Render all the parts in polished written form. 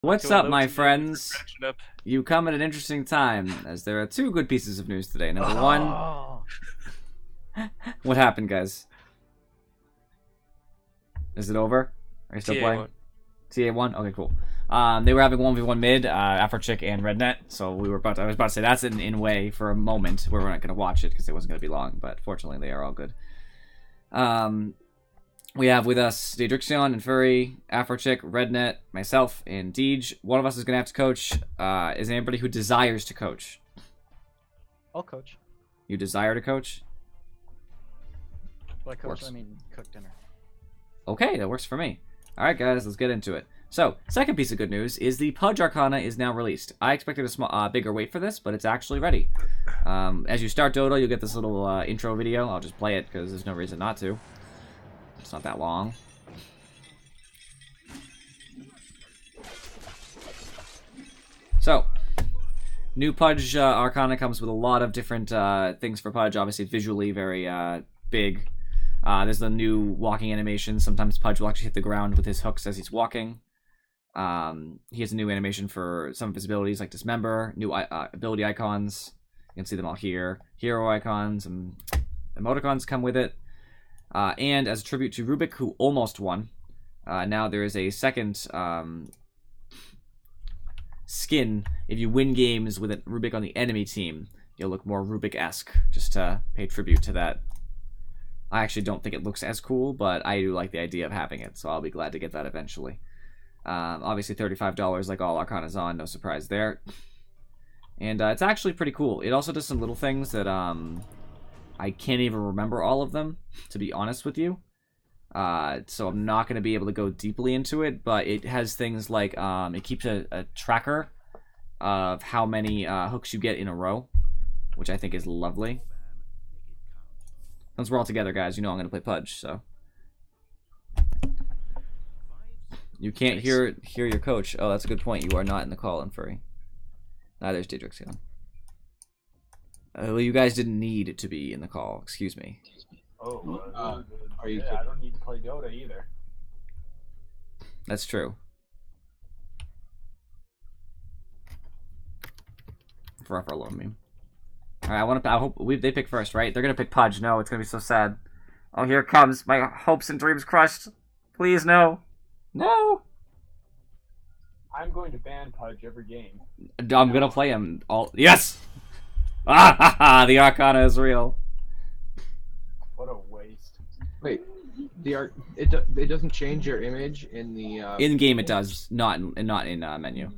What's up, my friends? You come at an interesting time, as there are two good pieces of news today. Number one, what happened, guys? Is it over? Are you still playing? TA1? Okay, cool. They were having 1v1 mid, Afrochick and Rednet, so I was about to say that's in way for a moment where we're not going to watch it because it wasn't going to be long, but fortunately they are all good. We have with us Daedrixion and Furry, Afrochick, Rednet, myself, and Deej. One of us is going to have to coach. Is anybody who desires to coach? I'll coach. You desire to coach? By coach, I mean cook dinner. Okay, that works for me. Alright, guys, let's get into it. So, second piece of good news is the Pudge Arcana is now released. I expected a bigger wait for this, but it's actually ready. As you start Dota, you'll get this little intro video. I'll just play it because there's no reason not to. It's not that long. So, new Pudge Arcana comes with a lot of different things for Pudge. Obviously, visually very big. There's the new walking animation. Sometimes Pudge will actually hit the ground with his hooks as he's walking. He has a new animation for some of his abilities, like Dismember, new ability icons. You can see them all here. Hero icons and emoticons come with it. And as a tribute to Rubik, who almost won, now there is a second skin. If you win games with a Rubik on the enemy team, you'll look more Rubik-esque, just to pay tribute to that. I actually don't think it looks as cool, but I do like the idea of having it, so I'll be glad to get that eventually. Obviously $35 like all Arcana's on, no surprise there. And it's actually pretty cool. It also does some little things that I can't even remember all of them, to be honest with you. So I'm not going to be able to go deeply into it, but it has things like it keeps a tracker of how many hooks you get in a row, which I think is lovely. Since we're all together, guys, you know I'm going to play Pudge, so. You can't hear your coach. Oh, that's a good point. You are not in the call-in, Furry. Neither is Daedrixion. Well, you guys didn't need to be in the call. Excuse me. Oh, are you? Yeah, I don't need to play Dota either. That's true. For a little meme. All right, I hope they pick first, right? They're gonna pick Pudge. No, it's gonna be so sad. Oh, here it comes. My hopes and dreams crushed. Please, no, no. I'm going to ban Pudge every game. I'm gonna play him all. Yes. Ah, ha, ha, the Arcana is real. What a waste. Wait, it doesn't change your image in the in game. It does, not in menu.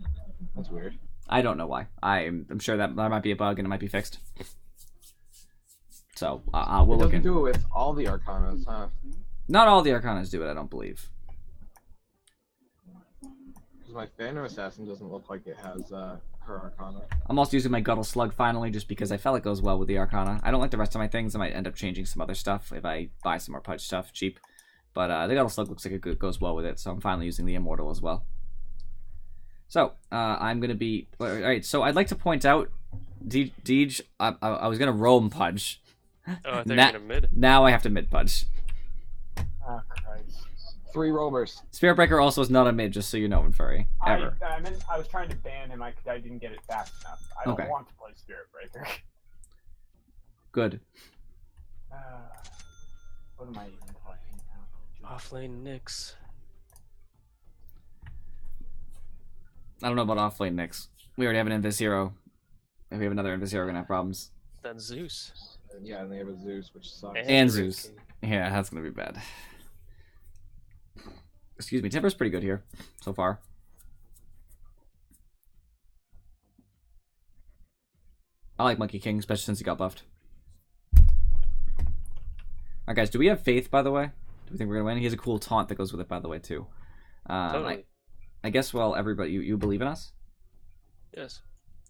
That's weird. I don't know why. I'm sure that might be a bug and it might be fixed. So we'll look into it. Doesn't do it with all the Arcanas, huh? Not all the Arcanas do it, I don't believe. Because my Phantom Assassin doesn't look like it has her Arcana. I'm also using my Guttle Slug finally, just because I felt it goes well with the Arcana. I don't like the rest of my things. I might end up changing some other stuff if I buy some more Pudge stuff cheap. But the Guttle Slug looks like it goes well with it, so I'm finally using the Immortal as well. So, I'm going to be... Alright, so I'd like to point out, Deej, I was going to roam Pudge. Oh, I thought you were going to mid. Now I have to mid Pudge. Oh, Christ. 3 roamers. Spirit Breaker also is not a mid, just so you know, in Furry. Ever. I was trying to ban him, I didn't get it fast enough. I don't want to play Spirit Breaker. Good. What am I even playing now? Offlane Nyx. I don't know about offlane Nyx. We already have an Invis hero. If we have another Invis hero, we're gonna have problems. That's Zeus. Yeah, and they have a Zeus, which sucks. And Zeus. Yeah, that's gonna be bad. Excuse me, Timber's pretty good here, so far. I like Monkey King, especially since he got buffed. Alright guys, do we have faith, by the way? Do we think we're gonna win? He has a cool taunt that goes with it, by the way, too. Totally. I guess, well, everybody, you believe in us? Yes.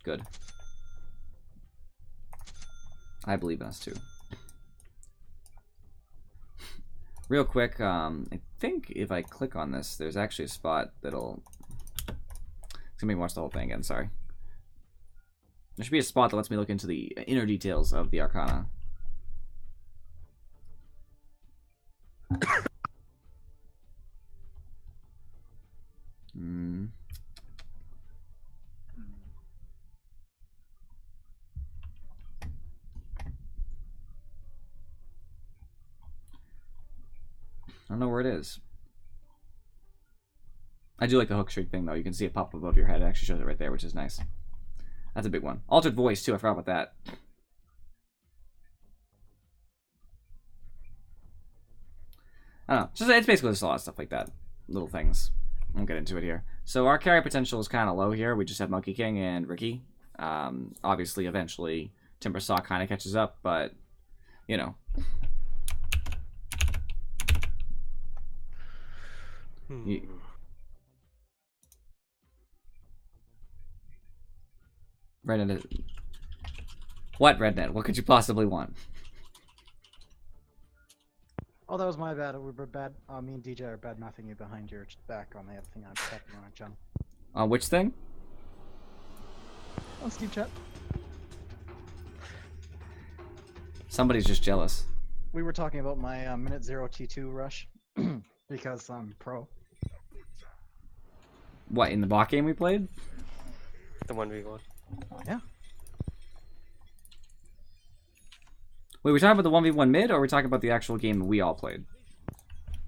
Good. I believe in us, too. Real quick, I think if I click on this, there's actually a spot that'll... It's gonna make me watch the whole thing again, sorry. There should be a spot that lets me look into the inner details of the Arcana. I don't know where it is. I do like the hook streak thing, though. You can see it pop above your head. It actually shows it right there, which is nice. That's a big one. Altered voice, too. I forgot about that. I don't know. It's basically just a lot of stuff like that. Little things. I won't get into it here. So our carry potential is kind of low here. We just have Monkey King and Ricky. Obviously, eventually, Timbersaw kind of catches up, but, you know. Rednet. What, Rednet? What could you possibly want? Oh, that was my bad. We were bad. Me and DJ are bad mouthing you behind your back on the other thing I'm tapping on, John. On which thing? On Steve Chat. Somebody's just jealous. We were talking about my minute 0 T2 rush because I'm pro. What, in the bot game we played? The 1v1. Yeah. Wait, we're talking about the 1v1 mid, or are we talking about the actual game that we all played?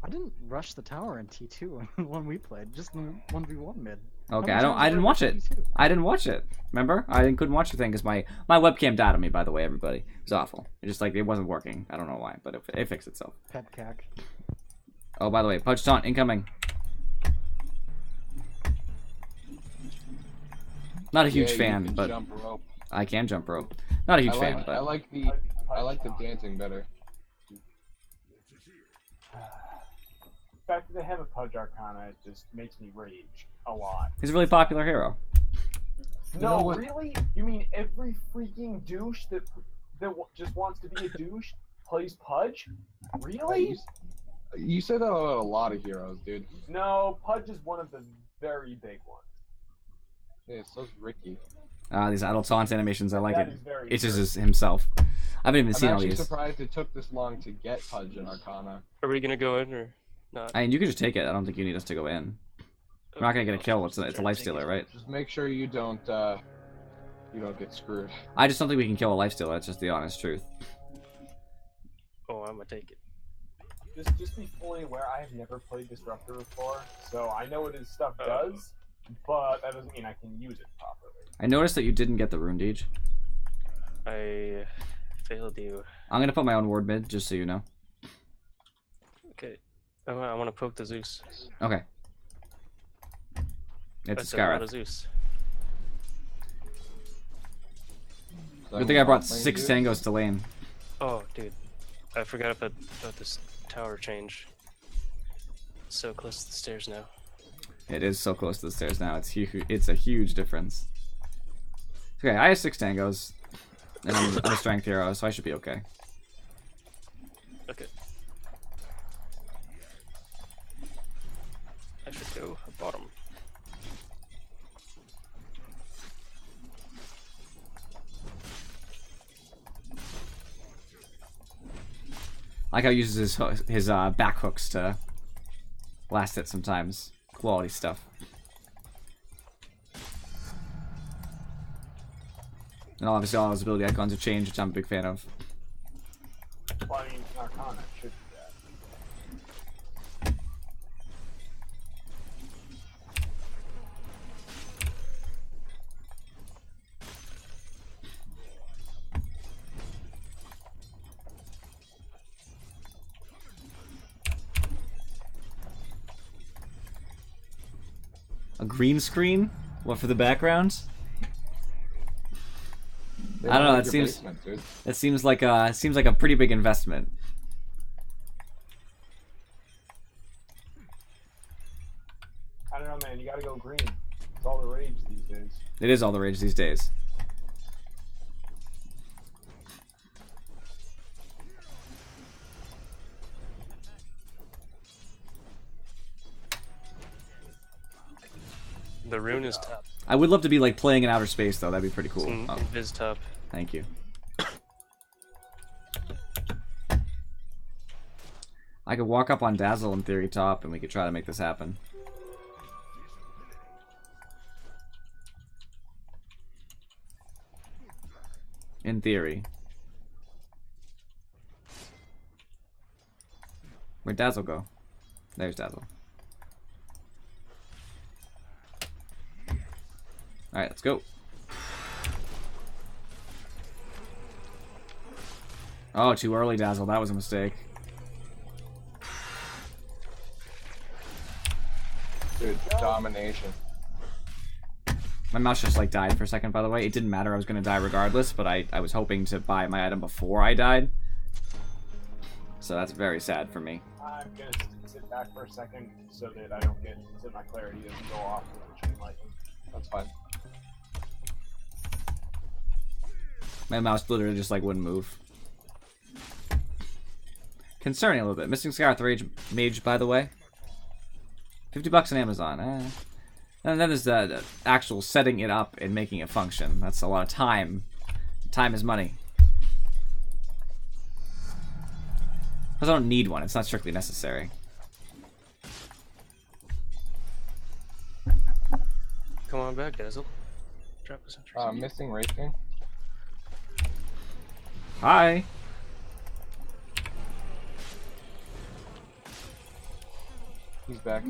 I didn't rush the tower in T2 when we played. Just 1v1 mid. Okay, I didn't watch it. I didn't watch it. Remember? Couldn't watch the thing because my webcam died on me, by the way, everybody. It was awful. It just, like, it wasn't working. I don't know why, but it fixed itself. Pepcac. Oh, by the way, Pudge Taunt incoming. Not a huge fan, but jump rope. I can jump rope. Not a huge fan, but I like the dancing better. The fact that they have a Pudge Arcana just makes me rage a lot. he's a really popular hero. No, really? You mean every freaking douche that just wants to be a douche plays Pudge? Really? You say that about a lot of heroes, dude. No, Pudge is one of the very big ones. Yeah, so's Ricky. These idle taunt animations, I like That it. is very It's just true. himself. I haven't even seen I'm all actually these. surprised it took this long to get Pudge and Arcana. Are we gonna go in or not? I mean, you can just take it. I don't think you need us to go in. We're not gonna get a kill. It's a lifestealer, right? Just make sure you don't get screwed. I just don't think we can kill a lifestealer. That's just the honest truth. Oh, I'm gonna take it. Just be fully aware, I have never played Disruptor before, so I know what his stuff does, but that doesn't mean I can use it properly. I noticed that you didn't get the rune Deej. I failed you. I'm gonna put my own ward mid, just so you know. Okay. I want to poke the Zeus. Okay. It's That's a a lot Scarab. of Zeus. Good thing I brought 6 tangos to lane. Oh, dude. I forgot about this tower change. So close to the stairs now. It is so close to the stairs now. It's huge. It's a huge difference. Okay, I have 6 tangos, and I'm a strength hero, so I should be okay. Okay. I should go bottom. I like how he uses his back hooks to last hit sometimes. Quality stuff. And obviously all his ability icons have changed, which I'm a big fan of. Well, I mean, Arcana should do that. A green screen? What, for the background? I don't know. That seems like a pretty big investment. I don't know, man. You gotta go green. It's all the rage these days. It is all the rage these days. The rune is top. I would love to be like playing in outer space though. That'd be pretty cool. It's Oh, Invis top. thank you. I could walk up on Dazzle in theory top, and we could try to make this happen. In theory. Where'd Dazzle go? There's Dazzle. Alright, let's go. Oh, too early, Dazzle. That was a mistake. Dude, domination. My mouse just like died for a second, by the way. It didn't matter. I was going to die regardless, but I was hoping to buy my item before I died. So that's very sad for me. I'm gonna sit back for a second so that I don't get so my clarity doesn't go off with the chain lightning. That's fine. My mouse literally just like wouldn't move. Concerning a little bit. Missing Scarlet Rage Mage, by the way. $50 on Amazon. And then there's the actual setting it up and making it function. That's a lot of time. Time is money. Because I don't need one. It's not strictly necessary. Come on back, Dazzle. Drop us in. Missing Wraith King. Hi. He's back.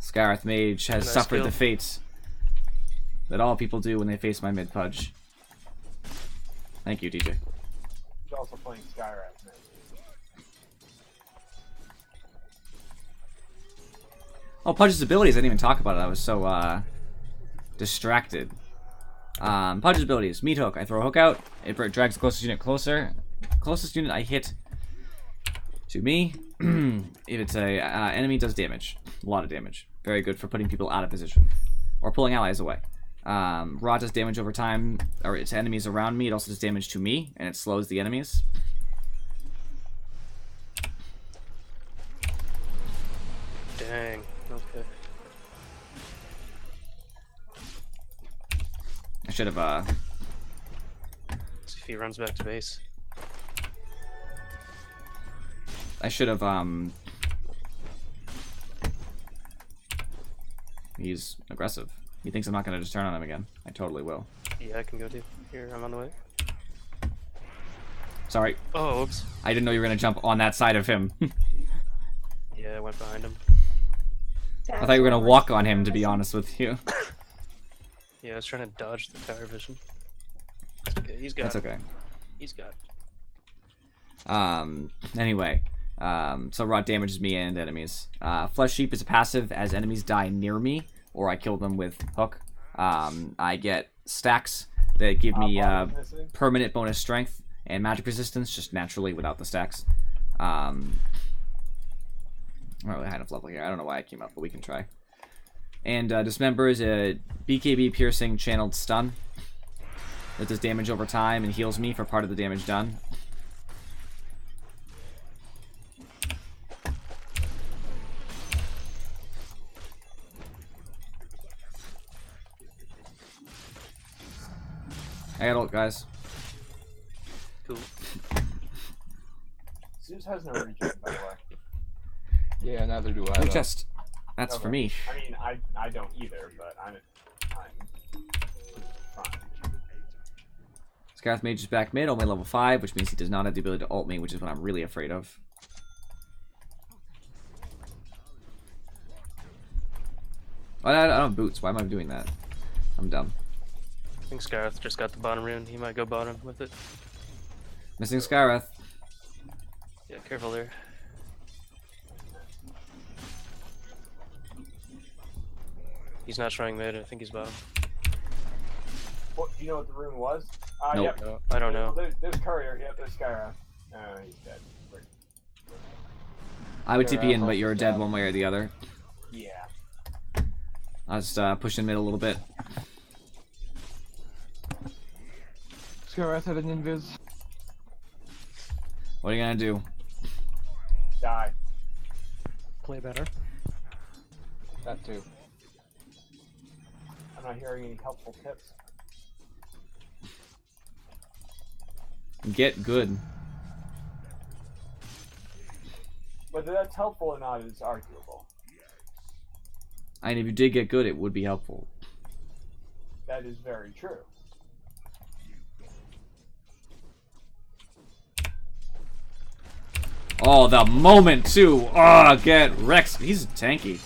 Scarlet Mage has Nice suffered kill. the fates that all people do when they face my mid-pudge. Thank you, DJ. He's also playing Skyrath now. Oh, Pudge's abilities, I didn't even talk about it. I was so, distracted. Pudge's abilities. Meat Hook. I throw a hook out. It drags the closest unit closer. Closest unit I hit to me. If it's a enemy, does damage. A lot of damage. Very good for putting people out of position. Or pulling allies away. Rod does damage over time, or its enemies around me. It also does damage to me, and it slows the enemies. Dang. Okay. I should have, See if he runs back to base. He's aggressive. He thinks I'm not going to just turn on him again. I totally will. Yeah, I can go too. Here, I'm on the way. Sorry. Oh, oops. I didn't know you were going to jump on that side of him. Yeah, I went behind him. I thought you were going to walk on him, to be honest with you. Yeah, I was trying to dodge the power vision. It's okay. He's got That's it. okay. He's got it. Anyway. So Rod damages me and enemies. Flesh Sheep is a passive as enemies die near me, or I kill them with Hook. I get stacks that give me permanent bonus strength and magic resistance, just naturally without the stacks. I'm not really high enough level here. I don't know why I came up, but we can try. And Dismember is a BKB piercing channeled stun that does damage over time and heals me for part of the damage done. I got ult, guys. Cool. Zeus has no regen, by the way. Yeah, neither do I. Blue though. chest. That's for me. I mean, I don't either, but I'm fine. Scarlet Mage is back mid, only level 5, which means he does not have the ability to ult me, which is what I'm really afraid of. Oh, I don't have boots. Why am I doing that? I'm dumb. I think Scareth just got the bottom rune. He might go bottom with it. Missing Skyreth. Yeah, careful there. He's not showing mid. I think he's bottom. What, do you know what the rune was? Nope. Yep. No, I don't know. There's Courier. Yep, there's Skyrath. He's dead. I would Sure, TP in, I'll but you're help dead out. one way or the other. Yeah. I'll just push in mid a little bit. Skyrath had an invis. What are you gonna do? Die. Play better. That too. I'm not hearing any helpful tips. Get good. Whether that's helpful or not is arguable. And if you did get good, it would be helpful. That is very true. Oh, the moment too. Oh, get Rex. He's tanky.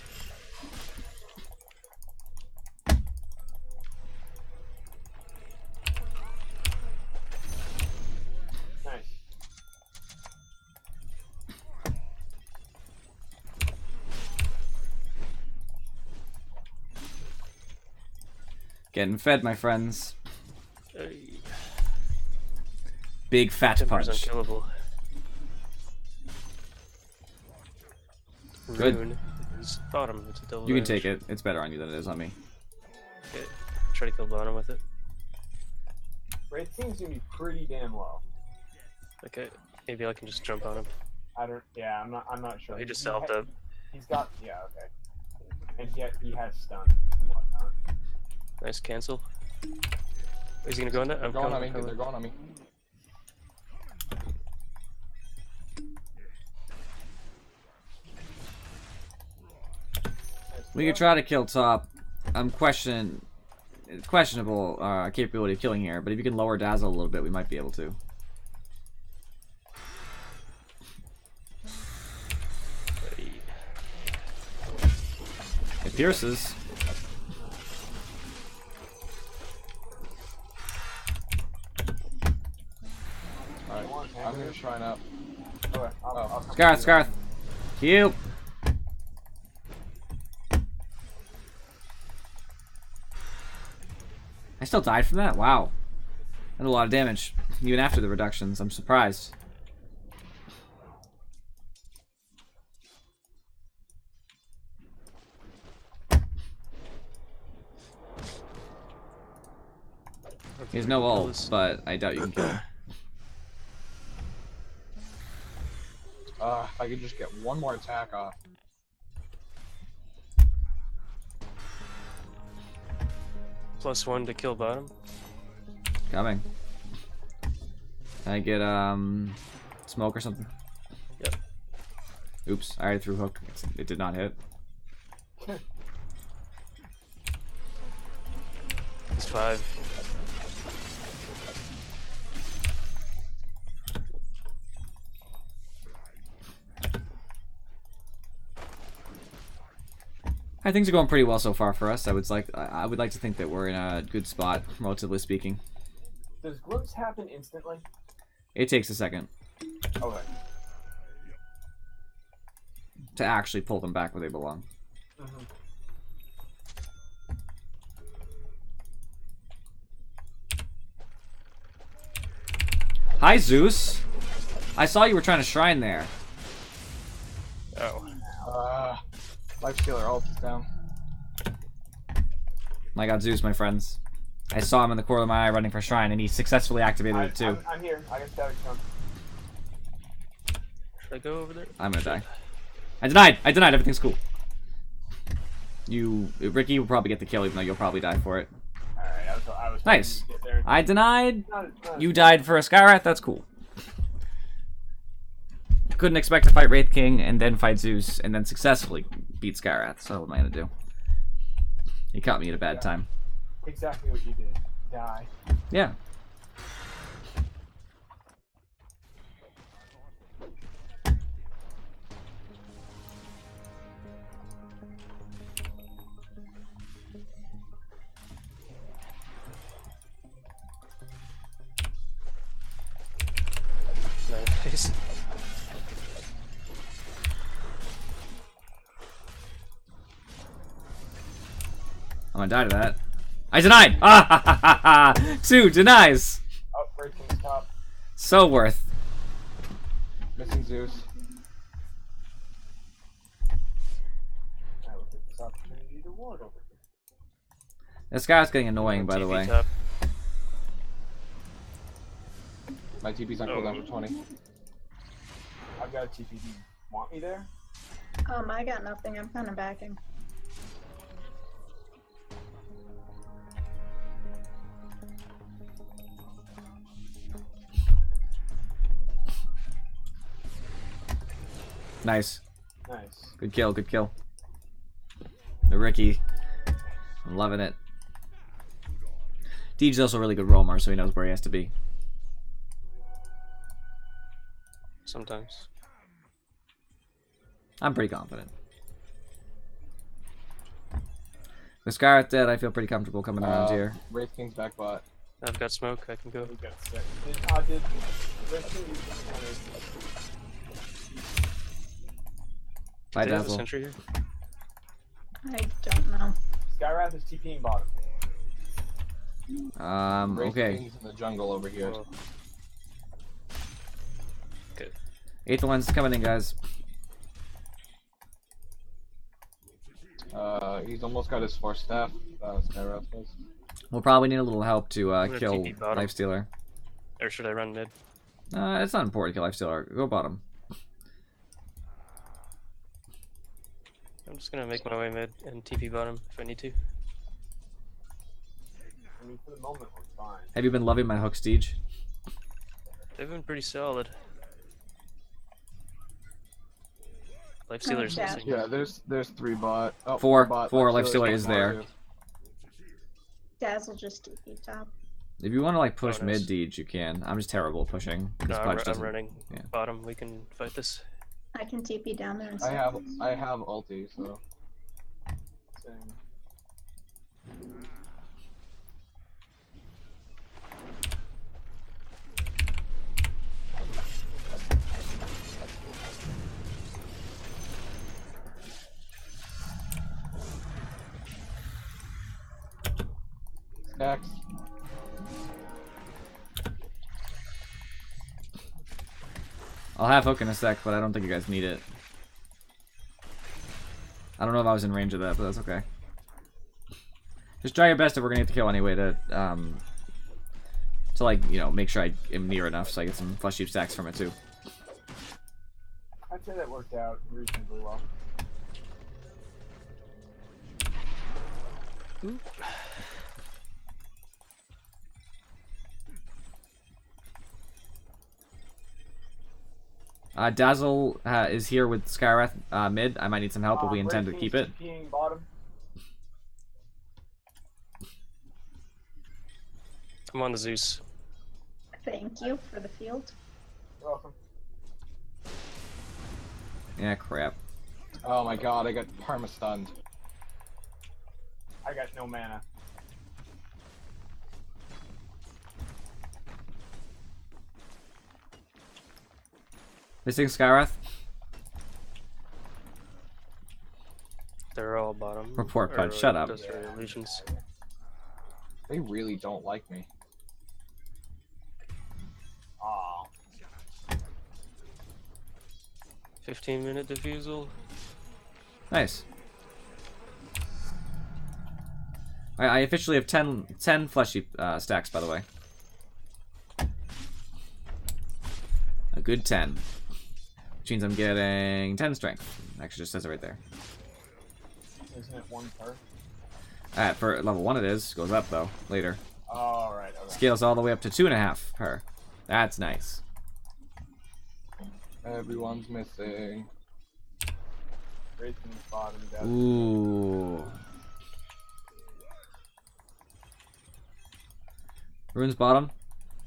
Nice. Getting fed, my friends. Hey, Big fat Timber's punch. unkillable. Good. Rune is bottom. It's a double You can damage. take it. It's better on you than it is on me. Okay. Try to kill bottom with it. Wraith King's gonna be pretty damn low. Okay. Maybe I can just jump on him. I don't. Yeah, I'm not sure. He just selfed up. He's got. Yeah. Okay. And yet he has stun and whatnot. Nice cancel. Is he gonna go in that? They're going on me. They're going on me. We could try to kill top. I'm questionable capability of killing here, but if you can lower Dazzle a little bit, we might be able to. It pierces. Alright, I'm gonna shrine up. Okay, I'll come Scarth, to you. Scarth. Heal. I still died from that? Wow. Did a lot of damage, even after the reductions. I'm surprised. He has no ult, but I doubt you can kill him. If I could just get one more attack off. +1 to kill bottom. Coming. Can I get smoke or something? Yep. Oops, I already threw hook. It did not hit. It's 5. Things are going pretty well so far for us. I would like to think that we're in a good spot, relatively speaking. Does glimpse happen instantly? It takes a second Okay. to actually pull them back where they belong. Mm-hmm. Hi, Zeus. I saw you were trying to shrine there. Oh. Life Stealer ult is down. My god, Zeus, my friends. I saw him in the corner of my eye running for shrine, and he successfully activated it too. I'm here. I got static stun. Should I go over there? I'm gonna die. I denied! I denied! Everything's cool. Ricky will probably get the kill, even though you'll probably die for it. Alright, I was Nice. trying to get there. I denied. Not You died for a Skyrath? That's cool. Couldn't expect to fight Wraith King and then fight Zeus and then successfully beat Skyrath, so what am I gonna do? He caught me at a bad time. exactly what you did. Die. Yeah. Nice. I'm gonna die to that. I denied! Ah ha ha ha ha! 2 denies! Oh, Wraith King's top. So worth. Missing Zeus. I will take this opportunity to ward over here. This guy's getting annoying, by the TP way. top. My TP's on cooldown for 20. I've got a TPD. Want me there? I got nothing. I'm kind of backing. Nice. Nice. Good kill, good kill. The Ricky. I'm loving it. Deej's also a really good roamer, so he knows where he has to be. Sometimes. I'm pretty confident. With Scarlet dead, I feel pretty comfortable coming around here. Wraith King's back bot. I've got smoke. I can go. We got sick. Did Wraith King use Bye, Do they have a Dazzle. sentry here? I don't know. Skyrath is TPing bottom. Wraith Okay. King's in the jungle over here. Well, good. 8th one's coming in, guys. He's almost got his 4 staff. Skyrath does. We'll probably need a little help to gonna kill TP bottom. Lifestealer. Or should I run mid? It's not important to kill Lifestealer. Go bottom. I'm just gonna make my way mid and TP bottom if I need to. I mean, for the moment, we're fine. Have you been loving my hook siege? They've been pretty solid. Lifestealer's yeah. missing. Yeah, there's 3 bot. Oh, Four bot. Lifestealer is there. too. Dazzle just TP top. If you want to like push Oh, nice. mid Deej, you can. I'm just terrible at pushing. No, This I'm, punch I'm doesn't. running yeah. bottom. We can fight this. I can TP down there and I have stuff. ulti, so Same. stacks. I'll have hook in a sec, but I don't think you guys need it. I don't know if I was in range of that, but that's okay. Just try your best if we're gonna get the kill anyway to like, you know, make sure I am near enough so I get some flesh sheep stacks from it too. I'd say that worked out reasonably well. Dazzle is here with Skywrath mid. I might need some help if we intend to Wraith keep King's it. TPing bottom. I'm on the Zeus. Thank you for the field. You're welcome. Yeah, crap. Oh my god, I got perma-stunned. I got no mana. Missing Skywrath. They're all bottom. Report punch, shut up. Those are illusions. They really don't like me. Aw. 15-minute defusal. Nice. I officially have 10 flesh sheep stacks, by the way. A good 10. Which means I'm getting 10 strength. Actually, just says it right there. Isn't it 1 per? Alright, for level 1 it is. Goes up, though, later. Alright, okay. Scales all the way up to 2.5 per. That's nice. Everyone's missing. Wraith King's bottom, guys. Ooh. Rune's bottom.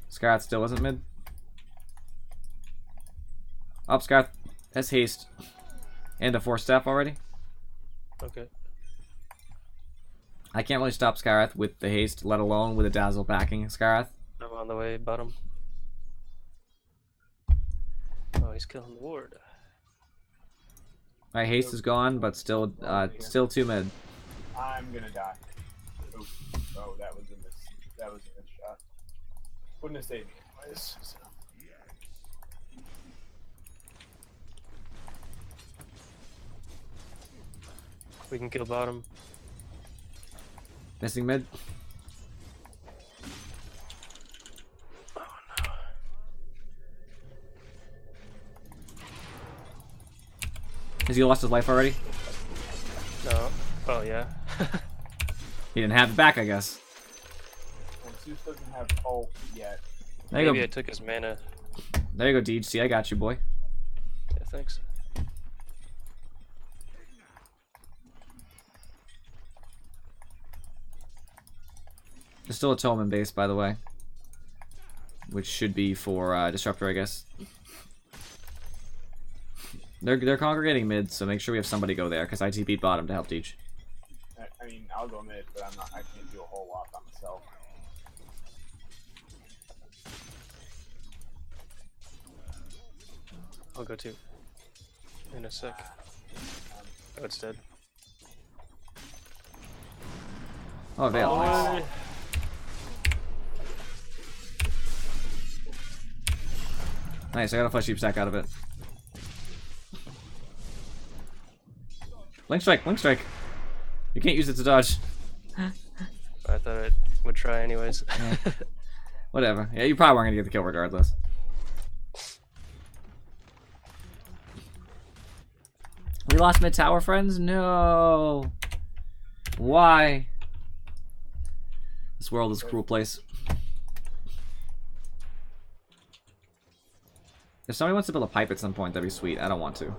Scarlet still wasn't mid. Up, Scarlet has haste. And a 4 staff already. Okay. I can't really stop Scarlet with the haste, let alone with a Dazzle backing Scarlet. I'm on the way bottom. Oh, he's killing the ward. My haste is gone, but still 2 mid. I'm gonna die. Oops. Oh, that was a miss. That was a miss shot. Wouldn't have saved me anyways. So. We can kill bottom. Missing mid. Has he lost his life already? No. Oh, yeah. He didn't have it back, I guess. And Zeus doesn't have ult yet. There you Maybe go. I took his mana. There you go, Deej. See, I got you, boy. Yeah, thanks. There's still a Tolman base, by the way. Which should be for Disruptor, I guess. They're congregating mid, so make sure we have somebody go there, because I TP'd bottom to help teach. I mean, I'll go mid, but I can't do a whole lot by myself. I'll go too. In a sec. Oh, it's dead. Oh, Veil, nice. Nice, I got a flesh heap stack out of it. Blink strike, blink strike. You can't use it to dodge. I thought I would try anyways. Yeah. Whatever. Yeah, you probably weren't gonna get the kill regardless. We lost mid tower, friends? No. Why? This world is a cruel place. If somebody wants to build a pipe at some point, that'd be sweet. I don't want to.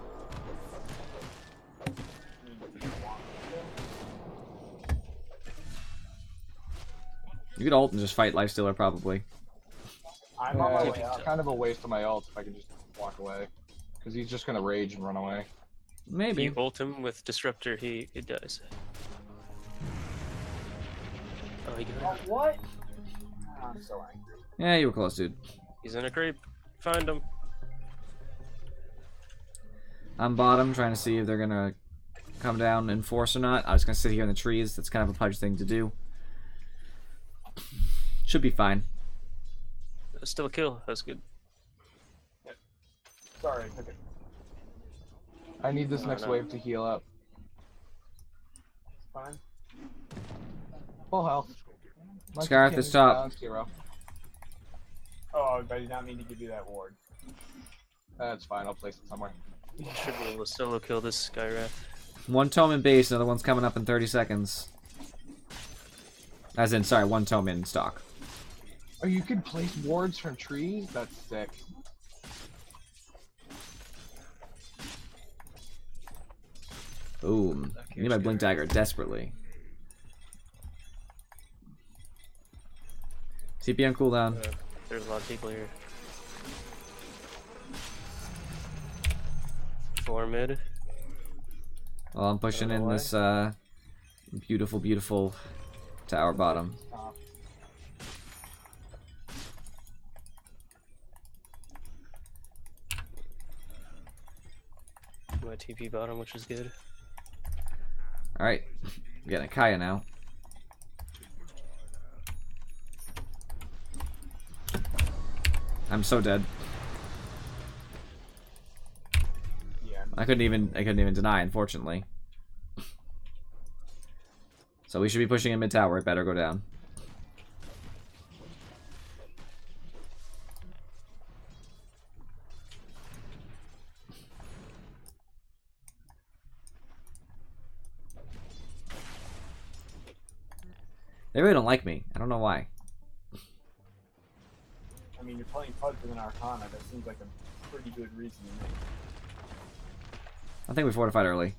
You could ult and just fight Lifestealer, probably. I'm on my way It's up. kind of a waste of my ult if I can just walk away. Because he's just going to rage and run away. Maybe. You ult him with Disruptor, he dies. Oh, he got him. What? I'm so angry. Yeah, you were close, dude. He's in a creep. Find him. I'm bottom, trying to see if they're gonna come down and force or not. I was gonna sit here in the trees. That's kind of a pudge thing to do. Should be fine. Still a kill. That's good. Sorry, I took it. I need this Oh, next no. wave to heal up. It's fine. Full health. My Scarf king is top. down, 0. Oh, I did not mean to give you that ward. That's fine, I'll place it somewhere. Should be able to solo kill this Skywrath. One tome in base, another one's coming up in 30 seconds. As in, sorry, one tome in stock. Oh, you can place wards from trees? That's sick. Boom. I need my blink dagger desperately. CP on cooldown. There's a lot of people here. 4 mid. Well, I'm pushing I don't in know this beautiful, beautiful tower bottom. Stop. My TP bottom, which is good. Alright. I'm getting a Kaya now. I'm so dead. Yeah. I couldn't even deny, unfortunately. So we should be pushing in mid tower. It better go down. They really don't like me. I don't know why. I mean, you're playing Pudge with an Arcana. That seems like a pretty good reason to me. I think we fortified early.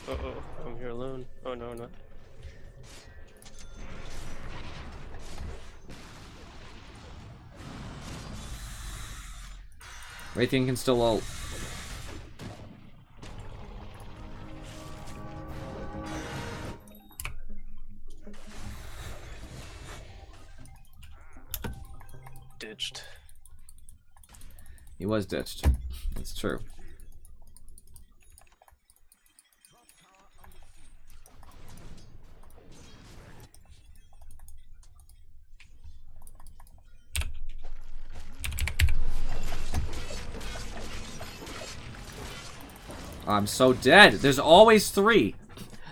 Uh-oh, I'm here alone. Oh, no, not. Raytheon can still ult. Ditched. He was ditched. That's true. I'm so dead. There's always 3.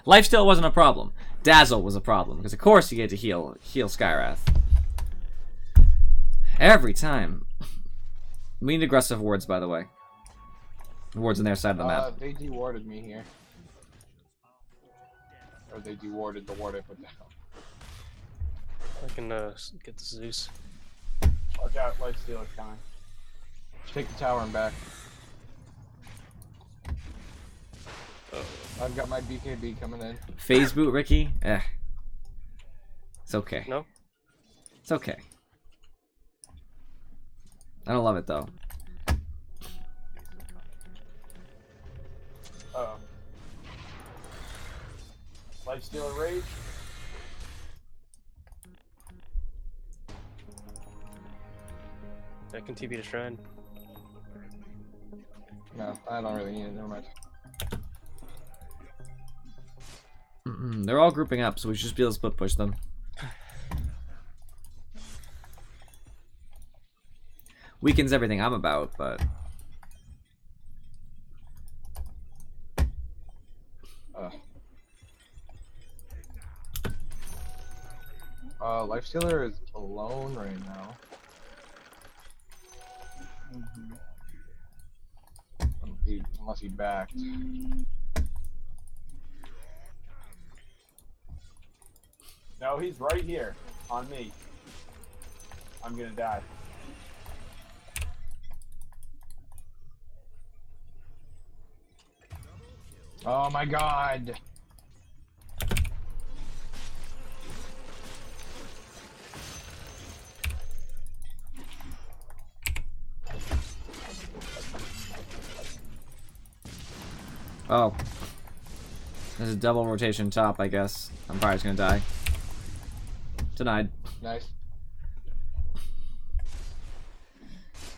Lifesteal wasn't a problem. Dazzle was a problem, because of course he had to heal Skywrath. Every time. We need aggressive wards, by the way. Wards on their side of the map. They dewarded me here. Or they dewarded the ward I put down. I can get the Zeus. Watch out, Lifestealer's coming. Take the tower and back. Oh, I've got my BKB coming in. Phase boot, Ricky? Eh. It's okay. no? It's okay. I don't love it though. Oh. Lifestealer Rage. I can TP to Shrine. No, I don't really need it. Never mind. They're all grouping up, so we should just be able to split push them. Weakens everything I'm about, but Lifestealer is alone right now. Unless he backed. No, he's right here on me. I'm gonna die. Oh my god! oh. There's a double rotation top, I guess. I'm probably just gonna die. Denied. Nice.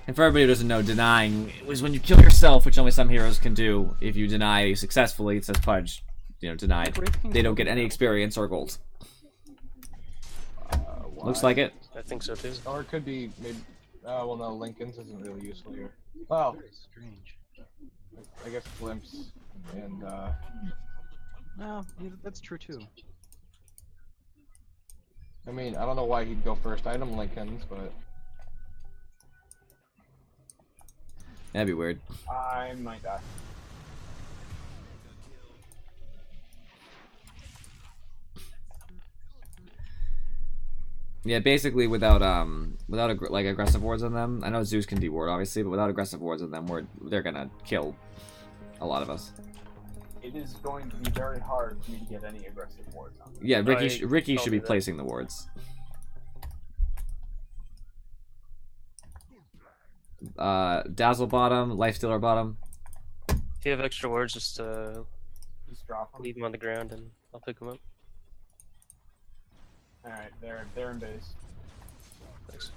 And for everybody who doesn't know, denying is when you kill yourself, which only some heroes can do. If you deny successfully, it says Pudge, you know, denied. They don't get any experience or gold. Looks like it. I think so too. Or it could be maybe. Well, no, Lincoln's isn't really useful here. Well, Very strange. I guess Glimpse and No, that's true too. I mean, I don't know why he'd go first item Lincoln's, but That'd be weird. I might die. Yeah, basically without like aggressive wards on them. I know Zeus can deward obviously, but without aggressive wards on them, they're gonna kill a lot of us. It is going to be very hard for me to get any aggressive wards on. Yeah, Ricky I'll should do be that. placing the wards. Dazzle bottom, Lifestealer bottom. If you have extra words, just Just drop them. leave them on the ground and I'll pick them up. Alright, they're in base. Thanks.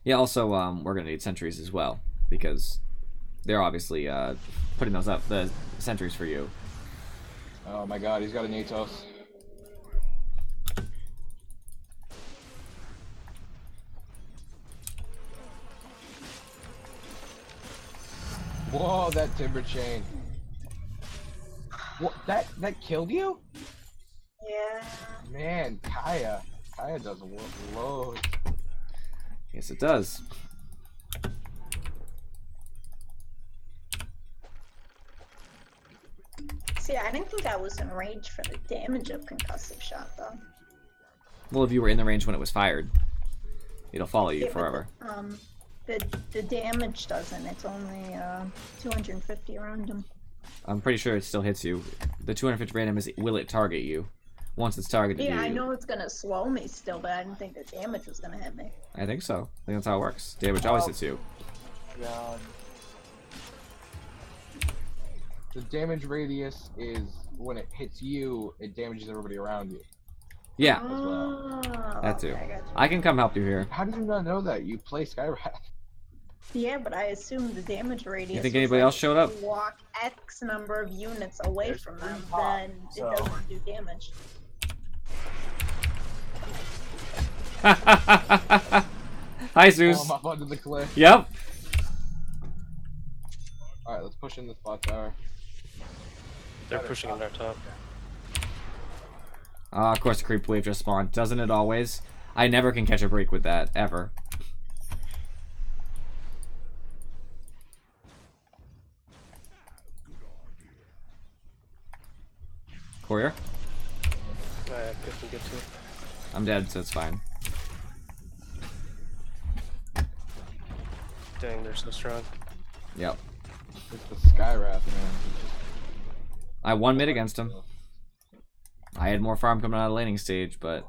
Yeah, also we're gonna need sentries as well because they're obviously putting those up, the sentries for you. oh my god, he's got an Atos. Whoa, that timber chain. What? That killed you? Yeah. Man, Kaya does loads. Yes, it does. See, I didn't think I was in range for the damage of concussive shot, though. Well, if you were in the range when it was fired, it'll follow you Yeah, but, forever. the damage doesn't. It's only 250 around him. I'm pretty sure it still hits you. The 250 random is will it target you? Once it's targeted Yeah, you. I know it's gonna slow me still, but I didn't think the damage was gonna hit me. I think so. I think that's how it works. Damage always hits you. God. The damage radius is when it hits you, it damages everybody around you. Yeah, Oh, that too. okay, I got you. I can come help you here. How did you not know that? You play Skywrath. Yeah, but I assume the damage radius. You think was anybody like else showed up? if you walk X number of units away There's from three them, top, then so- it doesn't do damage. Hi, Zeus. Pull him up onto the cliff. Yep. Alright, let's push in the spot tower. They're pushing in our top. Of course the creep wave just spawned. Doesn't it always? I never can catch a break with that, ever. Courier? I couldn't get to it. I'm dead, so it's fine. Dang, they're so strong. Yep. It's the Skywrath, man. I won mid against him. I had more farm coming out of the laning stage, but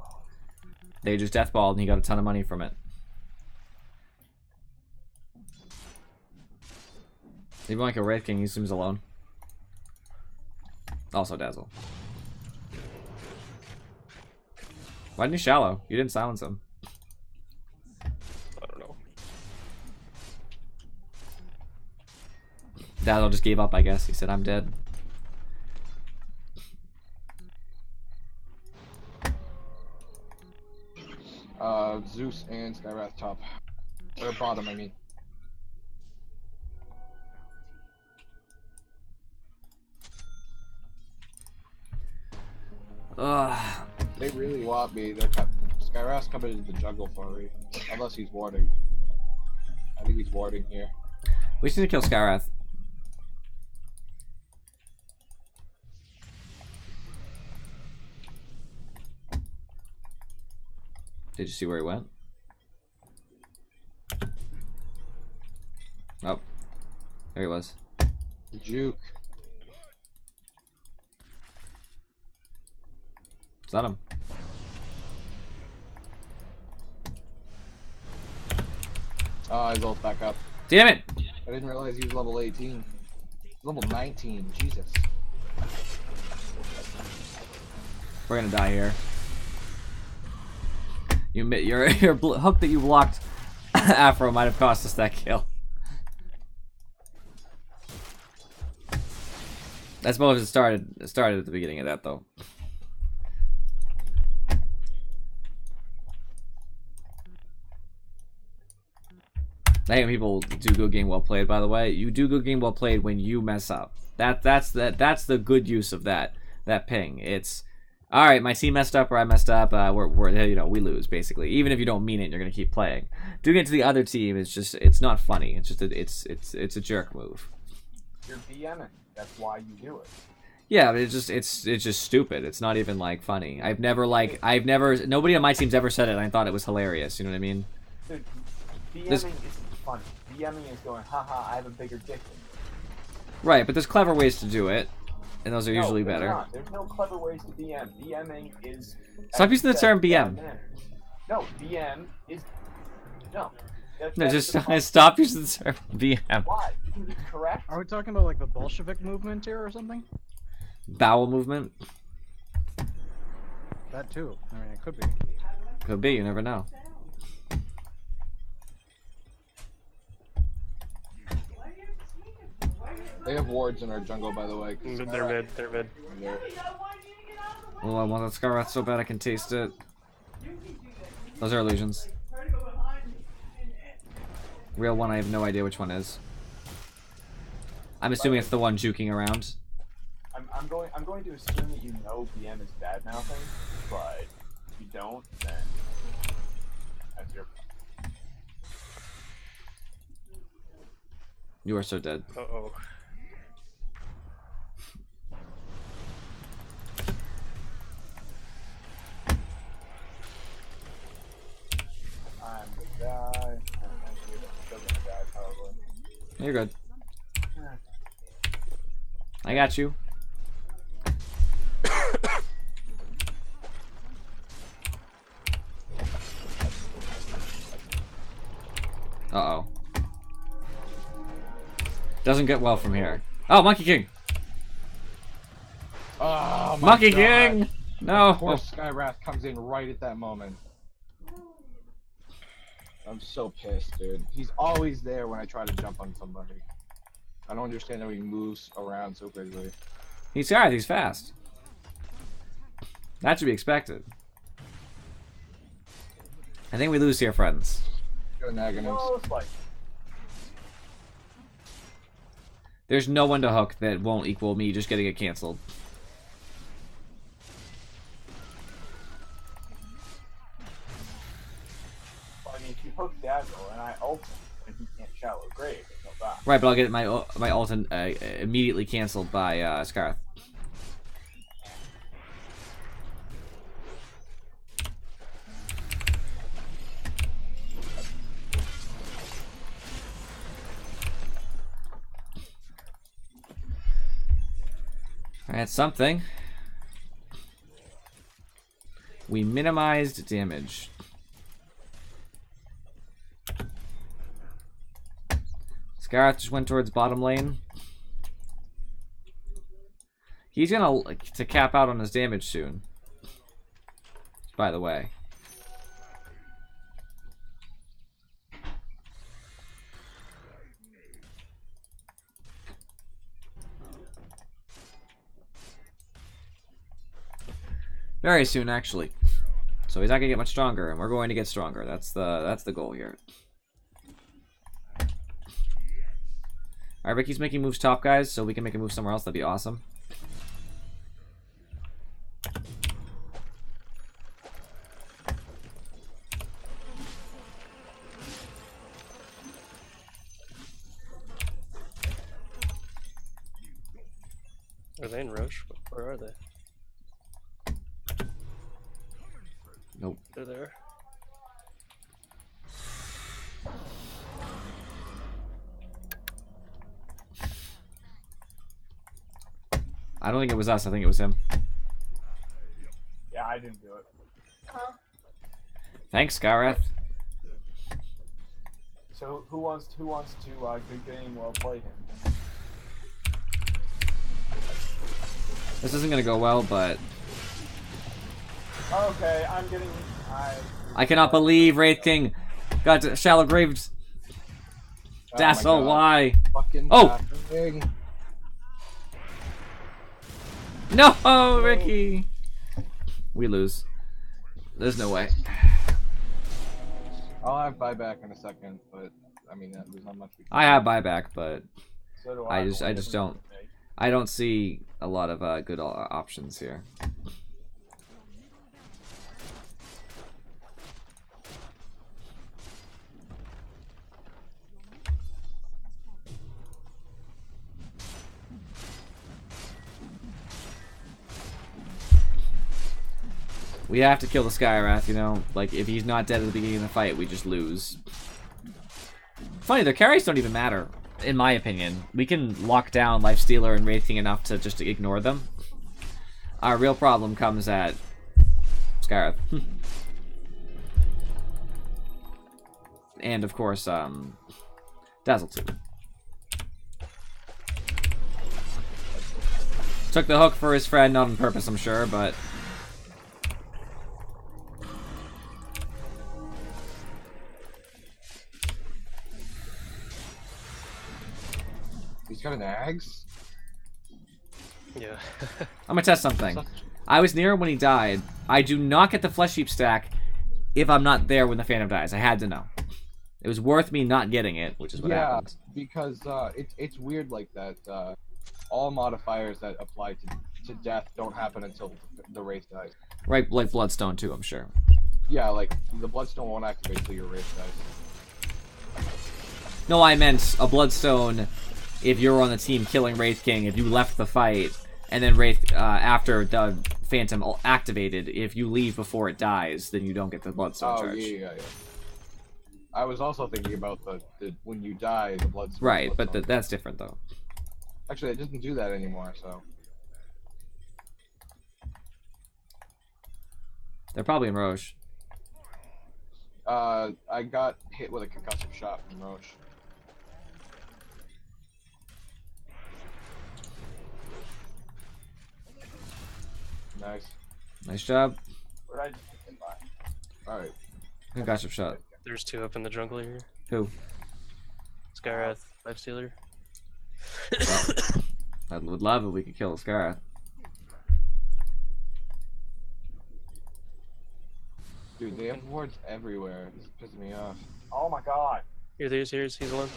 they just deathballed and he got a ton of money from it. Even like a Wraith King, he seems alone. Also Dazzle. Why didn't you shallow? You didn't silence him. I don't know. Dazzle just gave up, I guess. He said, I'm dead. Zeus and Skywrath top. Or bottom, I mean. Ugh. They really want me. Skywrath's coming into the jungle for me. Unless he's warding. I think he's warding here. We just need to kill Skywrath. Did you see where he went? Oh. There he was. Juke. Is that him? His ult's back up. Damn it! I didn't realize he was level 18. Level 19, Jesus. We're gonna die here. Your hook that you blocked Afro might have cost us that kill. I suppose it started at the beginning of that though. I hate when people do good game well played, by the way. You do good game well played when you mess up. That's the good use of that ping. It's all right, my team messed up or I messed up, we lose basically. Even if you don't mean it, you're going to keep playing. Doing it to the other team is just it's not funny. It's just it's a jerk move. You're BMing. That's why you do it. Yeah, but it's just stupid. It's not even like funny. Nobody on my team's ever said it and I thought it was hilarious, you know what I mean? Dude, BMing isn't funny. BMing is going, haha, I have a bigger dick than you. Right, but there's clever ways to do it. And those are usually better. Not. There's no clever ways to BM. BMing is... Stop using the term BM. No, BM is... No. No, just stop using the term BM. Why? Correct? Are we talking about like the Bolshevik movement here or something? Bowel movement? That too. I mean, it could be. Could be, you never know. They have wards in our jungle, by the way. They're mid. They're mid. Oh, I want that Scarwrath so bad I can taste it. Those are illusions. Real one, I have no idea which one is. I'm assuming it's the one juking around. I'm going to assume that you know BM is bad mouthing, but if you don't, then that's your problem. You are so dead. Uh-oh. I'm gonna die. I'm still gonna die probably. You're good. I got you. Uh-oh. Doesn't get well from here. Oh, Monkey King! Oh, my Monkey God. King! No! Of course, Skywrath comes in right at that moment. I'm so pissed, dude. He's always there when I try to jump on somebody. I don't understand how he moves around so quickly. He's alright, he's fast. That should be expected. I think we lose here, friends. Go Naganax. Most likely. There's no one to hook that won't equal me just getting it cancelled. Well, I mean, if you hook Dazzle and I ult him, and he can't shallow grave, there's no back. Right, but I'll get my ult immediately cancelled by Scarth. Alright, something. We minimized damage. Scarrath just went towards bottom lane. He's gonna like, to cap out on his damage soon. By the way. Very soon, actually. So he's not gonna get much stronger, and we're going to get stronger. That's the goal here. Alright, Ricky's making moves top, guys, so we can make a move somewhere else. That'd be awesome. Are they in Roche? Where are they? Nope. They're there. I don't think it was us. I think it was him. Yeah, I didn't do it. Thanks, Scarrath. So who wants to good game well play him? This isn't gonna go well, but Okay, I'm getting. I cannot believe Wraith King got shallow graves. That's my so God. why. Fucking Oh! thing. No, Ricky. We lose. There's no way. I'll have buyback in a second, but I mean, there's not much. We can I have buyback, but So do I but just what don't. difference does it make? I don't see a lot of good options here. We have to kill the Skywrath, you know? Like, if he's not dead at the beginning of the fight, we just lose. Funny, their carries don't even matter, in my opinion. We can lock down Lifestealer and Wraith King enough to just ignore them. Our real problem comes at Skywrath. And, of course, Dazzle 2. Took the hook for his friend, not on purpose, I'm sure, but... He's got an axe. Yeah. I'm gonna test something. I was near him when he died. I do not get the Flesh Heap stack if I'm not there when the Phantom dies. I had to know. It was worth me not getting it, which is what happened. Because it's weird like that. All modifiers that apply to death don't happen until the Wraith dies. Right, like Bloodstone too, I'm sure. Yeah, like the Bloodstone won't activate until your Wraith dies. No, I meant a Bloodstone if you're on the team killing Wraith King, if you left the fight, and then Wraith, after the Phantom activated, if you leave before it dies, then you don't get the Bloodstone charge. Yeah. I was also thinking about the when you die, the Bloodstone. Right, but that's different though. Actually, it doesn't do that anymore, so... They're probably in Roche. I got hit with a concussive shot from Roche. Nice. Nice job. What did I just get by? Alright. Concussive shot. There's two up in the jungle here. Who? Skywrath, Lifestealer. I would love if we could kill Scarrath. Dude, they have wards everywhere. This is pissing me off. Oh my god. Here's one.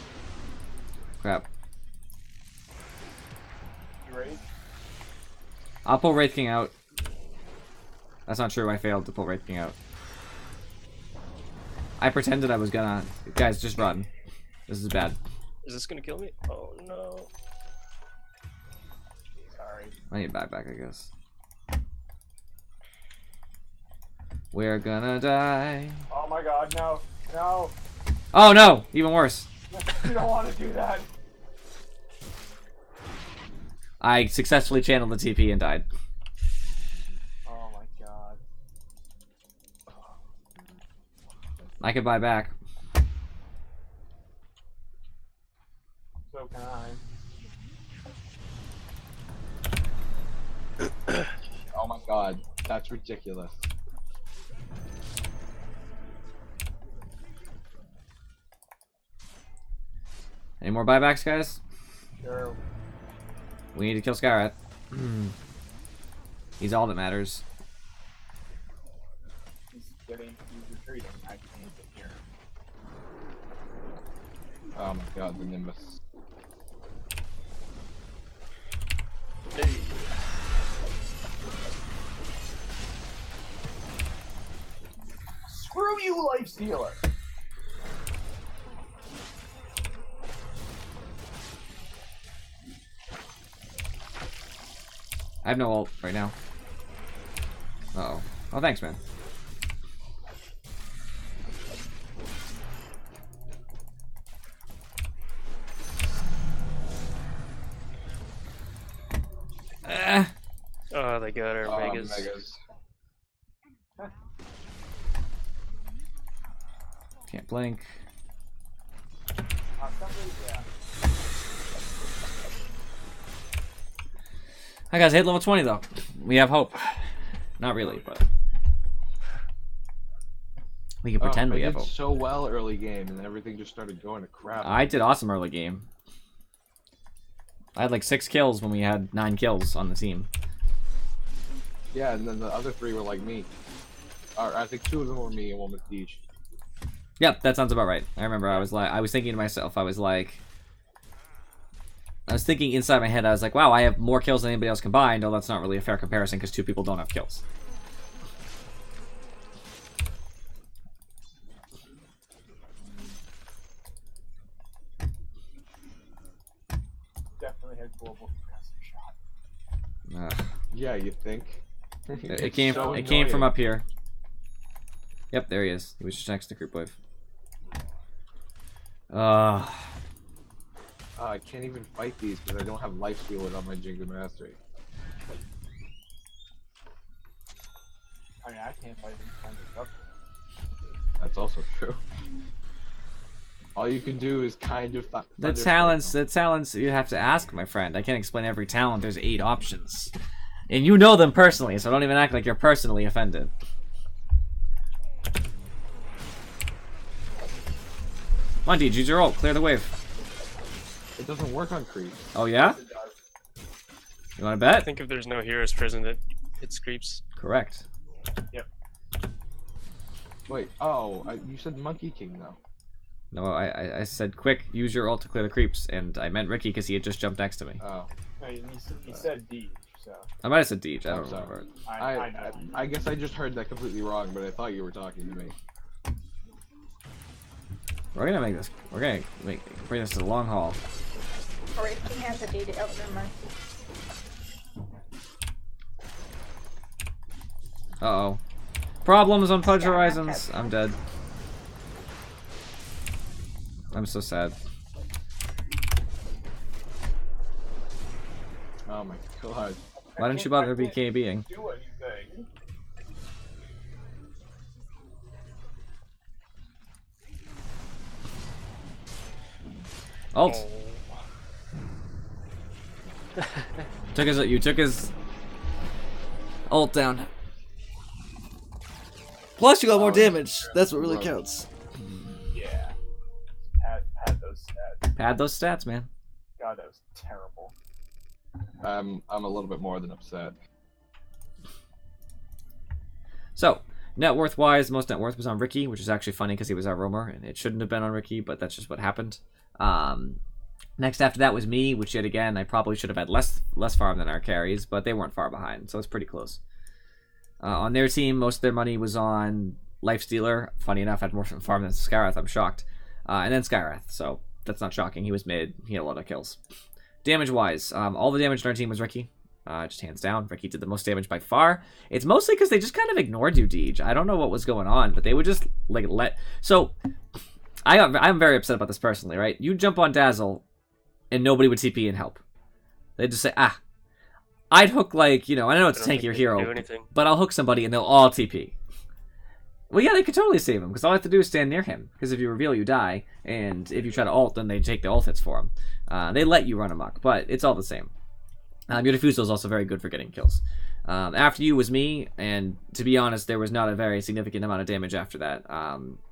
Crap. You ready? I'll pull Wraith King out. That's not true, I failed to pull Wraith King out. I pretended I was gonna... Guys, just run. This is bad. Is this gonna kill me? Oh no. Sorry. I need back, I guess. We're gonna die. Oh my god, no. No. Oh no! Even worse. You don't want to do that. I successfully channeled the TP and died. Oh my god. I could buy back. So can I. Oh my god, that's ridiculous. Any more buybacks, guys? Sure. We need to kill Skyrath. He's all that matters. He's retreating. I can't get here. Oh my god, the Nimbus. Screw you, Life Stealer! I have no ult right now. Uh-oh. Oh, thanks, man. Oh, they got our Megas. Megas. Can't blink. Yeah. Hi guys, I hit level 20 though. We have hope. Not really, but we can pretend we have I hope. did so well early game, and everything just started going to crap. I did awesome early game. I had like 6 kills when we had 9 kills on the team. Yeah, and then the other 3 were like me. Or I think 2 of them were me and 1 was Deej. Yep, that sounds about right. I remember I was thinking to myself, I was thinking inside my head, I was like, wow, I have more kills than anybody else combined. Oh, that's not really a fair comparison because 2 people don't have kills. Definitely had global concussive shot. Ugh. Yeah, you think? It came from up here. Yep, there he is. He was just next to Group Wave. I can't even fight these because I don't have life steal on my Jingle Mastery. I mean, I can't fight these kinds of stuff. That's also true. All you can do is kind of. The talents you have to ask, my friend. I can't explain every talent. There's 8 options. And you know them personally, so don't even act like you're personally offended. Come on, Deej, use your ult. Clear the wave. It doesn't work on creeps. Oh, yeah? You want to I bet? think if there's no Hero's Prison, it creeps. Correct. Wait, oh, you said Monkey King though. No, I said, quick, use your ult to clear the creeps, and I meant Ricky because he had just jumped next to me. Oh. No, he said D, so. I might have said Deej, I I'm don't sorry. remember. I know. I guess I just heard that completely wrong, but I thought you were talking to me. We're gonna make this, bring this to the long haul. Alright, he has a DD. Oh, never mind. Uh-oh. Problems on Pudge Yeah, Horizons. okay. I'm dead. I'm so sad. Oh my god. Why didn't you bother BKBing? Do anything. Ult. You took his ult down. Plus you got more damage. That's what really counts. Yeah. Had those stats. Pad those stats, man. God, that was terrible. I'm a little bit more than upset. So, net worth wise, most net worth was on Ricky, which is actually funny because he was our roamer, and it shouldn't have been on Ricky, but that's just what happened. Next after that was me, which yet again, I probably should have had less farm than our carries, but they weren't far behind, so it's pretty close. On their team, most of their money was on Lifestealer. Funny enough, had more farm than Skyrath, I'm shocked. And then Skyrath, so that's not shocking. He was mid, he had a lot of kills. Damage-wise, all the damage on our team was Ricky. Just hands down, Ricky did the most damage by far. It's mostly because they just kind of ignored you, Deej. I don't know what was going on, but they would just, like, So, I'm very upset about this personally, right? You jump on Dazzle, and nobody would TP and help. They'd just say, I'd hook, like, you know, I know it's I a don't think tankier they can hero, do anything. but I'll hook somebody and they'll all TP. Well, yeah, they could totally save him, because all I have to do is stand near him. Because if you reveal, you die, and if you try to ult, then they take the ult hits for him. They let you run amok, but it's all the same. Your Diffusal is also very good for getting kills. After you was me, and to be honest, there was not a very significant amount of damage after that.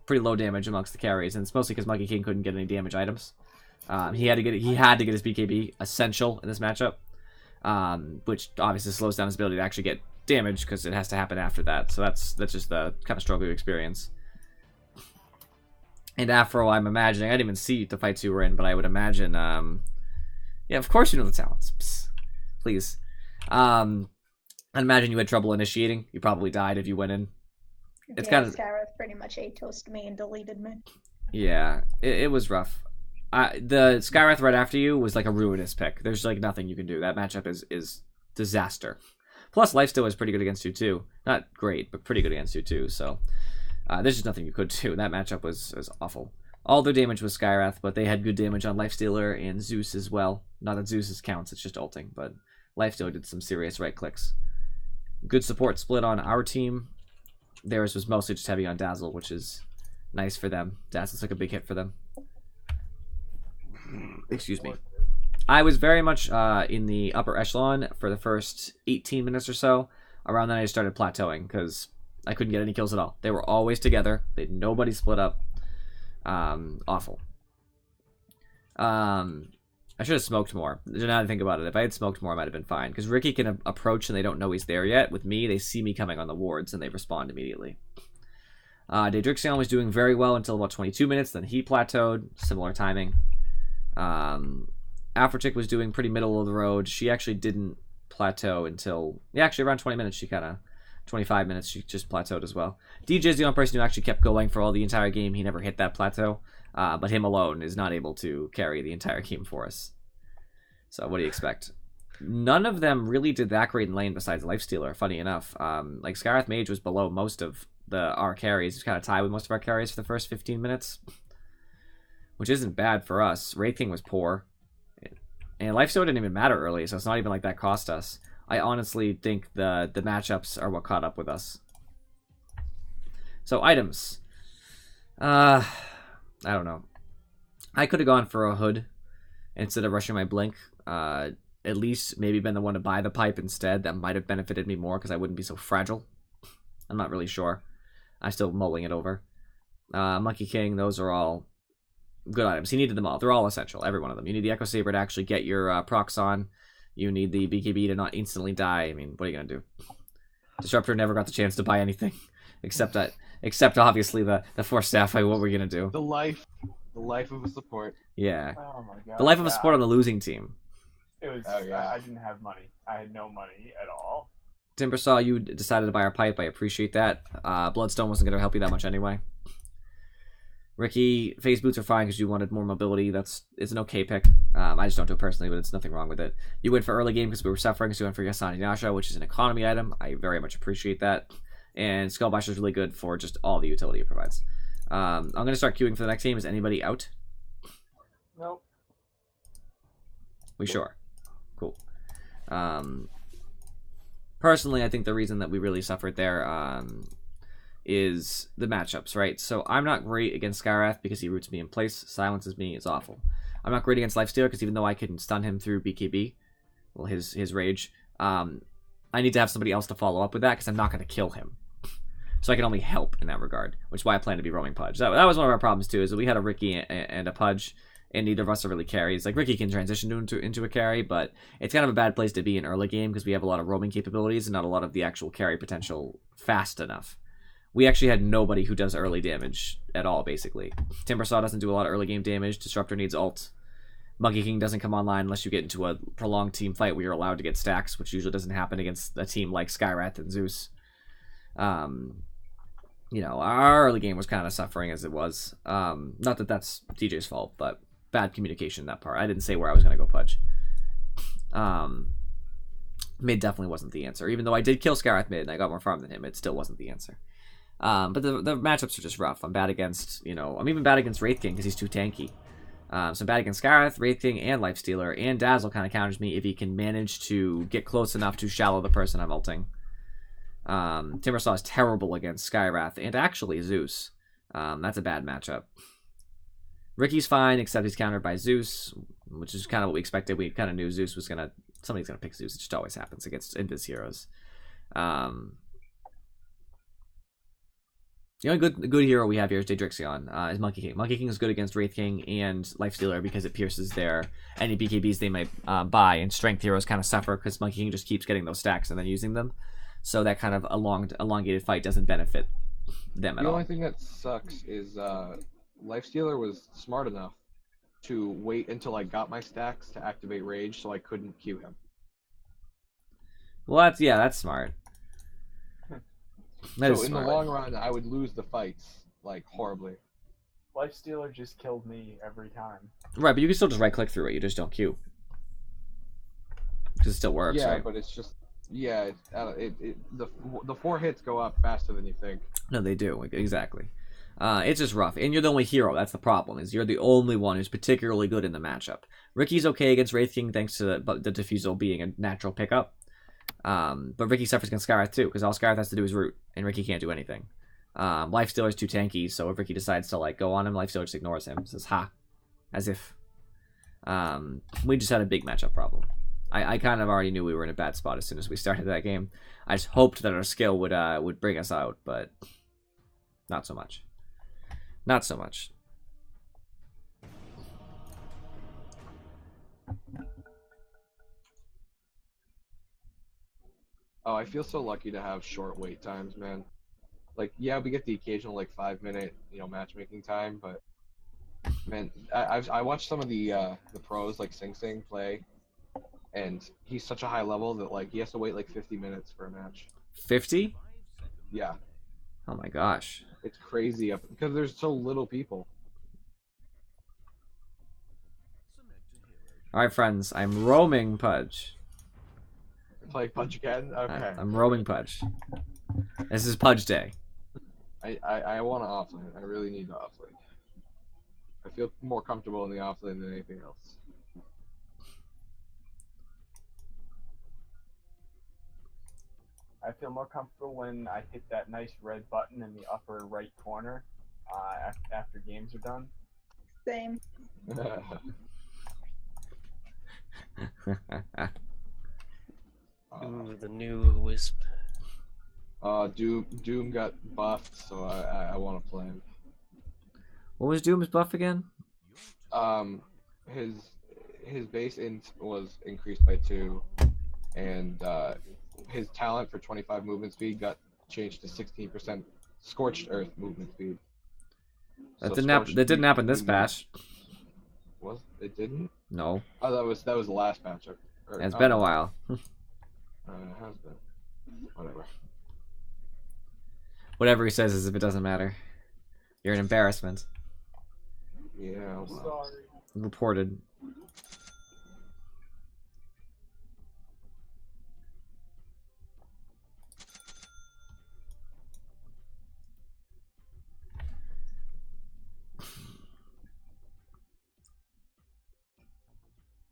Pretty low damage amongst the carries, and it's mostly because Monkey King couldn't get any damage items. He had to get his BKB essential in this matchup, which obviously slows down his ability to actually get damage because it has to happen after that. So that's just the kind of struggle you experience. And Afro, I'm imagining, I didn't even see the fights you were in, but I would imagine, yeah, of course you know the talents. Psst, please. I imagine you had trouble initiating. You probably died if you went in. It's yeah, kind of Scareth pretty much A-toasted me and deleted me. yeah, it was rough. The Skywrath right after you was like a ruinous pick. There's like nothing you can do. That matchup is disaster. Plus, Lifesteal is pretty good against you too. Not great, but pretty good against you too. So there's just nothing you could do. That matchup was awful. All their damage was Skywrath, but they had good damage on Lifestealer and Zeus as well. Not that Zeus counts, it's just ulting, but Lifestealer did some serious right clicks. Good support split on our team. Theirs was mostly just heavy on Dazzle, which is nice for them. Dazzle's like a big hit for them. Excuse me. I was very much in the upper echelon for the first 18 minutes or so. Around then I just started plateauing because I couldn't get any kills at all. They were always together. Nobody split up. Awful. I should have smoked more. Now that I think about it, if I had smoked more, I might have been fine. Because Ricky can approach and they don't know he's there yet. With me, they see me coming on the wards and they respond immediately. Daedrixion was doing very well until about 22 minutes. Then he plateaued. Similar timing. Afrochick was doing pretty middle of the road. She actually didn't plateau until... Yeah, actually around 20 minutes she kind of... 25 minutes she just plateaued as well. DJ is the only person who actually kept going for all the entire game. He never hit that plateau. But him alone is not able to carry the entire game for us. So what do you expect? None of them really did that great in lane besides Lifestealer, funny enough. Like Skywrath Mage was below most of our carries. He was kind of tied with most of our carries for the first 15 minutes. Which isn't bad for us. Wraith King was poor. And Lifestealer didn't even matter early, so it's not even like that cost us. I honestly think the matchups are what caught up with us. So items. I don't know. I could have gone for a hood instead of rushing my blink. At least maybe been the one to buy the pipe instead. That might have benefited me more because I wouldn't be so fragile. I'm not really sure. I'm still mulling it over. Monkey King, those are all good items. He needed them all. They're all essential, every one of them. You need the Echo Saber to actually get your procs on. You need the BKB to not instantly die. I mean, what are you going to do? Disruptor never got the chance to buy anything. Except obviously the Force Staff fight. What were we going to do? The life of a support. Yeah. Oh my god. The life of a support on the losing team. It was. Oh, yeah. I didn't have money. I had no money at all. Timbersaw, you decided to buy our pipe. I appreciate that. Bloodstone wasn't going to help you that much anyway. Ricky, phase boots are fine because you wanted more mobility. It's an okay pick. I just don't do it personally, but it's nothing wrong with it. You went for early game because we were suffering, so you went for Yasani Nasha, which is an economy item. I very much appreciate that. And Skullbasher is really good for just all the utility it provides. I'm going to start queuing for the next game. Is anybody out? Nope. We sure? Cool. Personally, I think the reason that we really suffered there is the matchups, right? So I'm not great against Skywrath because he roots me in place, silences me, it's awful. I'm not great against Lifestealer because even though I can stun him through BKB, well, his rage, I need to have somebody else to follow up with that because I'm not going to kill him. So I can only help in that regard, which is why I plan to be roaming Pudge. That was one of our problems too, is that we had a Ricky and a Pudge, and neither of us are really carries. Like, Ricky can transition into a carry, but it's kind of a bad place to be in early game because we have a lot of roaming capabilities and not a lot of the actual carry potential fast enough. We actually had nobody who does early damage at all, basically. Timbersaw doesn't do a lot of early game damage. Disruptor needs ult. Monkey King doesn't come online unless you get into a prolonged team fight where you're allowed to get stacks, which usually doesn't happen against a team like Skywrath and Zeus. You know, our early game was kind of suffering as it was. Not that that's DJ's fault, but bad communication in that part. I didn't say where I was going to go Pudge. Mid definitely wasn't the answer. Even though I did kill Skywrath mid and I got more farm than him, it still wasn't the answer. But the matchups are just rough. I'm bad against, I'm even bad against Wraith King because he's too tanky. So bad against Scarith, Wraith King, and Lifestealer, and Dazzle kind of counters me if he can manage to get close enough to shallow the person I'm ulting. Timbersaw is terrible against Skywrath, and actually Zeus. That's a bad matchup. Ricky's fine, except he's countered by Zeus, which is kind of what we expected. We kind of knew Zeus was gonna... Somebody's gonna pick Zeus. It just always happens against Invis heroes. The only good hero we have here is Daedrixion, is Monkey King. Monkey King is good against Wraith King and Lifestealer because it pierces their any BKBs they might buy, and Strength heroes kind of suffer because Monkey King just keeps getting those stacks and then using them. So that kind of elongated fight doesn't benefit them at all. The only thing that sucks is Lifestealer was smart enough to wait until I got my stacks to activate Rage so I couldn't Q him. Well, that's smart. That is so in smart. the long run, I would lose the fights, like, horribly. Lifestealer just killed me every time. Right, but you can still just right-click through it. You just don't Q. Because it still works, yeah, right? but it's just... Yeah, the 4 hits go up faster than you think. No, they do. Exactly. It's just rough. And you're the only hero. That's the problem, is you're the only one who's particularly good in the matchup. Ricky's okay against Wraith King thanks to the Diffusal being a natural pickup. But Ricky suffers against Skywrath too, because all Skywrath has to do is root, and Ricky can't do anything. Lifestealer's too tanky, so if Ricky decides to like go on him, Lifestealer just ignores him. Says, ha. As if. We just had a big matchup problem. I kind of already knew we were in a bad spot as soon as we started that game. I just hoped that our skill would bring us out, but not so much. Not so much. Oh, I feel so lucky to have short wait times, man. Like, yeah, we get the occasional like 5-minute, matchmaking time, but man, I watched some of the pros like Sing Sing play, and he's such a high level that like he has to wait like 50 minutes for a match. 50? Yeah. Oh my gosh. It's crazy because there's so little people. Alright, friends, I'm roaming Pudge. Play Pudge again? Okay. I'm roaming Pudge. This is Pudge Day. I want to offlane. I really need to offlane. I feel more comfortable in the offlane than anything else. I feel more comfortable when I hit that nice red button in the upper right corner after games are done. Same. Ooh, the new Wisp. Doom got buffed, so I want to play him. What was Doom's buff again? His base int was increased by 2, and his talent for 25 movement speed got changed to 16% Scorched Earth movement speed. That So didn't happen. Scorched That didn't happen this Earth patch. Was it didn't? No, Oh, that was the last patch. it's been a while. It has been. Whatever. Whatever he says is if it doesn't matter. You're an embarrassment. Yeah. Well. Sorry. Reported.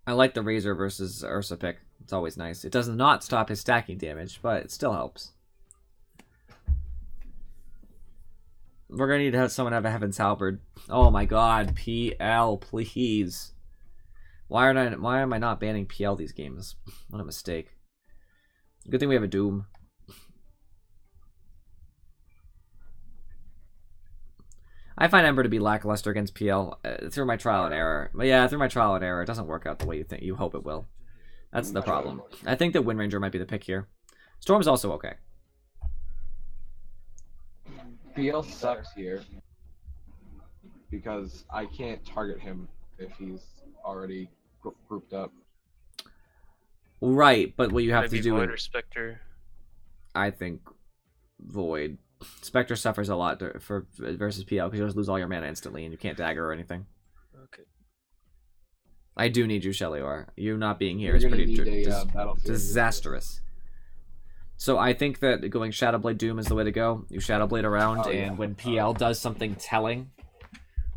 I like the Razor versus Ursa pick. It's always nice. It does not stop his stacking damage, but it still helps. We're gonna need to have someone have a Heaven's Halberd. Oh my god, PL, please. Why am I not banning PL these games? What a mistake. Good thing we have a Doom. I find Ember to be lackluster against PL through my trial and error. But yeah, through my trial and error, it doesn't work out the way you hope it will. That's the problem. I think that Wind Ranger might be the pick here. Storm's also okay. PL sucks here because I can't target him if he's already grouped up. Right, but what you have Maybe to do... Void or Spectre. I think Void. Spectre suffers a lot versus PL because you just lose all your mana instantly and you can't dagger or anything. Okay. I do need you, Shelior. You not being here You're is gonna pretty need a, Battlefield. disastrous. So I think that going Shadowblade Doom is the way to go. You Shadowblade around, Oh, yeah. and when PL does something telling,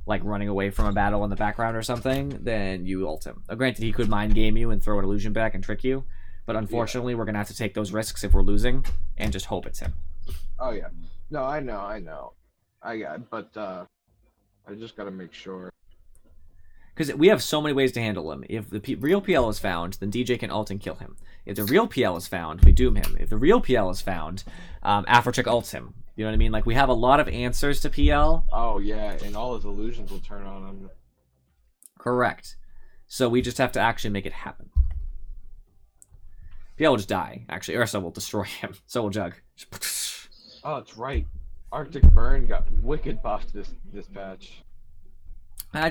like running away from a battle in the background or something, then you ult him. Granted, he could mind game you and throw an illusion back and trick you, but unfortunately, we're gonna have to take those risks if we're losing and just hope it's him. Oh yeah. No, I know. But I just gotta make sure. Because we have so many ways to handle him. If the real PL is found, then DJ can ult and kill him. If the real PL is found, we doom him. If the real PL is found, Afrochick ults him. You know what I mean? Like, we have a lot of answers to PL. Oh yeah, and all his illusions will turn on him. Correct. So we just have to actually make it happen. PL will just die, actually. Ursa will destroy him. So will Jug. Oh, that's right. Arctic Burn got wicked buffed this patch.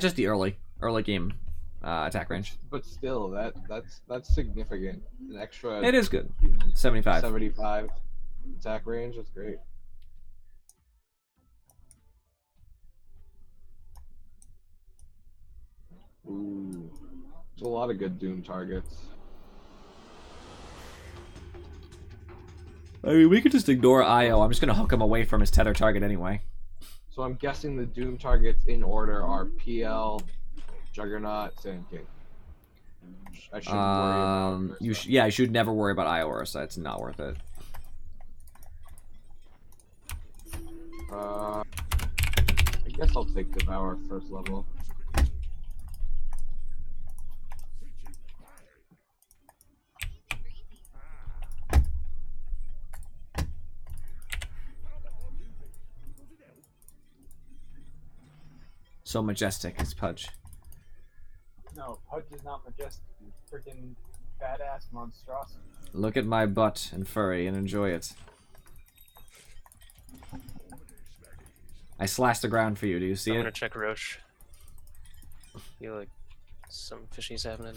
Just the early game attack range. But still, that's significant. An extra. It is good. You know, 75. 75 attack range. That's great. Ooh, there's a lot of good Doom targets. I mean, we could just ignore IO. I'm just gonna hook him away from his tether target anyway. So I'm guessing the Doom targets in order are PL, Juggernaut, Sand King. I shouldn't worry about Ursa. You should never worry about IO Ursa. It's not worth it. I guess I'll take Devour first level. So majestic is Pudge. No, Pudge is not majestic. He's freaking badass monstrosity. Look at my butt and furry and enjoy it. I slashed the ground for you. Do you see I'm it? gonna check Roche. Feel like some fishy's happening.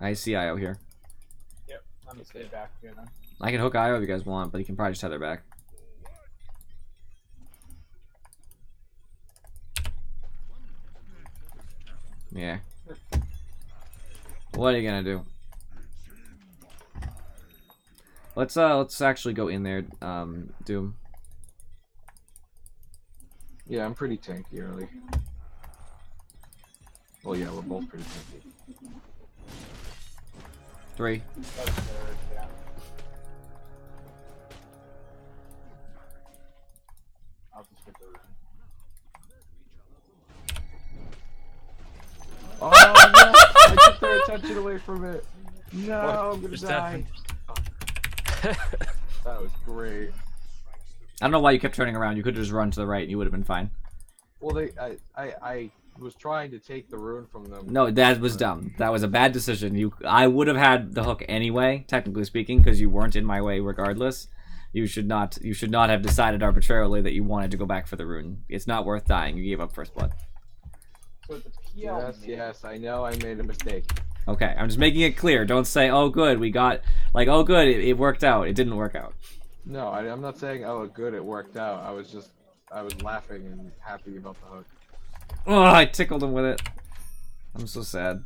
I see IO here. Yep, let me stay back here then. I can hook IO if you guys want, but you can probably just tether back. Yeah. What are you gonna do? Let's actually go in there, Doom. Yeah, I'm pretty tanky early. Well, yeah, we're both pretty tanky. 3. That's third, yeah. I'll just get the rune. Oh no! I took their attention away from it. No, I'm gonna Just die. happened. That was great. I don't know why you kept turning around. You could have just run to the right and you would have been fine. Well, I was trying to take the rune from them. No, that was dumb. That was a bad decision. I would have had the hook anyway, technically speaking, because you weren't in my way regardless. You should not have decided arbitrarily that you wanted to go back for the rune. It's not worth dying. You gave up first blood. So the PL Yes, I know I made a mistake. Okay, I'm just making it clear. Don't say, oh good, we got, like, oh good, it worked out. It didn't work out. No, I'm not saying, oh, good, it worked out. I was laughing and happy about the hook. Oh, I tickled him with it. I'm so sad.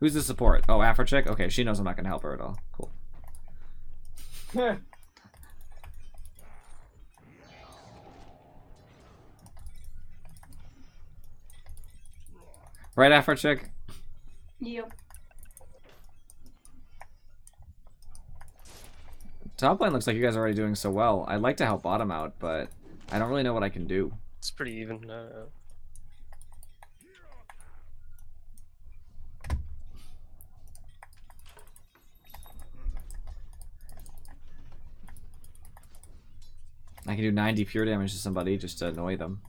Who's the support? Oh, Afrochick? Okay, she knows I'm not going to help her at all. Cool. Right, Afrochick? Yep. Top lane looks like you guys are already doing so well. I'd like to help bottom out, but I don't really know what I can do. It's pretty even. I can do 90 pure damage to somebody just to annoy them.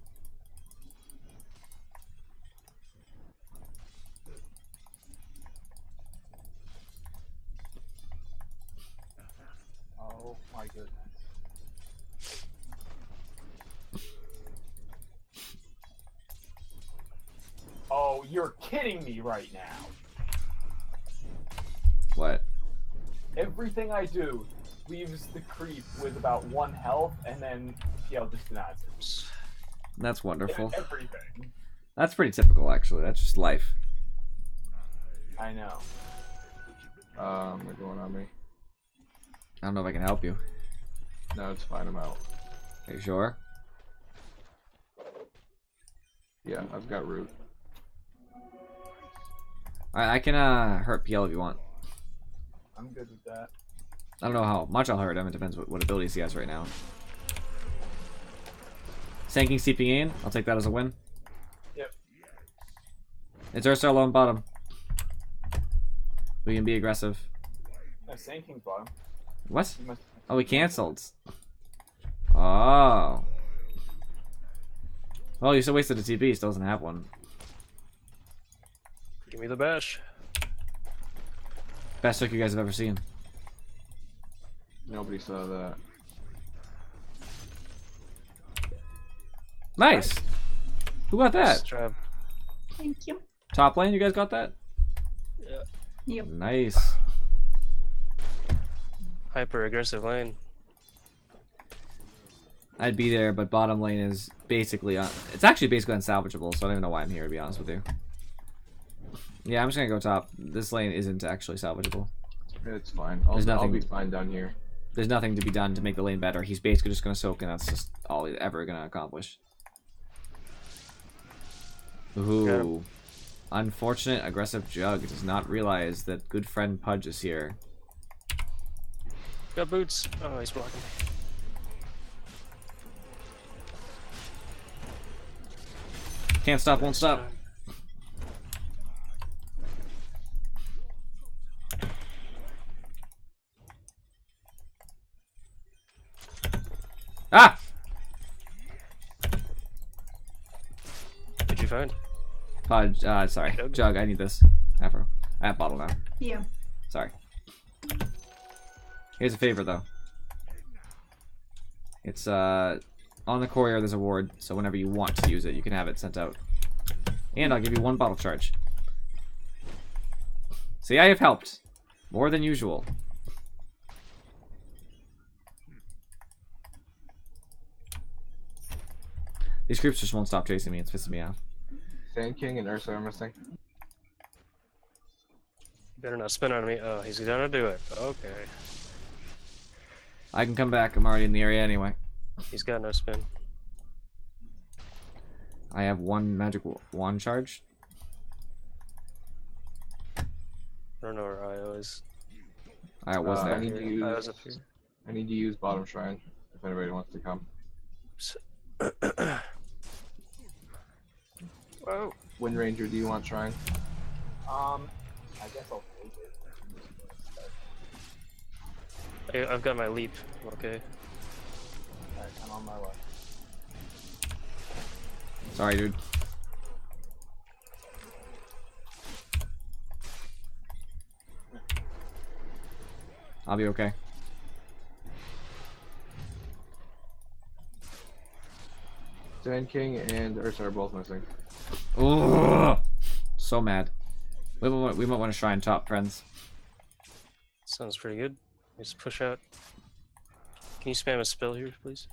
Oh my goodness. Oh, you're kidding me right now. What? Everything I do leaves the creep with about 1 health, and then PL just denies it. That's wonderful. Everything. That's pretty typical, actually. That's just life. I know. They're going on me. I don't know if I can help you. No, it's fine. I'm out. Are you sure? Yeah, I've got root. Alright, I can hurt PL if you want. I'm good with that. I don't know how much I'll hurt him. It depends what abilities he has right now. Sanking seeping in. I'll take that as a win. Yep. It's Ursa alone bottom. We can be aggressive. No, Sand King's bottom. What? You must. Oh, we canceled. Oh. Well, you still wasted a TP. He still doesn't have one. Give me the bash. Best hook you guys have ever seen. Nobody saw that. Nice. Who got Nice that? job. Thank you. Top lane, you guys got that? Yeah. Yep. Nice. Hyper aggressive lane. I'd be there, but bottom lane is basically it's actually basically unsalvageable, so I don't even know why I'm here, to be honest with you. Yeah, I'm just gonna go top. This lane isn't actually salvageable. It's fine. There's I'll nothing- be fine down here. There's nothing to be done to make the lane better. He's basically just gonna soak, and that's just all he's ever gonna accomplish. Got Ooh. him. Unfortunate aggressive Jug does not realize that good friend Pudge is here. Got boots. Oh, he's blocking me. Can't stop, won't stop. Ah! What'd you find? Pudge, sorry. Jug? Jug, I need this. Afro. I have bottle now. Yeah. Sorry. Here's a favor, though. It's, on the courier there's a ward, so whenever you want to use it, you can have it sent out. And I'll give you 1 bottle charge. See, I have helped. More than usual. These creeps just won't stop chasing me, it's pissing me off. Sand King and Ursa are missing. Better not spin on me. Oh, he's gonna do it. Okay. I can come back, I'm already in the area anyway. He's got no spin. I have 1 magic wand charge. I don't know where IO is. I was I there. need to use. IO's up here. I need to use bottom shrine if anybody wants to come. Whoa. Wind Ranger, do you want shrine? I guess I'll take it. I've got my leap. Okay. Alright, I'm on my way. Sorry, dude. I'll be okay. Sand King and Ursa are both missing. Ugh. So mad. We might want to shrine top, friends. Sounds pretty good. Just push out. Can you spam a spell here, please?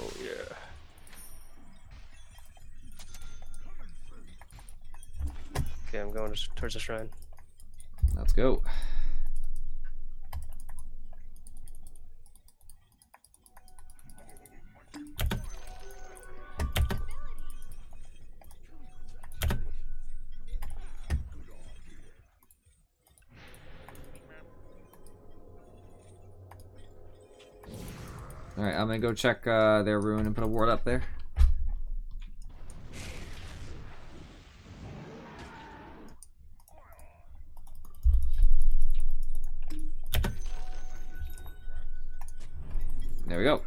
Oh yeah. Okay, I'm going towards the shrine. Let's go. Alright, I'm gonna go check their rune and put a ward up there. There we go.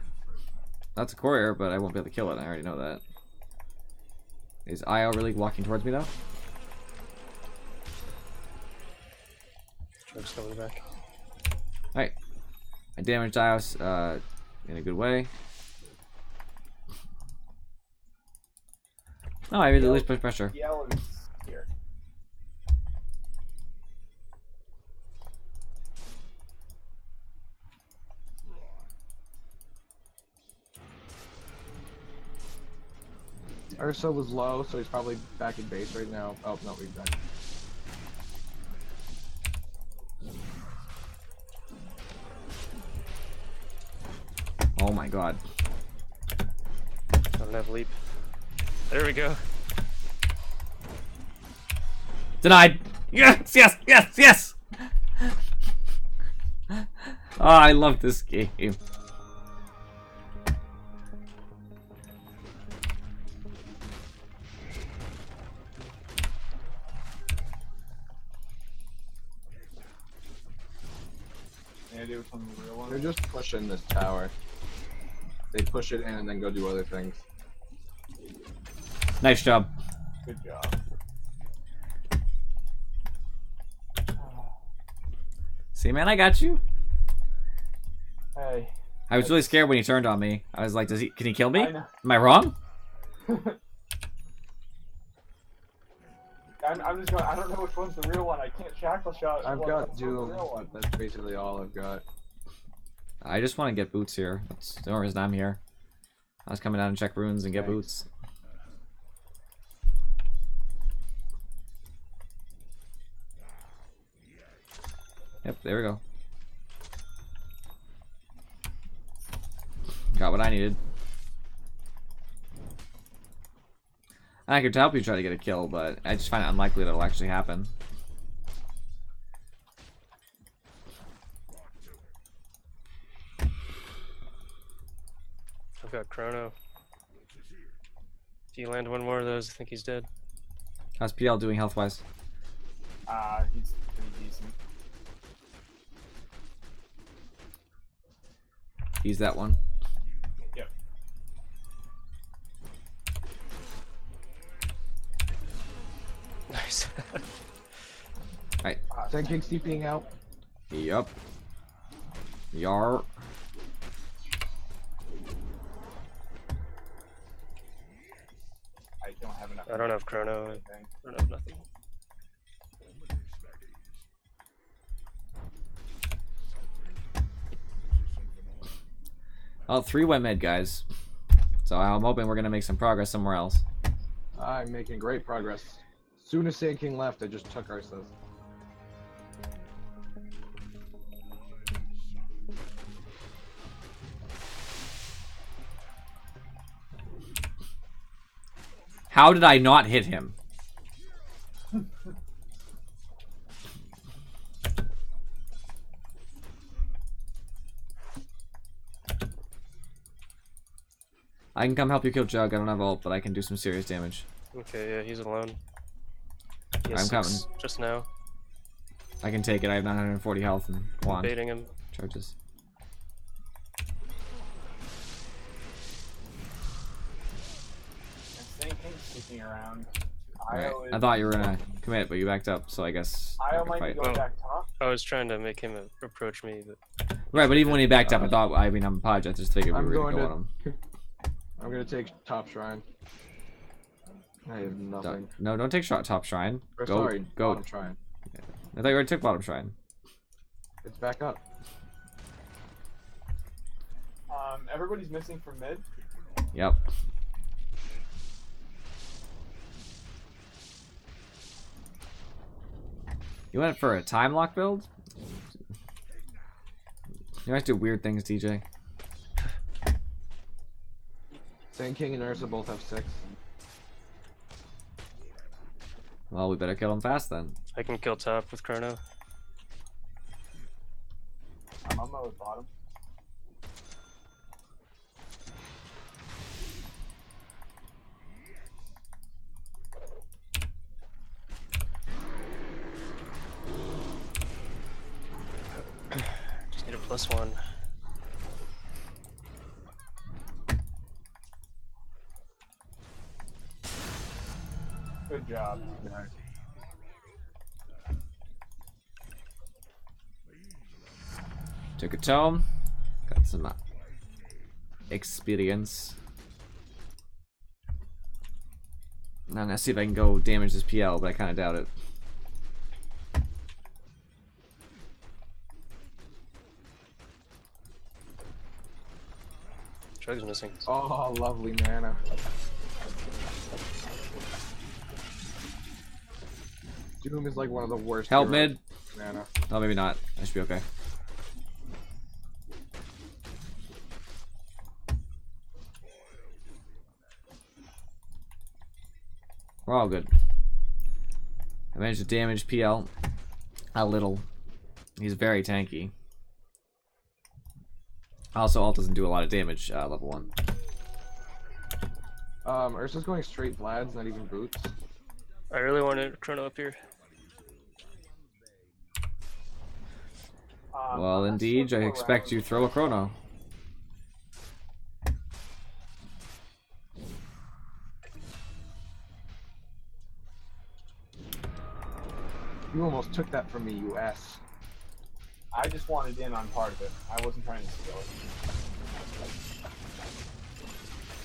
That's a courier, but I won't be able to kill it. I already know that. Is IO really walking towards me though? Jug's coming back. Alright. I damaged IOS in a good way. No, I really at least push pressure. Yell is here. Ursa was low, so he's probably back in base right now. Oh, no, he's back. Oh my god. I don't have leap. There we go. Denied! Yes, yes, yes, yes! Oh, I love this game. Yeah, do some real one. They're just pushing this tower. They push it in and then go do other things. Nice job. Good job. See, man, I got you. Hey. I was really scared when he turned on me. I was like, can he kill me? I know. Am I wrong? I'm just going. I don't know which one's the real one. I can't shackle shot. I've Well, got what's the real Doom. one? That's basically all I've got. I just want to get boots here. That's the only reason I'm here. I was coming down to check runes and get Thanks. boots. Yep, there we go. Got what I needed. I could help you try to get a kill, but I just find it unlikely that it'll actually happen. I've got Chrono. If you land one more of those, I think he's dead. How's PL doing health-wise? He's pretty decent. He's that one. Yep. Nice. Alright. Sand King CPing out. Yup. Yar. I don't have enough. I don't have Chrono. Anything. I don't have nothing. Oh, 3 went mid, guys. So I'm hoping we're gonna make some progress somewhere else. I'm making great progress. Soon as Sand King left, I just took our stuff. How did I not hit him? I can come help you kill Jug. I don't have ult, but I can do some serious damage. Okay, yeah, he's alone. He I'm has coming. 6 just now. I can take it. I have 940 health and wand Baiting him. charges. And Sand King's sneaking around. Alright. Io I is- thought you were gonna commit, but you backed up, so I guess I Io could might be fight. going Oh. back top. I was trying to make him approach me, but Right, but even when he backed up, I thought, I mean, I'm Podge. I just figured we I'm were going gonna go on to. him. I'm gonna take top shrine. I have nothing. No, don't take shot top shrine. Or Go, sorry, go. bottom shrine. I thought you already took bottom shrine. It's back up. Everybody's missing from mid. Yep. You went for a time lock build? You guys do weird things, DJ. Sand King and Ursa both have 6. Well, we better kill him fast then. I can kill top with Chrono. I'm on my bottom. Just need a +1. Good job. Took a tome. Got some experience. Now I'm gonna see if I can go damage this PL, but I kind of doubt it. Jug's missing. Oh, lovely mana. Doom is like one of the worst. Help heroes mid. with Mana. Oh, maybe not. I should be okay. We're all good. I managed to damage PL a little. He's very tanky. Also, ult doesn't do a lot of damage, level 1. Ursa's going straight Vlad's, not even boots. I really wanted Chrono up here. Well, indeed, I expect you throw a Chrono. You almost took that from me, you ass. I just wanted in on part of it. I wasn't trying to steal it.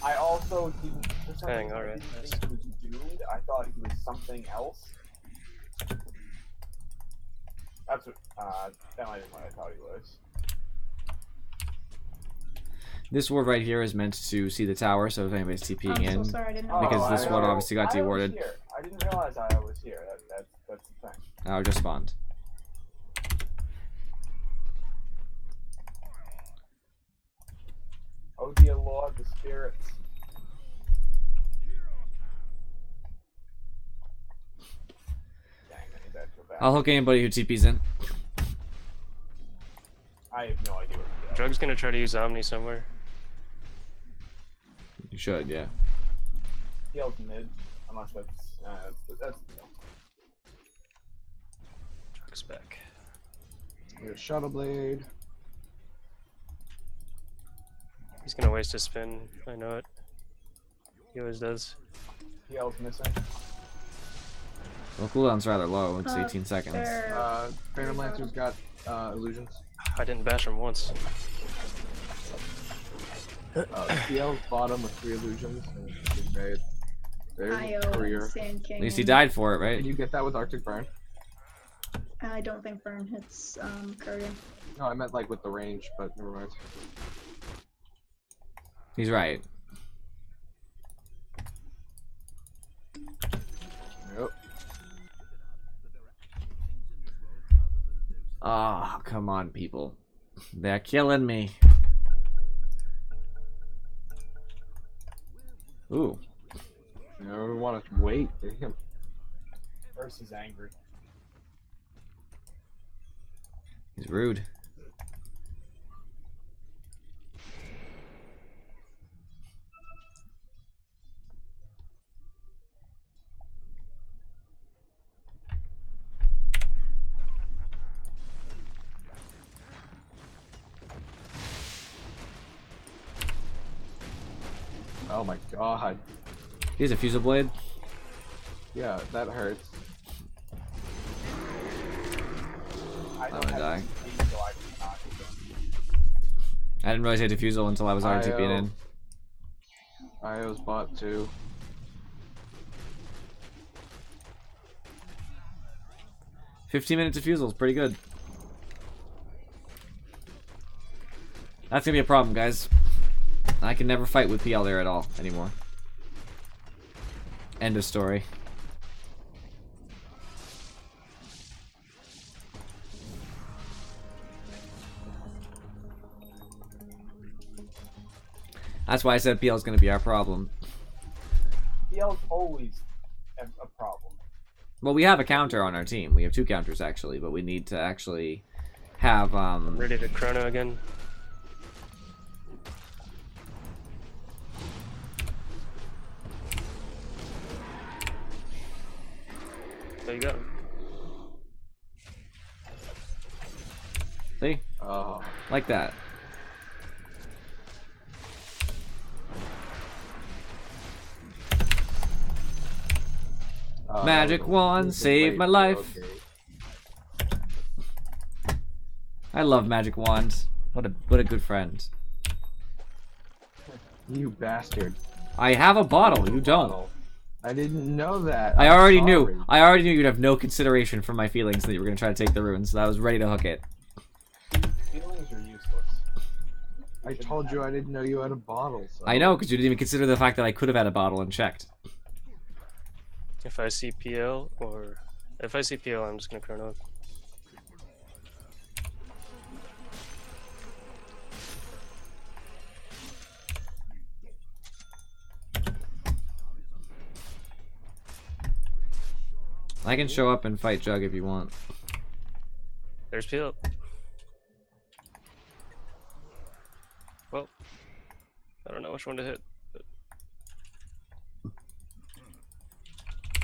I also didn't. For some Dang, reason, I alright, didn't nice. think he was doomed. I thought he was something else. That's what. That might be what I thought he was. This ward right here is meant to see the tower, so if anybody's TPing I'm in, so sorry, I didn't know. Because this I one know. obviously got I was dewarded. here. I didn't realize I was here. That's the thing. I just spawned. Oh dear Lord, the spirits. Dang, I need that to go back. I'll hook anybody who TP's in. I have no idea what to do. Drug's gonna try to use Omni somewhere. You should, yeah. Heal's mid, unless that's. Drug's back. Here's Shadow Blade. He's gonna waste his spin. I know it. He always does. Heal's missing. Well, cooldown's rather low. It's 18 There. seconds. Phantom Lancer's got illusions. I didn't bash him once. PL's bottom with 3 illusions. And she's bad. There's IO Courier. and Sand King. At least he died for it, right? Did you get that with Arctic Burn? I don't think Burn hits Courier. No, I meant like with the range, but never mind. He's right. Yep. Ah, come on, people. They're killing me. Ooh. You know, we want to wait. Damn. Versus angry. He's rude. Oh my god. He has a Fusel Blade. Yeah, that hurts. I I'm don't gonna have die. TP, so I cannot do I didn't realize he had Diffusal until I was already IO. TPing in. IO's bot too. $15-minute Diffusal is pretty good. That's gonna be a problem, guys. I can never fight with PL there at all anymore. End of story. That's why I said PL is going to be our problem. PL's always a problem. Well, we have a counter on our team. We have 2 counters, actually, but we need to actually have, Ready to Chrono again. There you go. See? Oh. Like that. Magic wand saved my life. Okay. I love Magic Wand. What a good friend. You bastard. I have a bottle, you don't. I didn't know that. I I'm already sorry. knew. I already knew you'd have no consideration for my feelings that you were going to try to take the runes, so I was ready to hook it. Feelings are useless. I told you I didn't know you had a bottle. So. I know, because you didn't even consider the fact that I could have had a bottle and checked. If I see PL, or if I see PL, I'm just gonna Chrono. I can show up and fight Jug if you want. There's Peel. Well, I don't know which one to hit. But...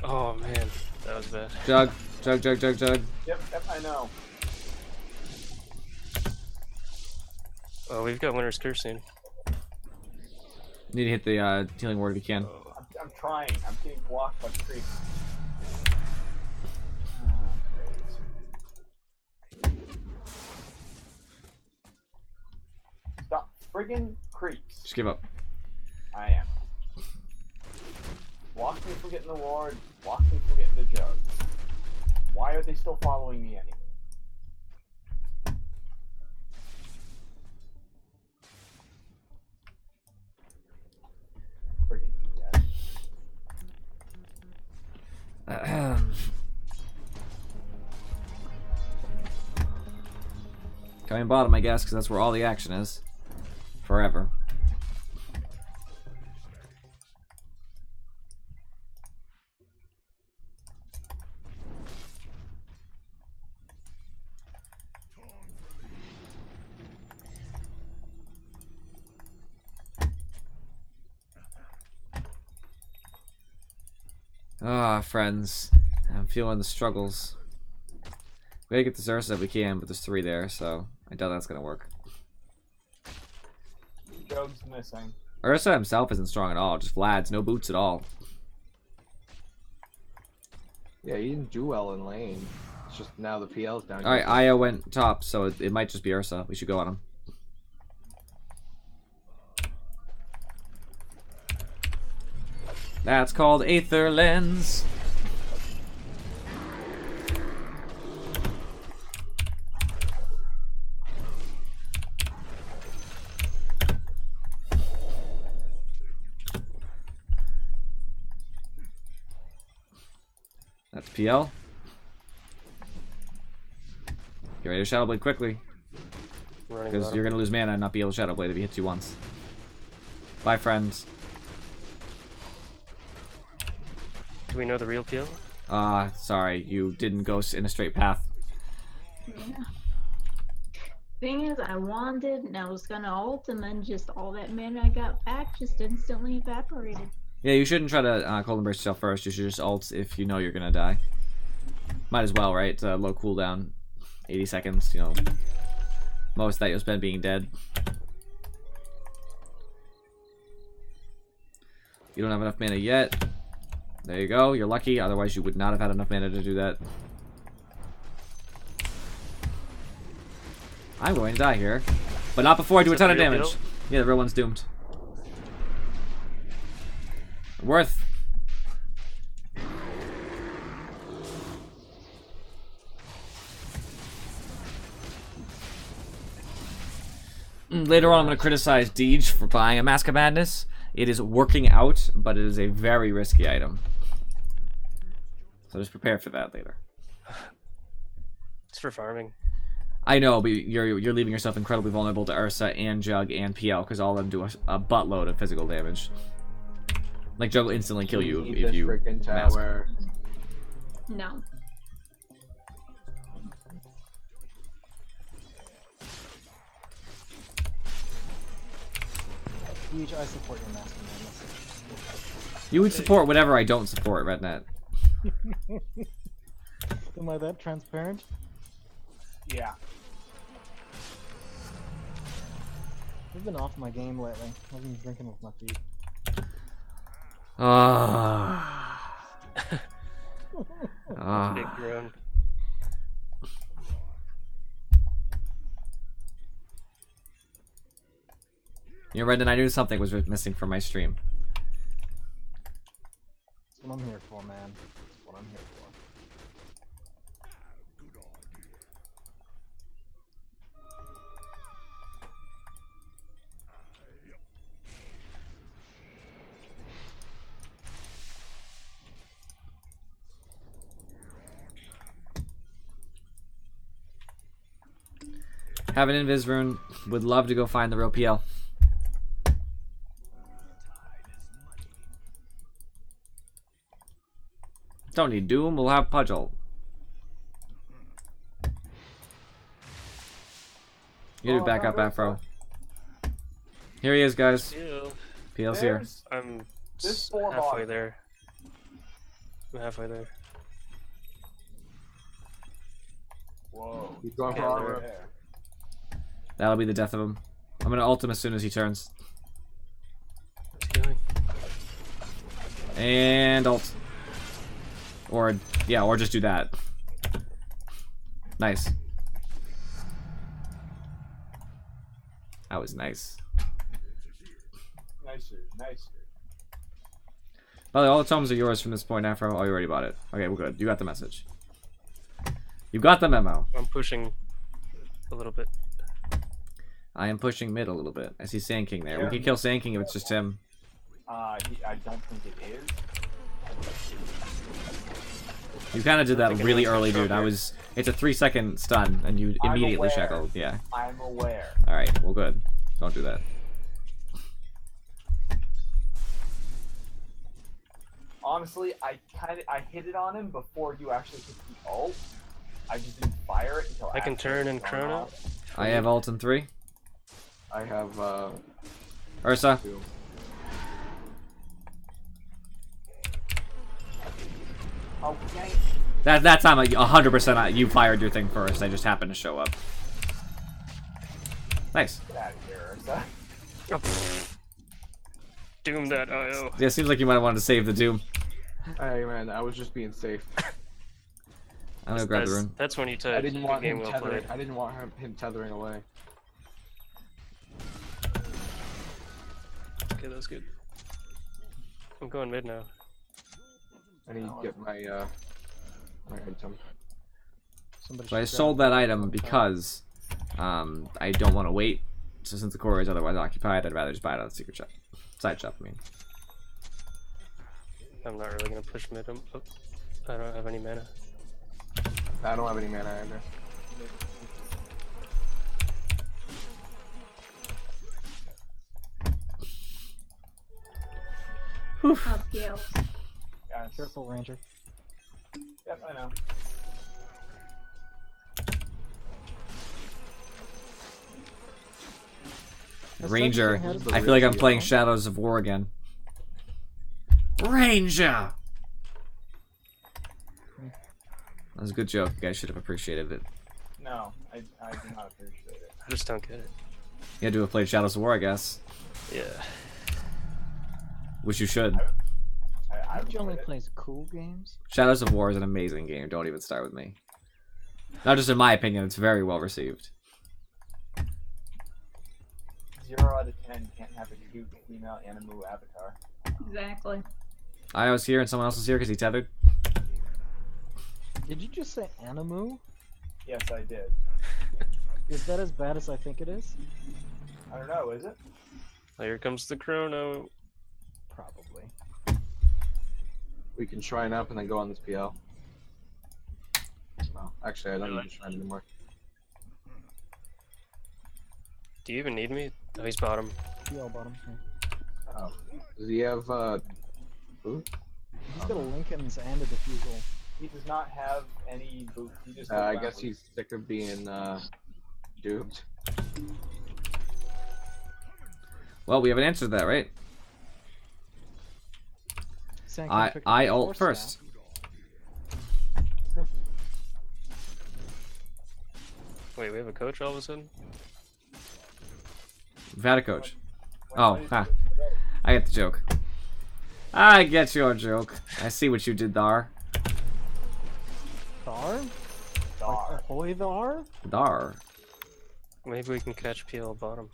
Oh man, that was bad. Jug, Jug, Jug, Jug, Jug. Yep, I know. Oh, we've got Winter's Curse soon. Need to hit the healing ward if you can. I'm trying. I'm getting blocked by creeps. Stop friggin' creeps. Just give up. I am. Block me from getting the ward. Block me from getting the jug. Why are they still following me anyway? Friggin' idiot. Coming bottom, I guess, because that's where all the action is. Forever. Ah, friends. I'm feeling the struggles. We gotta get this Ursa if we can, but there's 3 there, so I doubt that's gonna work. Jug's missing. Ursa himself isn't strong at all, just Vlad's, no boots at all. Yeah, he didn't do well in lane. It's just now the PL's down. Alright, Aya went top, so it might just be Ursa. We should go on him. That's called Aether Lens. That's PL. Get ready to Shadow Blade quickly. Because you're going to lose mana and not be able to Shadow Blade if he hits you once. Bye, friends. Do we know the real Peel? Sorry, you didn't go in a straight path. Yeah. Thing is, I wanted and I was gonna ult, and then just all that mana I got back just instantly evaporated. Yeah, you shouldn't try to Cold Embrace yourself first. You should just ult if you know you're gonna die. Might as well, right? Low cooldown, 80 seconds, you know. Most that you'll spend being dead. You don't have enough mana yet. There you go, you're lucky, otherwise you would not have had enough mana to do that. I'm going to die here. But not before I do a ton of damage. Deal? Yeah, the real one's doomed. Worth. Later on I'm going to criticize Deej for buying a Mask of Madness. It is working out, but it is a very risky item. So just prepare for that later. It's for farming. I know, but you're leaving yourself incredibly vulnerable to Ursa and Jug and PL because all of them do a buttload of physical damage. Like Jug will instantly kill you if you mask. Tower. No. Huge, I support your Mask of Madness. You would support whatever I don't support, Rednet. Am I that transparent? Yeah. I've been off my game lately. I've been drinking with my feet. Big groan. You know, Rednet, I knew something was missing from my stream. That's what I'm here for, man. That's what I'm here for. Have an invis rune. Would love to go find the real PL. Don't need Doom. We'll have Pudge ult. You do back up, Afro. Here he is, guys. Yeah. PL's here. I'm This four halfway bottom. there. I'm halfway there. Whoa. He's going for Yeah, armor. There. That'll be the death of him. I'm gonna ult him as soon as he turns. What's he doing? And ult. Or, yeah, or just do that. Nice. That was nice. Nicer, nicer. By the way, all the tomes are yours from this point, Afro. Oh, you already bought it. Okay, we're good. You got the message. You got the memo. I'm pushing a little bit. I am pushing mid a little bit. I see Sand King there. Yeah. We can kill Sand King if it's just him. I don't think it is. You kind of did that think it really was early, for sure dude. here. It's a 3-second stun, and you I'm immediately aware. shackled. Yeah. I'm aware. Alright, well, good. Don't do that. Honestly, I hit it on him before you actually hit the ult. I just didn't fire it until I can after turn it and was chrono. off. I have ult in 3. I have Ursa. 2. Oh, dang it. That time, 100% you fired your thing first. I just happened to show up. Nice. Get out of here, Ursa. Oh, pfft. Doom that IO. Yeah, seems like you might have wanted to save the Doom. Hey man, I was just being safe. I'm gonna grab the rune. That's when you I touch. didn't want game him well tethering. played. I didn't want him tethering away. Okay, that was good. I'm going mid now. I need to get my my item. Somebody So I should grab sold that item the because I don't want to wait. So since the core is otherwise occupied, I'd rather just buy it on the secret shop. Side shop, I mean. I'm not really gonna push mid. Oh, I don't have any mana. I don't have any mana either. Up you. Guys. Careful, Ranger. Yep, I know. Ranger. Has I feel like I'm playing Shadows of War again. Ranger! That was a good joke. You guys should have appreciated it. No, I do not appreciate it. I just don't get it. You had to have played Shadows of War, I guess. Yeah. Which you should. I He only enjoyed it. plays cool games. Shadows of War is an amazing game. Don't even start with me. Not just in my opinion, it's very well received. 0 out of 10 can't have a cute female animu avatar. Exactly. I was here and someone else was here because he tethered. Did you just say Animu? Yes, I did. Is that as bad as I think it is? I don't know, is it? Here comes the chrono. Probably. We can shrine up and then go on this PL. No, actually, I don't need to shrine anymore. Do you even need me? Oh, he's bottom. PL bottom. Yeah. Oh, does he have boot? He's got a Lincoln's and a defusal. He does not have any boots. He just I guess he's sick of being duped. Well, we haven't answered that, right? Sand King picked up I the ult force first. staff. Wait, we have a coach all of a sudden? We've had a coach. Oh, ha. I get the joke. I get your joke. I see what you did there. Thar? Dar. Like Ahoy Thar? Dar. Maybe we can catch PL bottom.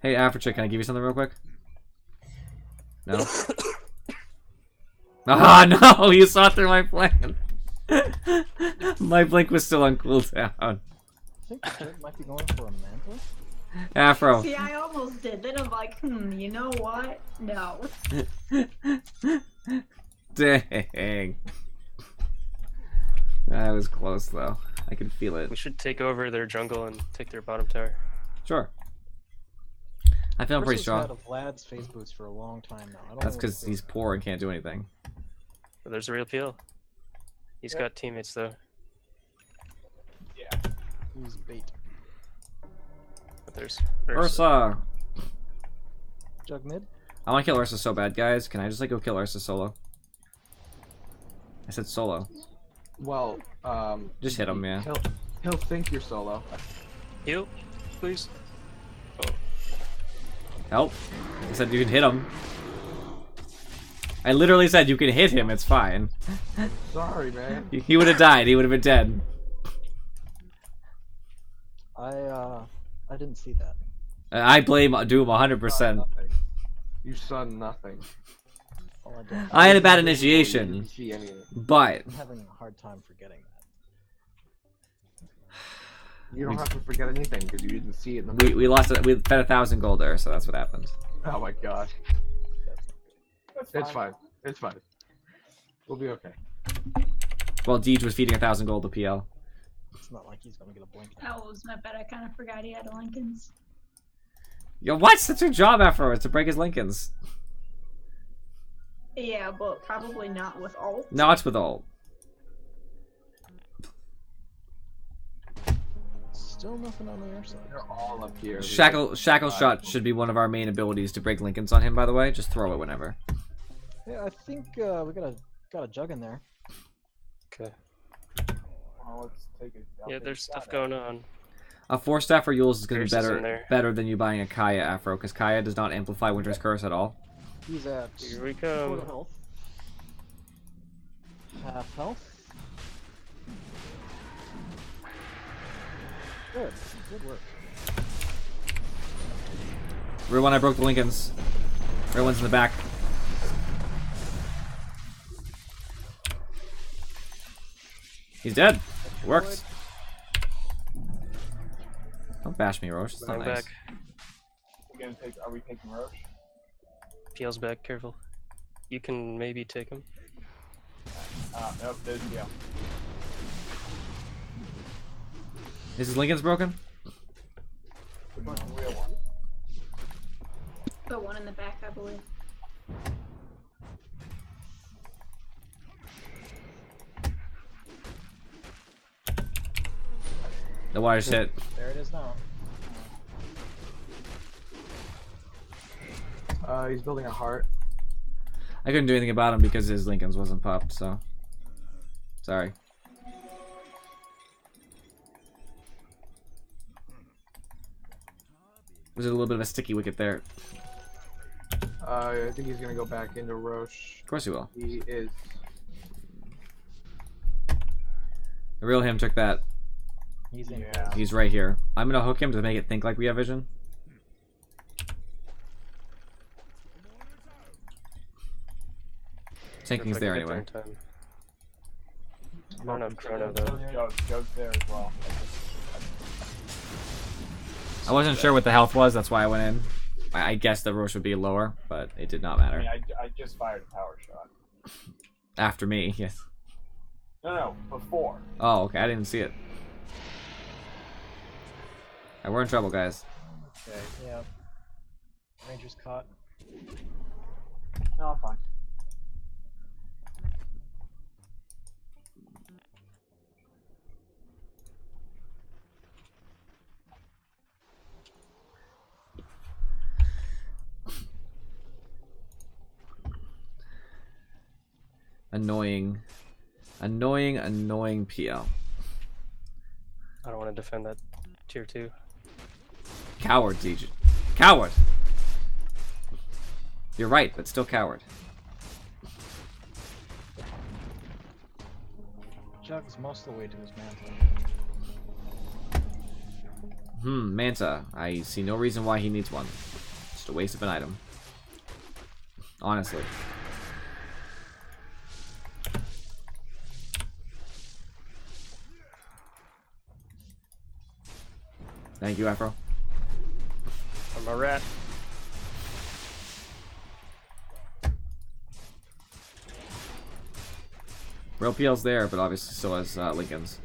Hey, Afrochick, can I give you something real quick? No? Ah, no! You saw through my plan! My blink was still on cooldown. I think the turret might be going for a mantle. Afro. See, I almost did. Then I'm like, you know what? No. Dang. That was close, though. I can feel it. We should take over their jungle and take their bottom tower. Sure. I feel pretty Versus had strong. a Vlad's phase boost for a long time now. I don't That's know because what he's poor and can't do anything. But there's a real PL. He's got teammates though. Yeah. He's bait. But there's Ursa! Jug mid. I want to kill Ursa so bad, guys. Can I just like go kill Ursa solo? I said solo. Well, Just hit him, yeah. He'll think you're solo. Heal, please. Oh, Help. I said you can hit him. I literally said you can hit him, it's fine. Sorry, man. He would have died, he would have been dead. I didn't see that. I blame Doom 100%. You saw nothing. All I did. I had a bad You initiation, didn't see anything. but I'm having a hard time forgetting that. You don't have to forget anything because you didn't see it in the we lost it. We fed 1,000 gold there, so that's what happened. Oh my god. That's It's fine. It's fine. We'll be okay. Well, Deej was feeding 1,000 gold to PL. It's not like he's gonna get a blink. That was my bad. I kind of forgot he had a Lincoln's. Yo, what? That's your job afterwards, to break his Lincolns. Yeah, but probably not with ult. No, it's with ult. Still nothing on the air side. They're all up here. Shackle shot should be one of our main abilities to break Lincolns on him, by the way. Just throw it whenever. Yeah, I think we got a jug in there. okay. Well, let's take it. Yeah, there's stuff going on. A 4-staff for Yules is going to be Curse is in there. better than you buying a Kaya Afro, because Kaya does not amplify Winter's Curse at all. He's at Here we quarter come. health. Half health. Good. Good work. Real one, I broke the Lincolns. Real one's in the back. He's dead. Worked. Don't bash me, Roche. It's not Going nice. back. Are we taking Roche? PL's back, careful. You can maybe take him. Nope, there's yeah. Is his Lincoln's broken? The real one. The one in the back, I believe. The water's hit. There it is now. He's building a heart. I couldn't do anything about him because his Lincoln's wasn't popped, so. Sorry. Was it a little bit of a sticky wicket there? I think he's gonna go back into Roche. Of course he will. He is. The real him took that. He's in. Yeah. He's right here. I'm gonna hook him to make it think like we have vision. Tanking's Looks like there a good anyway. turn time. I don't have chrono though. Jug's there as well. I wasn't sure what the health was, that's why I went in. I guessed the Roche would be lower, but it did not I matter. mean, I just fired a power shot. After me, yes. No, before. Oh, okay, I didn't see it. Alright, we're in trouble, guys. Okay. Yeah. Ranger's caught. No, I'm fine. Annoying. Annoying PL. I don't want to defend that tier 2. Coward, DJ. Coward! You're right, but still coward. Jug's most of the way to his mantle. Manta. I see no reason why he needs one. Just a waste of an item. Honestly. Thank you, Afro. I'm a rat. Real PL's there, but obviously still has Lincoln's.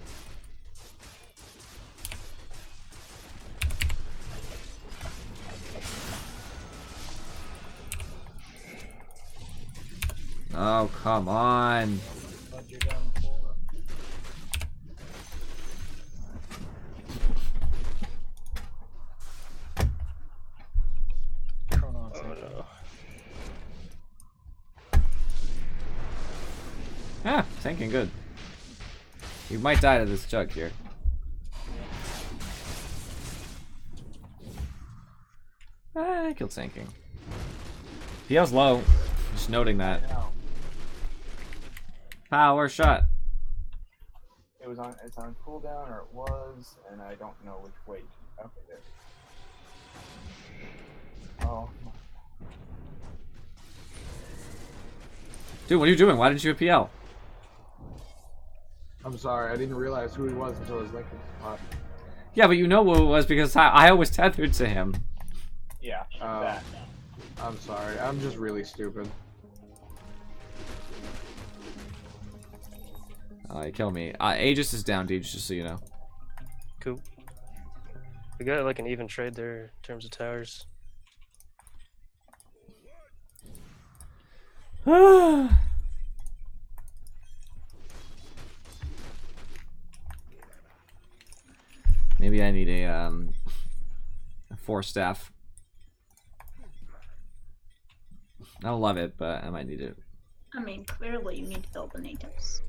Oh, come on. But you're done for. Chrono on Oh Sanking. no. Ah, tanking good. You might die to this jug here. Ah, I killed tanking. PL's low. Just noting that. No, Power shot. it was on. It's on cooldown, or it was, and I don't know which way. Okay, there. Oh, Dude, what are you doing? Why didn't you have PL? I'm sorry, I didn't realize who he was until his link was popped. Yeah, but you know who it was because I was tethered to him. yeah, Oh. that. I'm sorry, I'm just really stupid. You kill me. Aegis is down, dude, just so you know. Cool. We got like an even trade there in terms of towers. Maybe I need a 4-staff. I don't love it, but I might need it. I mean, clearly you need to build an Atos.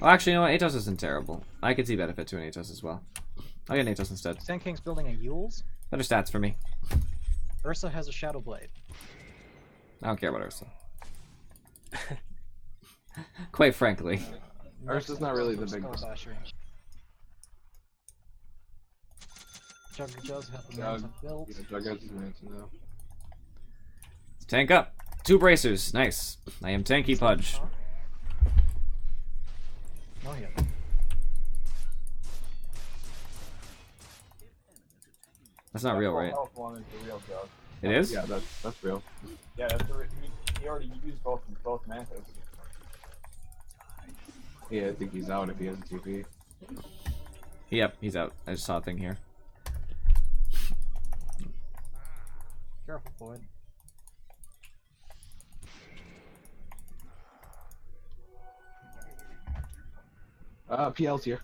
Oh, actually, you know what? Atos isn't terrible. I could see benefit to an Atos as well. I'll get an Atos instead. Sand King's building a Yule's. Better stats for me. Ursa has a Shadow Blade. I don't care about Ursa. Quite frankly. Ursa's not really the From big Skull Basher. Jug does have the Jug. means of build. Yeah, Jug has his mansion now. Tank up. 2 bracers. Nice. I am tanky Pudge. No hit. That's not real, Full right? health one is the real joke. It is? Yeah, that's real. Yeah, that's the he already used both mantas. Yeah, I think he's out if he has a TP. Yep, he's out. I just saw a thing here. Careful, Floyd. PL's here.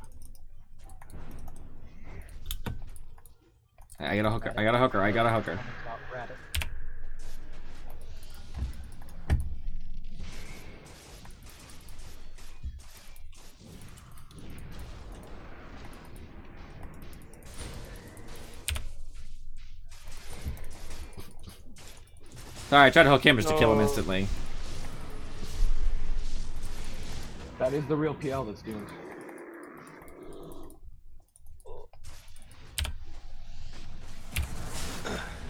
I got a hooker. I got a hooker. I got a hooker. Top Rabbit. Sorry, I tried to hook him just to kill him No. instantly. That is the real PL that's doing.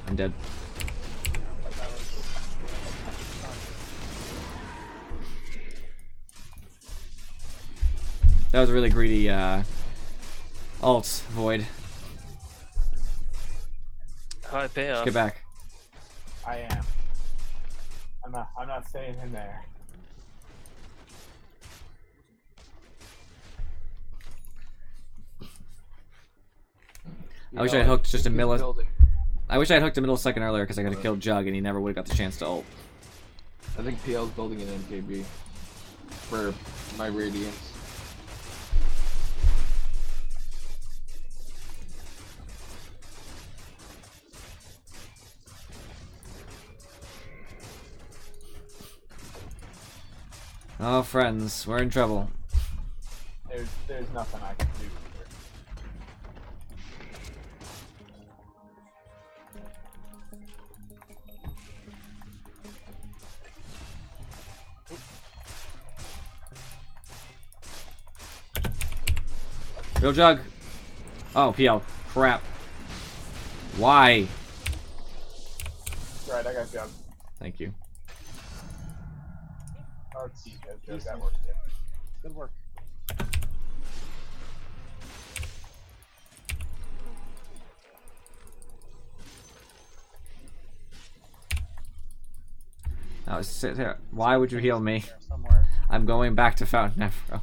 I'm dead. That was a really greedy ult, Void. High payoff. Get back. I am. I'm not staying in there. I wish I had hooked just a He's milli. building. I wish I had hooked a millisecond earlier because I could have killed Jug and he never would have got the chance to ult. I think PL's building an NKB for my Radiance. Oh, friends, we're in trouble. There's nothing I can do here. Real Jug. Oh, PL. Crap. Why? Right, I got Jug. Thank you. Or T, Jug, that works. Yeah. Good work. Now sit here. Why would you heal me? There somewhere. I'm going back to Fountain Afro.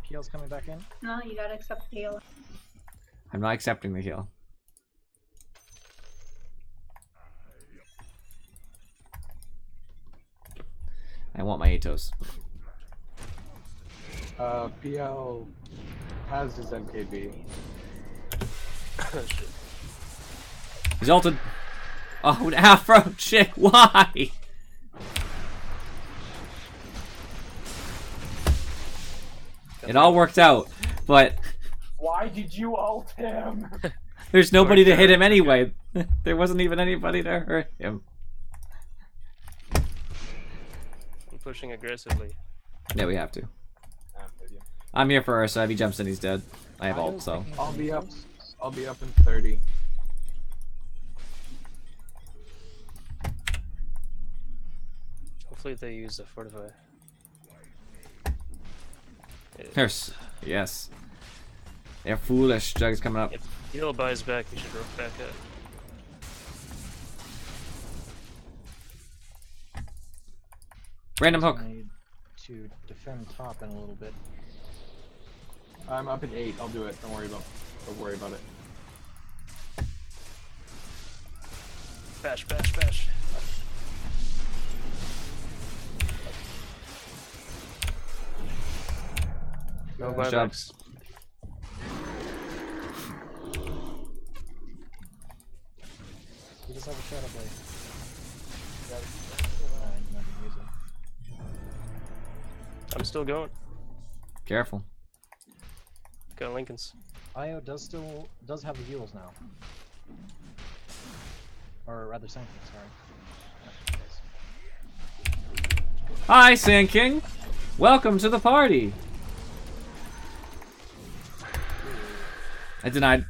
Peel's coming back in. No, you gotta accept the heal. I'm not accepting the heal. I want my Atos. PL has his MKB. Shit. He's ulted. Oh, an Afro chick. Why? It all worked out, but Why did you ult him? there's nobody to hit him anyway. There wasn't even anybody to hurt him. I'm pushing aggressively. Yeah, we have to. I'm with you. I'm here for Ursa. If he jumps in, he's dead. I have ult, so. I'll be up. I'll be up in 30. Hopefully they use the fortify. There's, yes. They're foolish. Jug's coming up. If heal buys back, we should rope back up. Random hook. I need to defend top in a little bit. I'm up in 8. I'll do it. Don't worry about it. Bash, bash, bash. No Nice job. buybacks. He does have a shadow blade. I'm still going. Careful. Got Lincolns. Io does have the heals now. Or rather Sanctum, sorry. Hi, Sand King. Welcome to the party. I denied.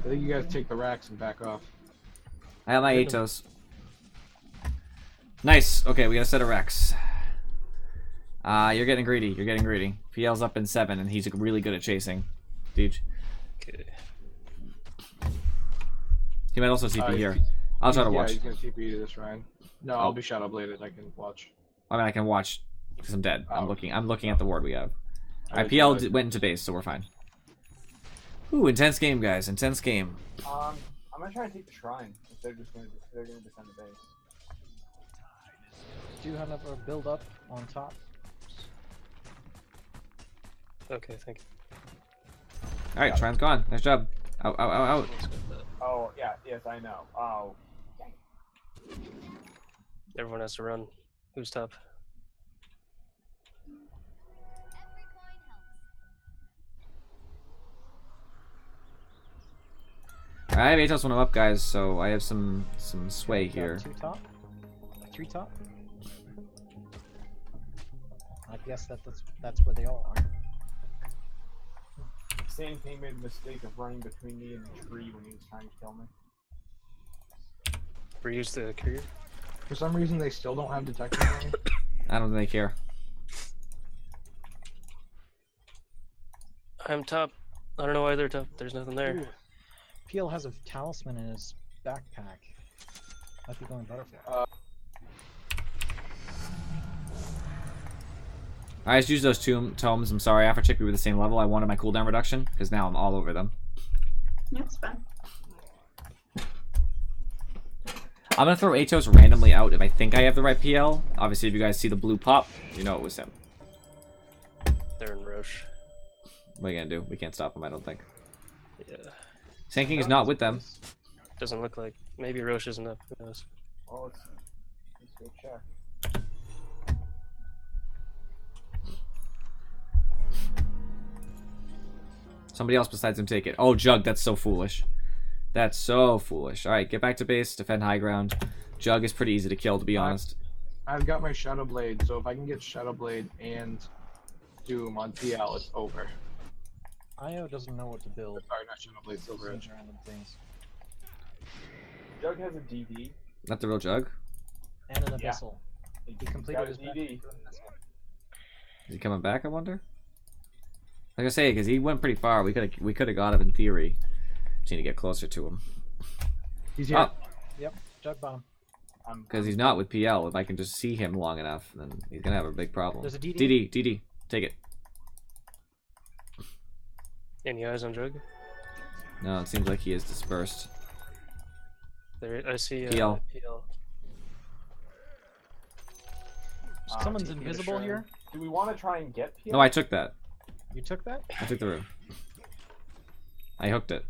I think you guys take the racks and back off. I have my Atos. Nice. Okay, we got a set of Rex. You're getting greedy. You're getting greedy. PL's up in 7, and he's really good at chasing. Deej. Okay. He might also TP here. He's- I'll try to Yeah, watch. he's gonna TP to this Ryan. No, Oh. I'll be shadow bladed. I can watch. I mean, I can watch because I'm dead. I'm Oh. looking. I'm looking at the ward we have. Alright, PL so went into base, so we're fine. Ooh, intense game, guys. Intense game. I'm gonna try and take the shrine if they're gonna defend the base. Do you have a build up on top? Okay, thank you. All right, Trine's gone. Nice job. Out, out, out, out. Let's get that. Oh yeah, yes I know. Oh, Everyone has to run. Who's top? I have Atos when I'm up, guys, so I have some sway Got here. 2 top? 3 top? I guess that's where they all are. Sand King made the mistake of running between me and the tree when he was trying to kill me. Reuse the courier. For some reason, they still don't have detection on me. I don't think they care. I'm top. I don't know why they're top. There's nothing there. Ooh. PL has a talisman in his backpack. Might be going better for him. I just used those two tomes. I'm sorry, after Chick we were the same level. I wanted my cooldown reduction because now I'm all over them. That's fine. I'm gonna throw Atos randomly out if I think I have the right PL. Obviously, if you guys see the blue pop, you know it was him. They're in Roche. What are you gonna do? We can't stop him, I don't think. Yeah. Sand King is not with them. Doesn't look like. Maybe Roche isn't up. Who knows? Oh, let's go check. Somebody else besides him take it. Oh, Jug, that's so foolish. That's so foolish. Alright, get back to base, defend high ground. Jug is pretty easy to kill, to be honest. I've got my shadow blade, so if I can get shadow blade and Doom on PL, it's over. Io doesn't know what to build. Sorry, not shadow blade, silver edge. These random things. Jug has a DD. Not the real Jug. And an Yeah. abyssal. He Got completed a his back DD. into an abyssal. Is he coming back, I wonder? Like I say, because he went pretty far. We could have got him in theory. Just need to get closer to him. He's here. Oh, Yep, jug bottom. because he's not with PL. If I can just see him long enough, then he's gonna have a big problem. There's a DD. DD, take it. Any eyes on Jug? No, it seems like he is dispersed. There, I see PL. PL. Someone's taking a invisible shroud. here. Do we want to try and get PL? No, I took that. You took that? I took the room. I hooked it.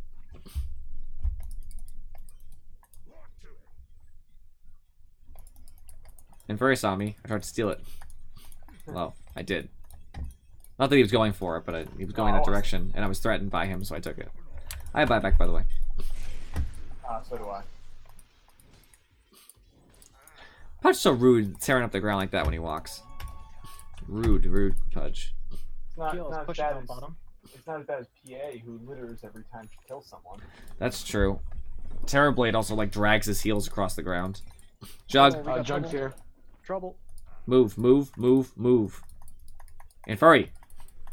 And Furry saw me. I tried to steal it. Well, I did. Not that he was going for it, but he was going that direction, and I was threatened by him, so I took it. I have buyback, by the way. So do I. Pudge's so rude, tearing up the ground like that when he walks. Rude Pudge. It's not, PL is not as pushing bad on as, bottom. it's not as bad as PA, who litters every time she kills someone. That's true. Terrorblade also like drags his heels across the ground. Jug, Oh, we got Jug's trouble. here. Trouble. move. And Furry,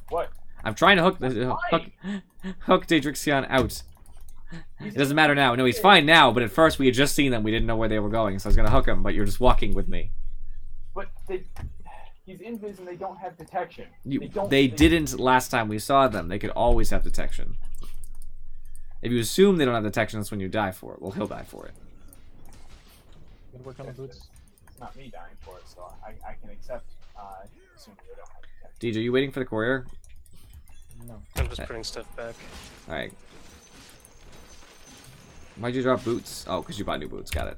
What? I'm trying to hook Daedrixion out. It doesn't matter now. No, he's fine now, but at first we had just seen them. We didn't know where they were going, so I was gonna hook him, but you're just walking with me. But he's invis and they don't have detection. They didn't last time we saw them. They could always have detection. If you assume they don't have detection, that's when you die for it. Well, he'll die for it. Good work on the boots. It's not me dying for it, so I can accept assuming they don't have detection. DJ, are you waiting for the courier? No. I'm just putting stuff back. Alright. Why'd you drop boots? Oh, because you bought new boots. Got it.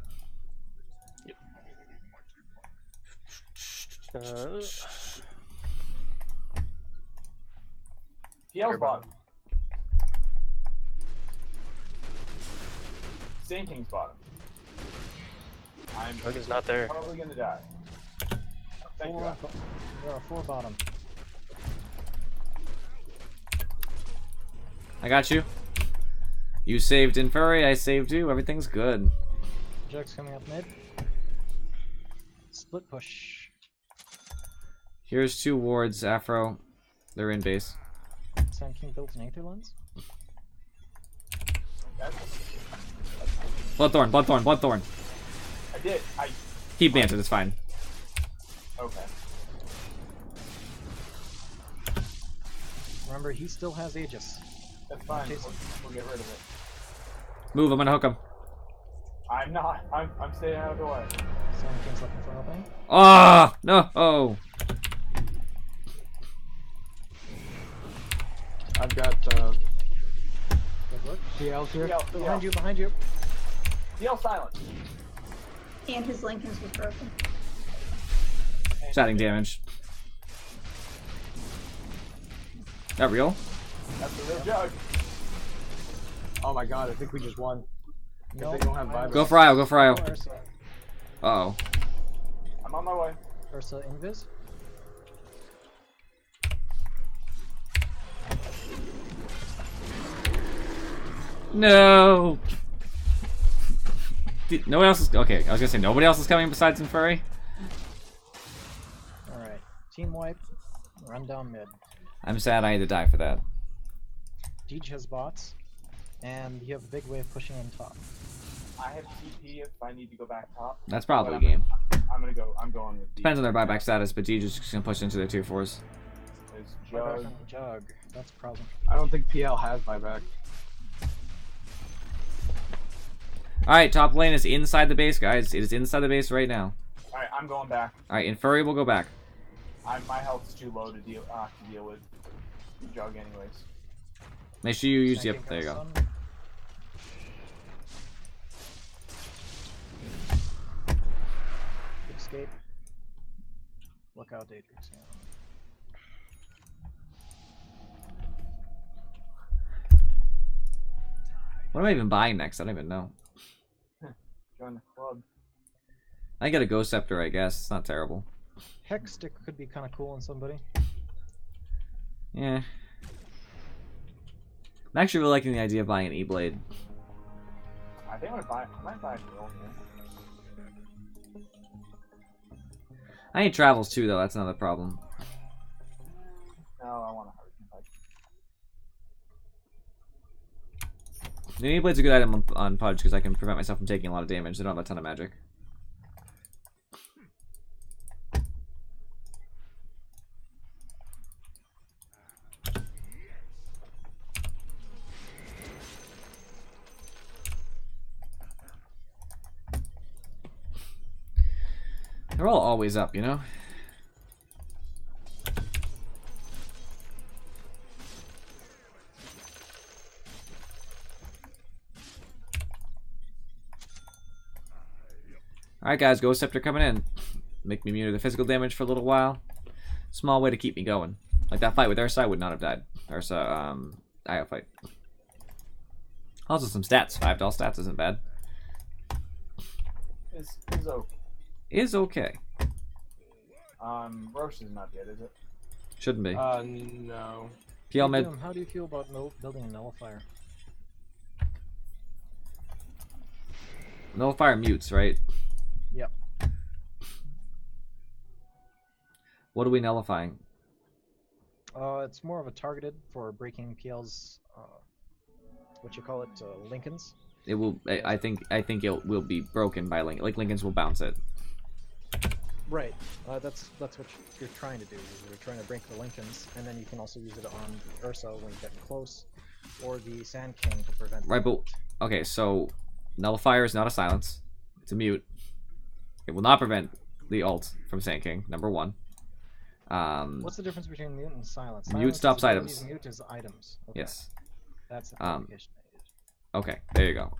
PL's bottom. Sand King's bottom. I'm Jug is not there. probably gonna die. Thank you. There are 4 bottom. I got you. You saved in Furry, I saved you. Everything's good. Jug's coming up mid. Split push. Here's 2 wards, Afro. They're in base. Sand King builds an Aether Lens. Bloodthorn. I did. Keep Manted, it's fine. Okay. Remember, he still has Aegis. That's fine. We'll get rid of it. Move, I'm gonna hook him. I'm not. I'm staying out of the way. Sand King's looking for opening. Ah, no. Oh. I've got Good work. PL's here. Behind you, behind you. PL silent. And his Lincolns was broken. Static damage. That real? That's the real Jug. Oh my god, I think we just won. No, They don't have buyback. Go for Io, go for Io. Ursa. Uh-oh. I'm on my way. Ursa invis. No. No one else is... Okay, I was gonna say nobody else is coming besides Infuri. Alright. Team wipe. Run down mid. I'm sad I had to die for that. Deej has bots. And you have a big wave pushing on top. I have TP if I need to go back top. That's probably But game. I'm gonna go. I'm going with. Depends on their buyback status, but Deej is just gonna push into their 2-4s. There's Jug. Jug. Jug. That's a problem. I don't think PL has buyback. Alright, top lane is inside the base, guys. It is inside the base right now. All right, I'm going back. Alright, Infuri will go back. My health is too low to deal with Jug anyways. Make sure you use... Sand Yep, King there you got go. stun. Escape. Look out, Daedrix. Yeah. What am I even buying next? I don't even know. Join the club. I get a Ghost Scepter, I guess. It's not terrible. Hex stick could be kind of cool on somebody. Yeah. I'm actually really liking the idea of buying an E-Blade. I think I'm gonna buy. I might buy a girl here. I need travels too, though. That's another problem. No, I want a Hurricane Pike. The E-Blade's a good item on Pudge because I can prevent myself from taking a lot of damage. They don't have a ton of magic. They're all always up, you know? Alright guys, Ghost Scepter coming in. Make me immune to the physical damage for a little while. Small way to keep me going. Like that fight with Ursa, I would not have died. Ursa, IO fight. Also some stats. 5 doll stats isn't bad. Is okay. Is okay. Roche is not dead, is it? Shouldn't be. No. PL mid. How do you feel about building a nullifier? Nullifier mutes, right? Yep. What are we nullifying? It's more of a targeted for breaking PL's, what you call it, Lincolns. It will. I think it will be broken by Lincoln. Like Lincolns will bounce it. Right. That's what you're trying to do. You're trying to break the Lincolns, and then you can also use it on the Ursa when you get close, or the Sand King to prevent. Right, but okay. So nullifier is not a silence. It's a mute. It will not prevent the ult from Sand King. Number one. What's the difference between mute and silence? Mute stops items. Mute is items. Okay. Yes. That's the clarification I needed. Okay, there you go.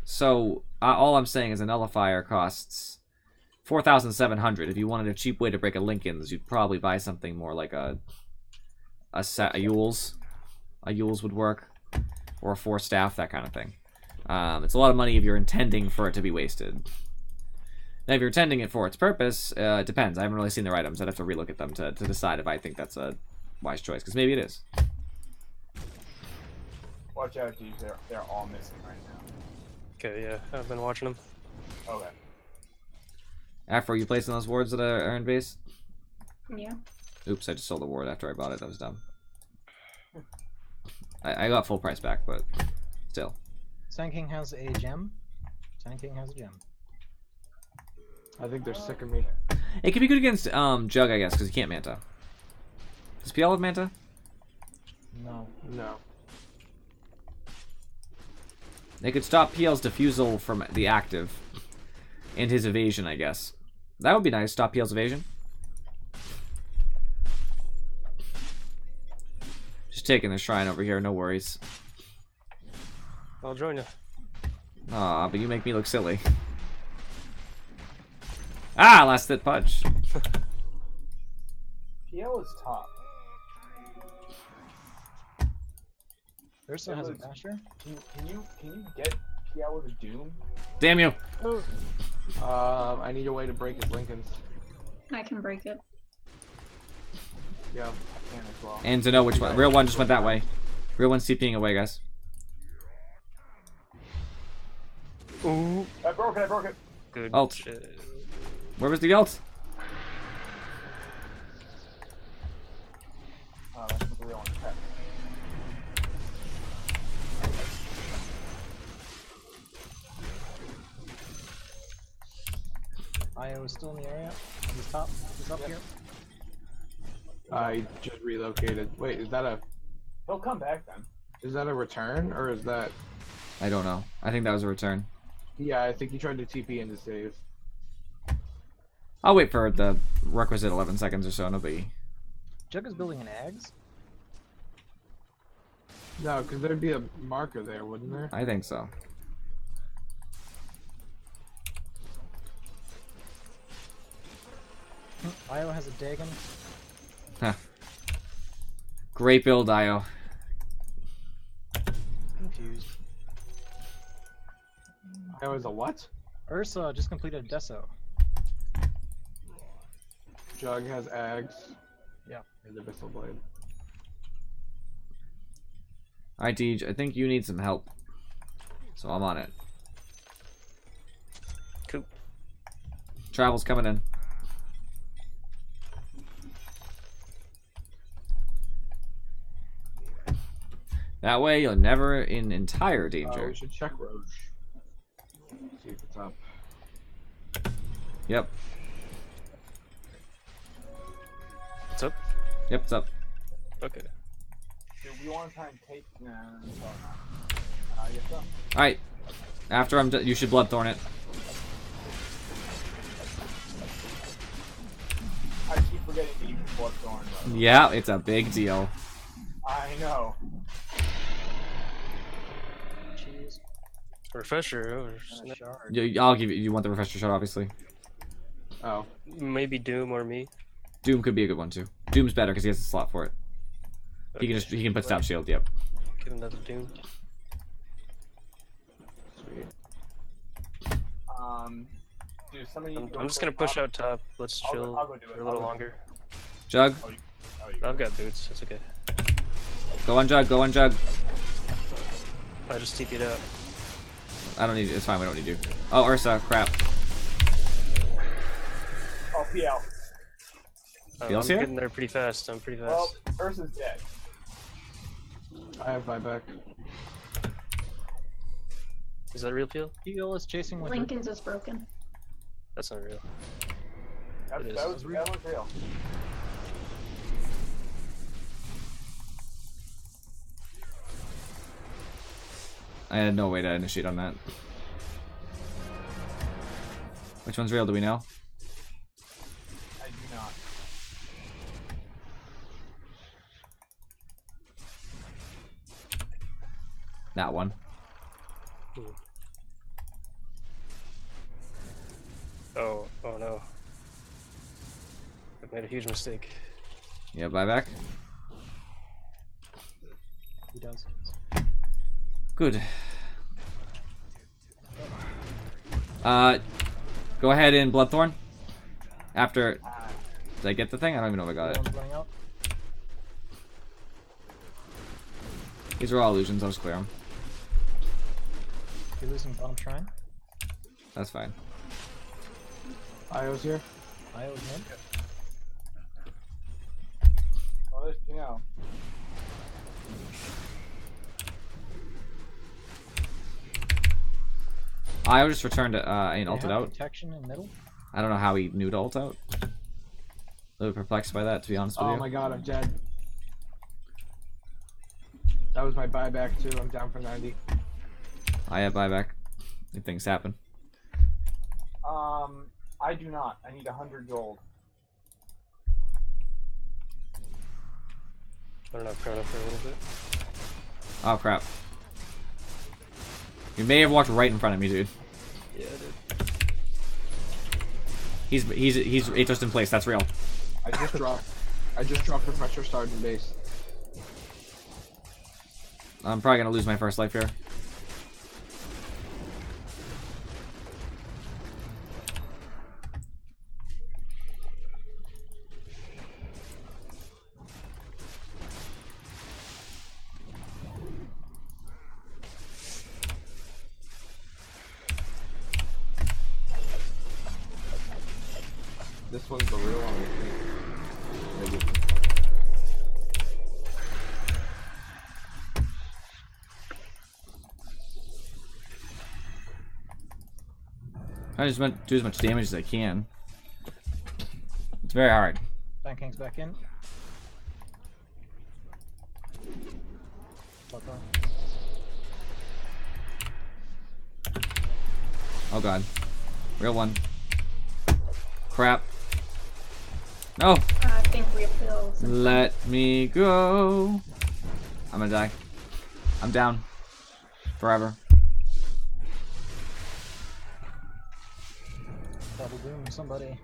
So all I'm saying is a nullifier costs 4,700. If you wanted a cheap way to break a Lincoln's, you'd probably buy something more like a Yule's. A Yule's would work, or a 4 staff, that kind of thing. It's a lot of money if you're intending for it to be wasted. Now, if you're intending it for its purpose, it depends. I haven't really seen their items. I'd have to relook at them to decide if I think that's a wise choice, because maybe it is. Watch out, dude. They're all missing right now. Okay, yeah, I've been watching them. Okay. Afro, you placing those wards that are in base? Yeah. Oops, I just sold the ward after I bought it. That was dumb. I got full price back, but still. Sand King has a gem. Sand King has a gem. I think they're sick of me. It could be good against Jug, I guess, because he can't Manta. Does PL have Manta? No. No. They could stop PL's defusal from the active and his evasion, I guess. That would be nice. Stop PL's evasion. Just taking the shrine over here. No worries. I'll join you. Aw, but you make me look silly. Ah, last hit punch. PL is top. Ursa has a basher. Can you get PL with a Doom? Damn you. I need a way to break his Lincolns. I can break it. Yeah. I can as well. And to know which one. Real one just went that way. Real one's TPing away, guys. Ooh. I broke it. Good. Ult. shit. Where was the ult? Oh, that's what the real one. Okay. Io is still in the area. He's top. He's up here. I just relocated. Wait, is that He'll come back then. a return or is that? I don't know. I think that was a return. Yeah, I think he tried to TP into save. I'll wait for the requisite 11 seconds or so. Nobody. Jug is building an Ags. No, because there'd be a marker there, wouldn't there? I think so. Io has a Dagon. Huh. Great build, Io. Confused. That was a what? Ursa just completed a Deso. Jug has Ags. Yeah. And the Abyssal Blade. Alright, Deej, I think you need some help. So I'm on it. Cool. Travel's coming in. That way you're never in entire danger. We should check Roche. See if it's up. Yep. What's up? Yep, it's up. Okay. Do we want to try and take? Nah, it's all not. I guess so. Alright. After I'm done, you should Bloodthorn it. getting to use Bloodthorn though. Yeah, it's a big deal. I know. Jeez. Refresher. Or And a shard. I'll give you. You want the refresher shot, obviously. Oh. maybe Doom or me. Doom could be a good one too. Doom's better because he has a slot for it. He can put stab shield. Yep. Give another Doom. Sweet. Dude, somebody. I'm just gonna push out top. Let's chill I'll go do it. for a little longer. Jug, Oh, you I've got boots. That's okay. go on Jug. Go on Jug. I just TP'd out. I don't need. It's fine. We don't need you. Oh, Ursa. Crap. Oh, PL. PL's I'm here? getting there pretty fast. I'm pretty fast. Well, Ursa's dead. I have buyback. Is that a real peel? Heal is chasing Winter. Lincoln's is broken. That's not real. That, It is. that was real. I had no way to initiate on that. Which one's real? Do we know? I do not. That one. Oh no. I've made a huge mistake. Yeah, buyback. He does. Good. Go ahead and Bloodthorn. After. Did I get the thing? I don't even know if I got it. One's running out. These are all illusions. I'll just clear them. You're losing bottom shrine. That's fine. Io's here. Io's mid. Oh, there's PL. I just returned to ain't They ulted have out. protection in middle. I don't know how he knew to ult out. A little perplexed by that, to be honest with Oh you. my god, I'm dead. That was my buyback too. I'm down for 90. I have buyback. If things happen. I do not. I need 100 gold. I don't know, Chrono for a little bit. Oh crap. You may have walked right in front of me, dude. Yeah, I did. He's Atos in place. That's real. I just dropped the pressure start in base. I'm probably gonna lose my first life here. This one's the real one, I think. Maybe. I just want to do as much damage as I can. It's very hard. King's back in. Bloodthorn. Oh god. Real one. Crap. No! I think we feel. Let me go. I'm gonna die. I'm down. Forever. Double doom somebody.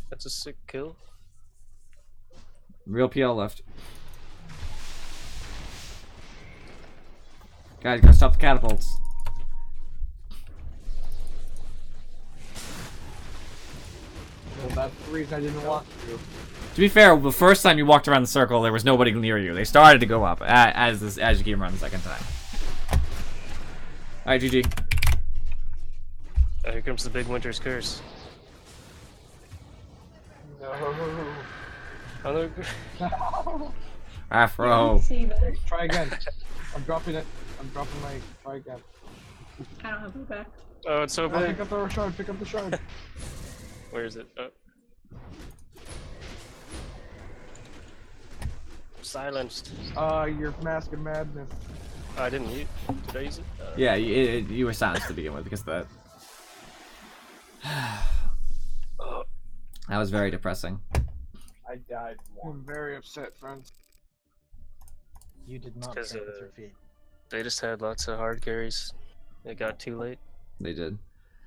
That's a sick kill. Real PL left. Guys, gotta stop the catapults. Well, that's the reason I didn't want to. To be fair, the first time you walked around the circle, there was nobody near you. They started to go up as you came around the second time. Alright, GG. Oh, here comes the big winter's curse. No. Oh, look. Afro. See that. Try again. I'm dropping it. I'm dropping my. Try again. I don't have it back. Oh, it's so Oh, big. pick up the shard. Pick up the shard. Where is it? Oh. Silenced. Your mask of madness. I didn't use. Did I use it? Yeah, you were silenced to begin with because of that. That was very depressing. I died once. I'm very upset, friends. You did not 'cause, think with your feet. They just had lots of hard carries. It got too late. They did.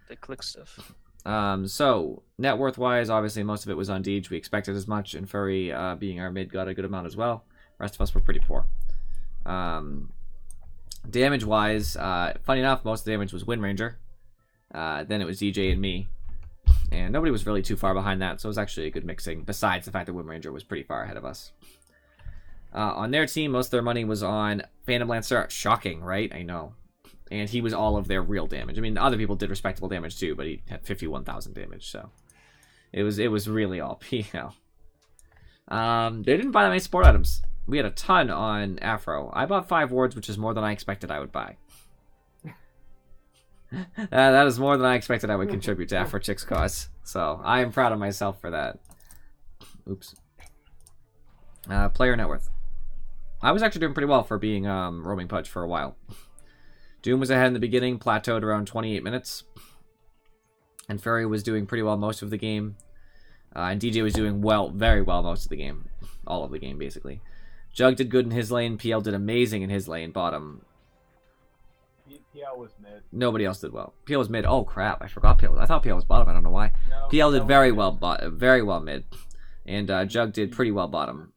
They clicked stuff. So net worth wise, obviously most of it was on Deej. We expected as much, and Furry, being our mid, got a good amount as well. The rest of us were pretty poor. Damage wise, funny enough, most of the damage was Wind Ranger. Then it was DJ and me, and nobody was really too far behind that, so it was actually a good mixing. Besides the fact that Wind Ranger was pretty far ahead of us. On their team, most of their money was on Phantom Lancer. Shocking, right? I know. And he was all of their real damage. I mean, other people did respectable damage too, but he had 51,000 damage, so it was really all PL. They didn't buy that many support items. We had a ton on Afro. I bought 5 wards, which is more than I expected I would buy. That is more than I expected I would contribute to Afro Chick's cause. So I am proud of myself for that. Oops. Player net worth. I was actually doing pretty well for being roaming Pudge for a while. Doom was ahead in the beginning, plateaued around 28 minutes. And Furry was doing pretty well most of the game. And DJ was doing well, very well most of the game. All of the game, basically. Jug did good in his lane. PL did amazing in his lane, bottom. PL was mid. Nobody else did well. PL was mid. Oh, crap. I forgot PL. I thought PL was bottom. I don't know why. No, PL did was very mid. well, very well mid. And Jug did pretty well bottom.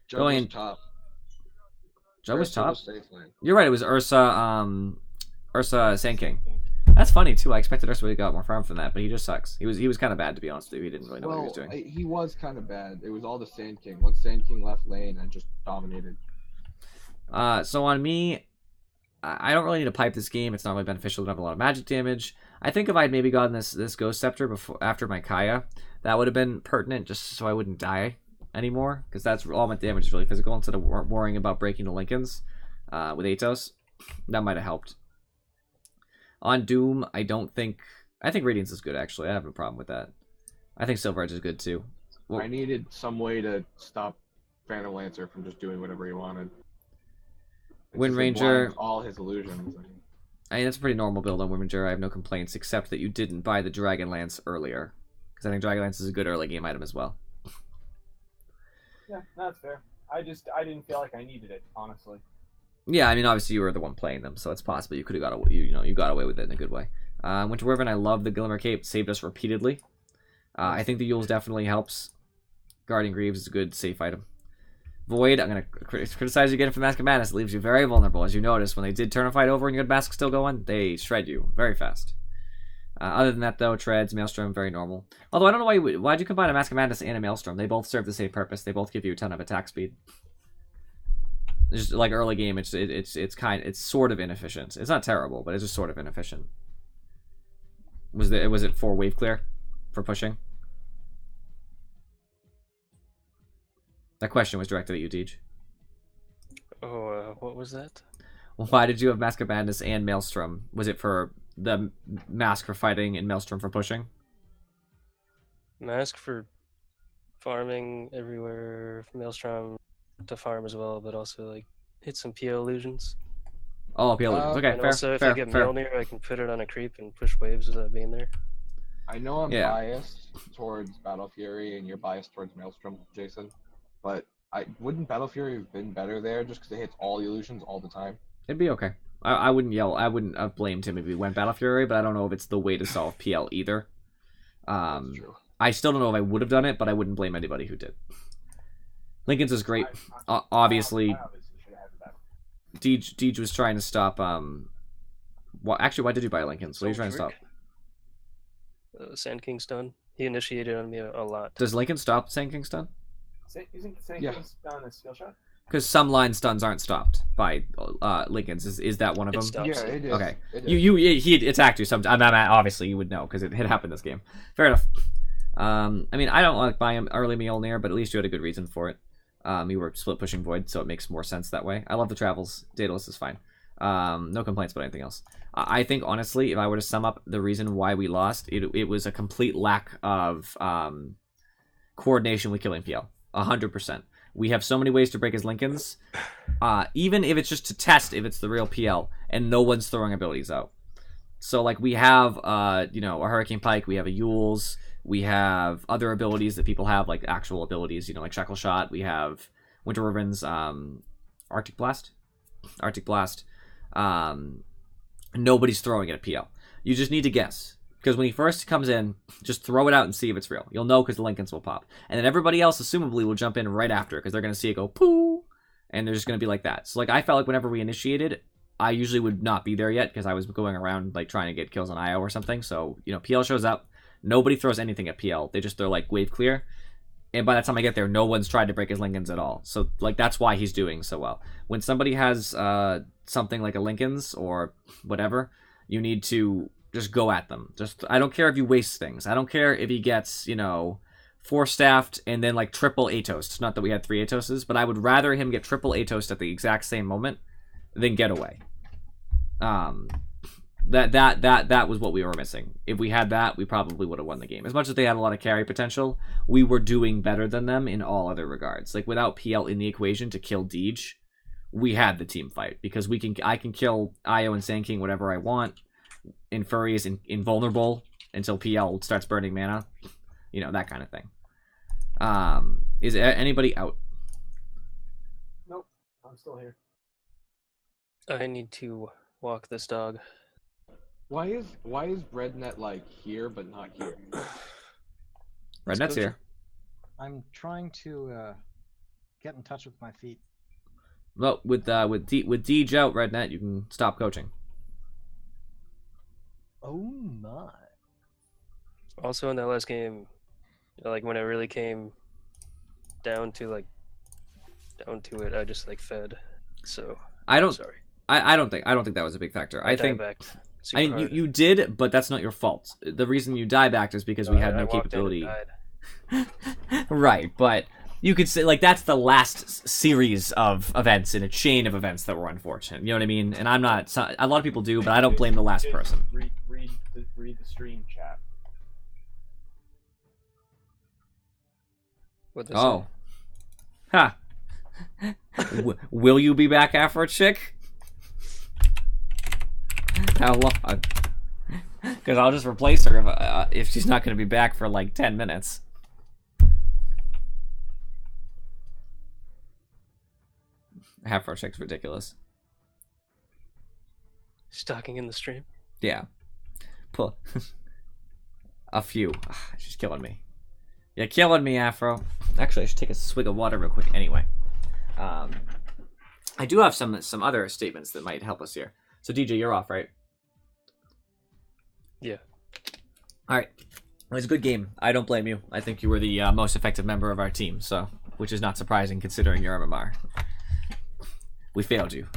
Jug Going- was top. Jug was Ursa top? safe lane. You're right. It was Ursa Sand King. That's funny too. I expected Ursa would have got more farm from that, but he just sucks. He was kind of bad, to be honest with you. He didn't really know what he was doing. He was kind of bad. It was all the Sand King. Once Sand King left lane, I just dominated. So on me, I don't really need to pipe this game. It's not really beneficial to have a lot of magic damage. I think if I'd maybe gotten this Ghost Scepter after my Kaya, that would have been pertinent, just so I wouldn't die anymore, because that's all my damage is really physical instead of worrying about breaking the Lincolns with Atos. That might have helped. On Doom, I think Radiance is good, actually. I have no problem with that. I think Silver Edge is good too. Well, I needed some way to stop Phantom Lancer from just doing whatever he wanted. It's Wind just, like, Ranger- blinds all his illusions. I mean, that's a pretty normal build on Wind Ranger. I have no complaints, except that you didn't buy the Dragon Lance earlier, because I think Dragon Lance is a good early game item as well. Yeah, that's fair. I didn't feel like I needed it, honestly. Yeah, I mean, obviously you were the one playing them, so it's possible you could have got away. You got away with it in a good way. Winter Wyvern, I love the Glimmer Cape. Saved us repeatedly. I think the Yules definitely helps. Guardian Greaves is a good safe item. Void, I'm gonna criticize you again for Mask of Madness. It leaves you very vulnerable, as you noticed when they did turn a fight over and you had Mask still going. They shred you very fast. Other than that, though, Treads, Maelstrom, very normal. Although I don't know why'd you combine a Mask of Madness and a Maelstrom? They both serve the same purpose. They both give you a ton of attack speed. Just like early game, it's sort of inefficient. It's not terrible, but it's just sort of inefficient. Was it for wave clear, for pushing? That question was directed at you, Deej. Oh, what was that? Why did you have Mask of Madness and Maelstrom? Was it for the Mask for fighting and Maelstrom for pushing? Mask for farming everywhere, Maelstrom to farm as well, but also like hit some PO illusions. Oh, PL. Okay, And fair, also, if fair, I get fair. Mjolnir, I can put it on a creep and push waves without being there. I know I'm Yeah. biased towards Battle Fury, and you're biased towards Maelstrom, Jason. But wouldn't Battle Fury have been better there just because it hits all the illusions all the time? It'd be okay. I wouldn't yell. I wouldn't have blamed him if he went Battle Fury, but I don't know if it's the way to solve PL either. That's true. I still don't know if I would have done it, but I wouldn't blame anybody who did. Lincoln's is great. I Obviously, obviously should have had that. Deej was trying to stop. Well, actually, why did you buy Lincoln's? What are you trying to stop? Sand King stun. He initiated on me a lot. Does Lincoln stop Sand King stun? Isn't Sand Yeah. King's done a skill shot? Because some line stuns aren't stopped by Lincoln's. Is that one of It them? stops Yeah, it. it is. Okay. It is. He attacked you sometime. Obviously, you would know because it happened this game. Fair enough. I mean, I don't like buying early Mjolnir, but at least you had a good reason for it. You were split pushing Void, so it makes more sense that way. I love the travels. Daedalus is fine. No complaints about anything else. I think, honestly, if I were to sum up the reason why we lost, it was a complete lack of coordination with killing PL. 100%. We have so many ways to break his Lincolns, even if it's just to test if it's the real PL, and no one's throwing abilities out. So, like, we have, you know, a Hurricane Pike, we have a Yule's, we have other abilities that people have, like actual abilities, you know, like Shackle Shot, we have Winter Riven's Arctic Blast. Nobody's throwing it at PL. You just need to guess. Because when he first comes in, just throw it out and see if it's real. You'll know because the Lincolns will pop. And then everybody else, assumably, will jump in right after because they're going to see it go poo, and they're just going to be like that. So, like, I felt like whenever we initiated, I usually would not be there yet because I was going around, like, trying to get kills on IO or something. So, you know, PL shows up. Nobody throws anything at PL. They just throw, like, wave clear. And by the time I get there, no one's tried to break his Lincolns at all. So, like, that's why he's doing so well. When somebody has something like a Lincolns or whatever, you need to just go at them. I don't care if you waste things. I don't care if he gets, you know, 4-staffed and then, like, triple Atos. Not that we had 3 Atoses, but I would rather him get triple Atos at the exact same moment than get away. That was what we were missing. If we had that, we probably would have won the game. As much as they had a lot of carry potential, we were doing better than them in all other regards. Like, without PL in the equation to kill Deej, we had the team fight because I can kill Io and Sand King whatever I want. And Furry is invulnerable until PL starts burning mana. You know, that kind of thing. Is anybody out? Nope, I'm still here. I need to walk this dog. Why is Rednet like here but not here? Rednet's here. I'm trying to get in touch with my feet. Well, with Deej out, Rednet, you can stop coaching. Oh my. Also in that last game, like when it really came down to it, I just like fed. So I don't. sorry. I don't think that was a big factor. I think you did, but that's not your fault. The reason you diebacked is because we had no capability. Right, but you could say, like, that's the last series of events in a chain of events that were unfortunate. You know what I mean? And I'm not. A lot of people do, but I don't blame the last person. Read the stream chat. Oh. Ha. Will you be back after, chick? How long? Because I'll just replace her if she's not going to be back for like 10 minutes. Half our chick's ridiculous. Stalking in the stream. Yeah. Pull. A few. She's killing me. You're killing me, Afro. Actually, I should take a swig of water real quick anyway. I do have some other statements that might help us here. So, DJ, you're off, right? Yeah. All right. It was a good game. I don't blame you. I think you were the most effective member of our team, so which is not surprising considering your MMR. We failed you.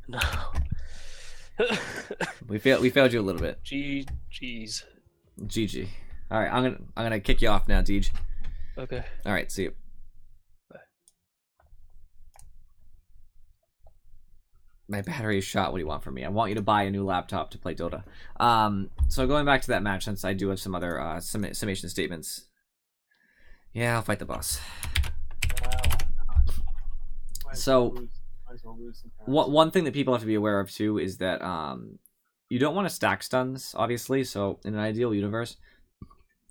No. we failed you a little bit. Jeez. GG. All right, I'm gonna kick you off now, Deej. Okay. All right, see you. Bye. My battery is shot. What do you want from me? I want you to buy a new laptop to play Dota. So going back to that match, since I do have some other summation statements. Yeah, I'll fight the boss. So, one thing that people have to be aware of too is that you don't want to stack stuns, obviously. So in an ideal universe,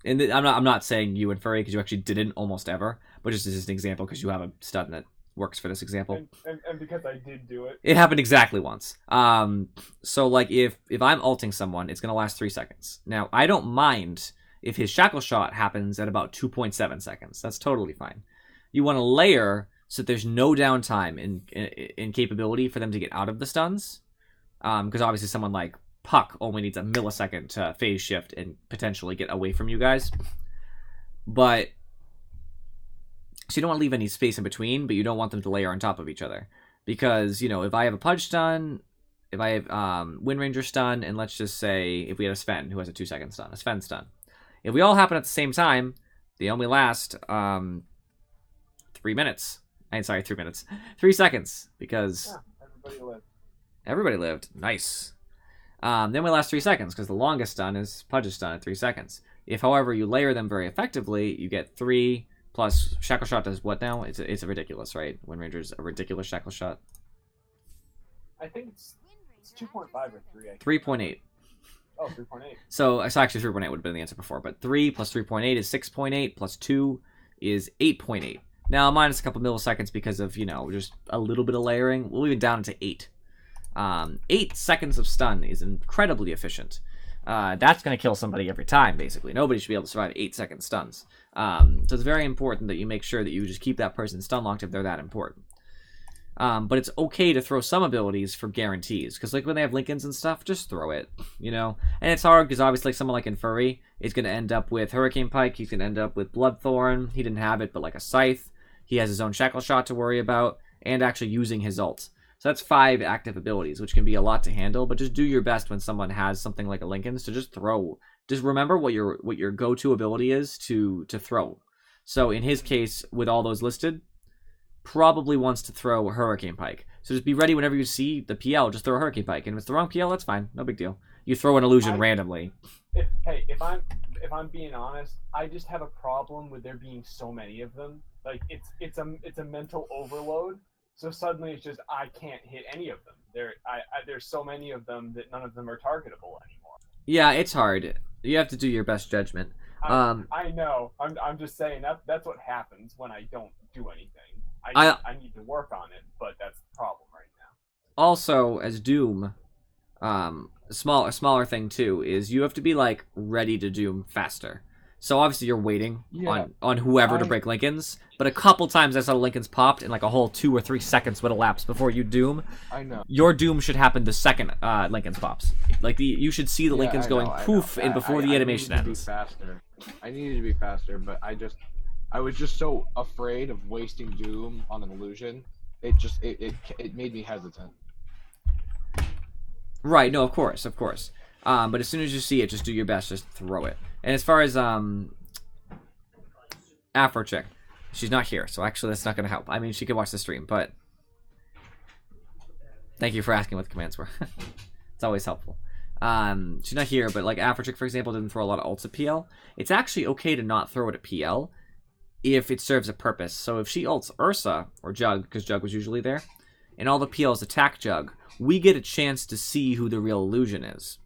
and I'm not saying you and Furry because you actually didn't almost ever, but just as an example because you have a stun that works for this example. And because I did do it. It happened exactly once. So like if I'm ulting someone, it's gonna last 3 seconds. Now I don't mind if his shackle shot happens at about 2.7 seconds. That's totally fine. You want to layer so that there's no downtime in capability for them to get out of the stuns. Because obviously someone like Puck only needs a millisecond to phase shift and potentially get away from you guys. But so you don't want to leave any space in between, but you don't want them to layer on top of each other. Because, you know, if I have a Pudge stun, if I have Wind Ranger stun, and let's just say if we had a Sven who has a 2-second stun, a Sven stun. If we all happen at the same time, they only last 3 minutes. 3 seconds, because everybody lived. Nice. Then we last 3 seconds, because the longest stun is Pudge's stun at 3 seconds. If, however, you layer them very effectively, you get 3, plus shackle shot does what now? It's a ridiculous, right? Wind Ranger's a ridiculous shackle shot. I think it's 2.5 or 3. 3.8. Oh, 3.8. So actually 3.8 would have been the answer before, but 3 plus 3.8 is 6.8 plus 2 is 8.8. Now minus a couple milliseconds because of, you know, just a little bit of layering. We'll even down to 8. 8 seconds of stun is incredibly efficient. That's going to kill somebody every time, basically. Nobody should be able to survive 8-second stuns. So it's very important that you make sure that you just keep that person stun locked if they're that important. But it's okay to throw some abilities for guarantees, because like when they have Lincolns and stuff, just throw it, you know? And it's hard because obviously someone like Infuri is going to end up with Hurricane Pike, he's going to end up with Bloodthorn, he didn't have it, but like a Scythe, he has his own Shackle Shot to worry about, and actually using his ult. So that's 5 active abilities, which can be a lot to handle, but just do your best when someone has something like a Lincoln's to just throw. Just remember what your go-to ability is to throw. So in his case, with all those listed, probably wants to throw a Hurricane Pike. So just be ready whenever you see the PL, just throw a Hurricane Pike. And if it's the wrong PL, that's fine. No big deal. You throw an illusion randomly. If I'm being honest, I just have a problem with there being so many of them. Like it's a mental overload. So suddenly it's just I can't hit any of them. There's so many of them that none of them are targetable anymore. Yeah, it's hard. You have to do your best judgment. I know. I'm just saying that's what happens when I don't do anything. I need to work on it, but that's the problem right now. Also, as Doom, a smaller thing too is you have to be like ready to Doom faster. So obviously you're waiting on whoever to break Lincolns, but a couple times I saw Lincolns popped and like a whole 2 or 3 seconds would elapse before you Doom. I know. Your Doom should happen the second Lincolns pops. Like you should see the Lincolns going poof and before the animation ends. I needed to be faster, but I was just so afraid of wasting Doom on an illusion. It made me hesitant. Right, no, of course. But as soon as you see it, just do your best, just throw it. And as far as Afro Chick, she's not here, so actually that's not going to help. I mean, she could watch the stream, but thank you for asking what the commands were. It's always helpful. She's not here, but like Afro Chick, for example, didn't throw a lot of ults at PL. It's actually okay to not throw it at PL if it serves a purpose. So if she ults Ursa, or Jug, because Jug was usually there, and all the PLs attack Jug, we get a chance to see who the real illusion is.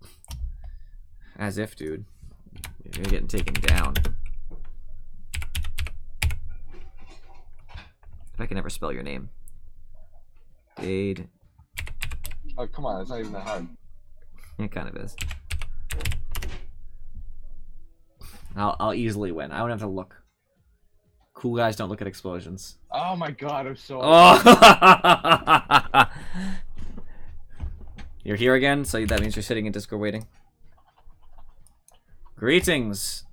As if, dude. You're getting taken down. If I can ever spell your name. Dade. Oh, come on, it's not even that hard. It kind of is. I'll easily win. I don't have to look. Cool guys don't look at explosions. Oh my god, I'm so... Oh! You're here again, so that means you're sitting in Discord waiting. Greetings!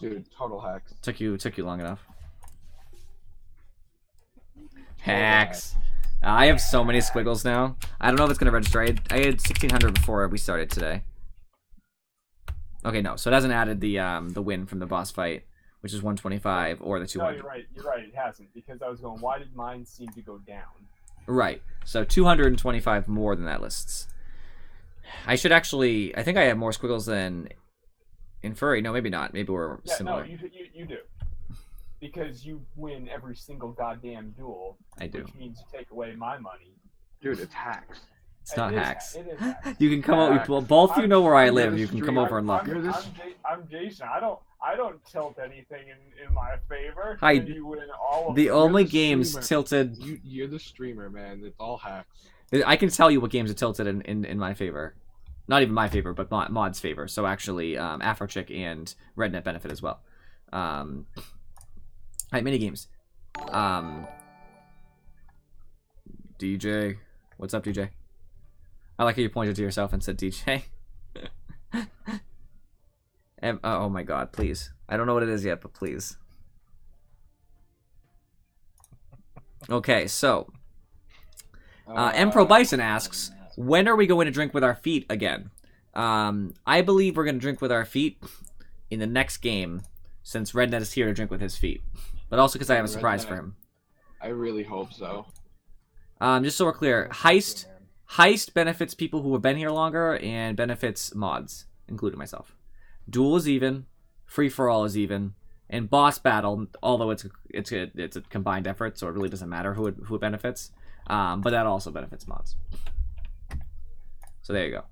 Dude, total hacks. Took you long enough. Hacks. I have so many squiggles now. I don't know if it's gonna register. I had 1,600 before we started today. Okay, no. So it hasn't added the win from the boss fight, which is 125 or the 200. No, you're right. You're right. It hasn't, because I was going, why did mine seem to go down? Right. So 225 more than that lists. I should actually... I think I have more squiggles than Infuri. No, maybe not. Maybe we're similar. No, you do. Because you win every single goddamn duel. I do. Which means you take away my money. Dude, it's hacks. It's not hacks. It is hacks. You can come over. Well, both you know where I live. You can come over and look. I'm Jason. I don't tilt anything in my favor. Hi. You win all of The them. only the games streamer. tilted... You're the streamer, man. It's all hacks. I can tell you what games are tilted in my favor. Not even my favor, but Mod's favor. So actually, Afrochick and Rednet benefit as well. Alright, minigames. DJ. What's up, DJ? I like how you pointed to yourself and said DJ. Oh my god, please. I don't know what it is yet, but please. Okay, so... Empro Bison asks, when are we going to drink with our feet again? I believe we're going to drink with our feet in the next game, since Rednet is here to drink with his feet. But also because I have a surprise for him. I really hope so. Just so we're clear, Heist benefits people who have been here longer and benefits mods, including myself. Duel is even, Free for All is even, In boss battle, although it's a combined effort, so it really doesn't matter who it benefits. But that also benefits mods. So there you go.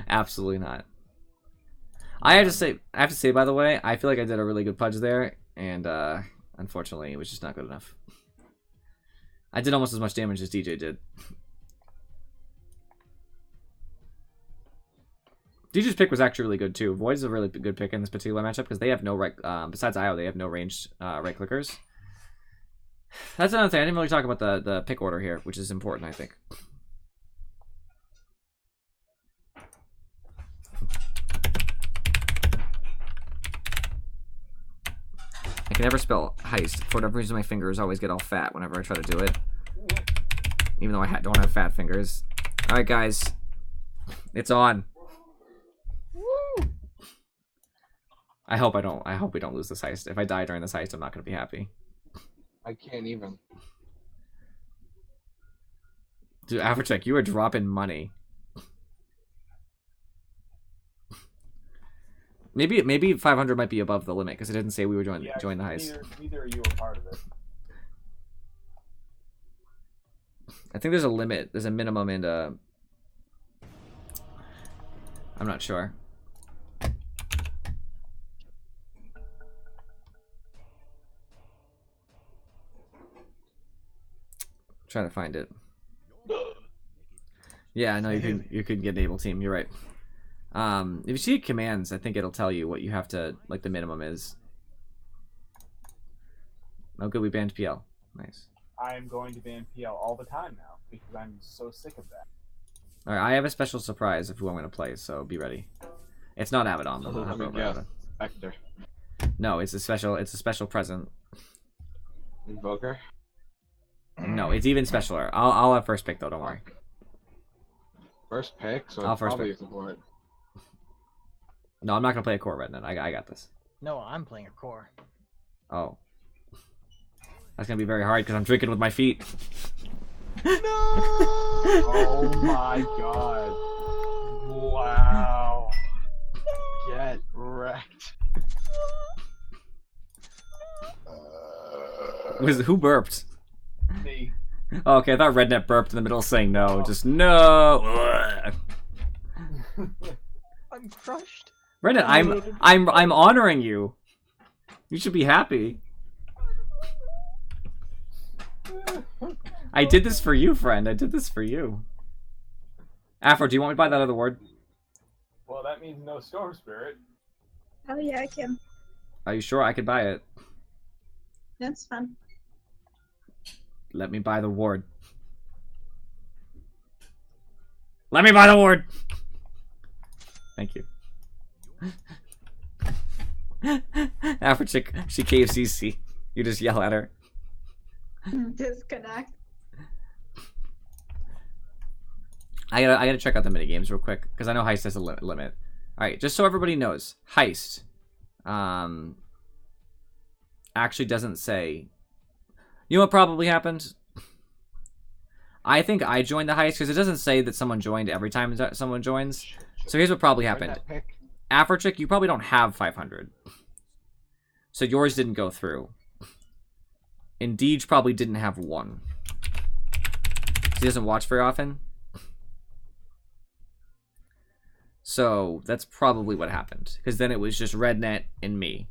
Absolutely not. I have to say, by the way, I feel like I did a really good pudge there, and unfortunately, it was just not good enough. I did almost as much damage as DJ did. DJ's pick was actually really good too. Void is a really good pick in this particular matchup because they have no right. Besides IO, they have no ranged right clickers. That's another thing. I didn't really talk about the pick order here, which is important, I think. I can never spell heist. For whatever reason, my fingers always get all fat whenever I try to do it. Even though I don't have fat fingers. Alright, guys. It's on. Woo! I hope we don't lose this heist. If I die during this heist, I'm not going to be happy. I can't even. Dude, Afrocheck, you are dropping money. Maybe 500 might be above the limit because it didn't say we were join the heist. Neither of you were part of it. I think there's a limit. There's a minimum and a... I'm not sure. Trying to find it. Yeah, I know you could get an able team. You're right. If you see commands, I think it'll tell you what you have to, like, the minimum is. Oh, good, we banned PL. Nice. I am going to ban PL all the time now because I'm so sick of that. All right, I have a special surprise of who I'm going to play, so be ready. It's not Abaddon, but I'll have it over Abaddon. Vector. No, it's a special present. Invoker. No, it's even specialer. I'll have first pick though. Don't worry. First pick, so I'll it's first probably pick. support. No, I'm not gonna play a core Rednet. I got this. No, I'm playing a core. Oh, that's gonna be very hard because I'm drinking with my feet. No! Oh my god! Wow! Get wrecked. Who burped? Me. Oh, okay, I thought Rednet burped in the middle saying no. Just no. I'm crushed. Rednet, I'm honoring you. You should be happy. I did this for you, friend. I did this for you. Afro, do you want me to buy that other word? Well, that means no Storm Spirit. Oh yeah, I can. Are you sure I could buy it? That's fun. Let me buy the ward. Let me buy the ward! Thank you. After she KFCC, you just yell at her. Disconnect. I gotta check out the minigames real quick, because I know Heist has a limit. Alright, just so everybody knows, Heist actually doesn't say... You know what probably happened? I think I joined the heist because it doesn't say that someone joined every time someone joins. So here's what probably happened. Afrochick, you probably don't have 500. So yours didn't go through. And Deej probably didn't have 1. He doesn't watch very often. So that's probably what happened. Because then it was just Rednet and me.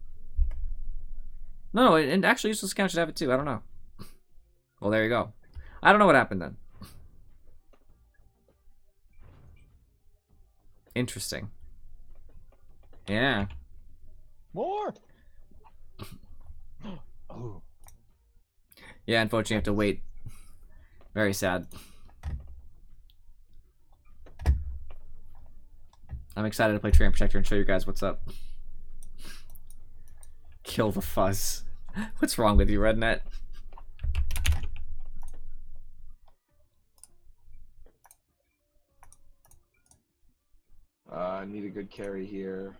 No, and actually Useless Account should have it too. I don't know. Well, there you go. I don't know what happened then. Interesting. Yeah. More. Oh. Yeah, unfortunately, you have to wait. Very sad. I'm excited to play Treant Protector and show you guys what's up. Kill the fuzz. What's wrong with you, Rednet? Need a good carry here.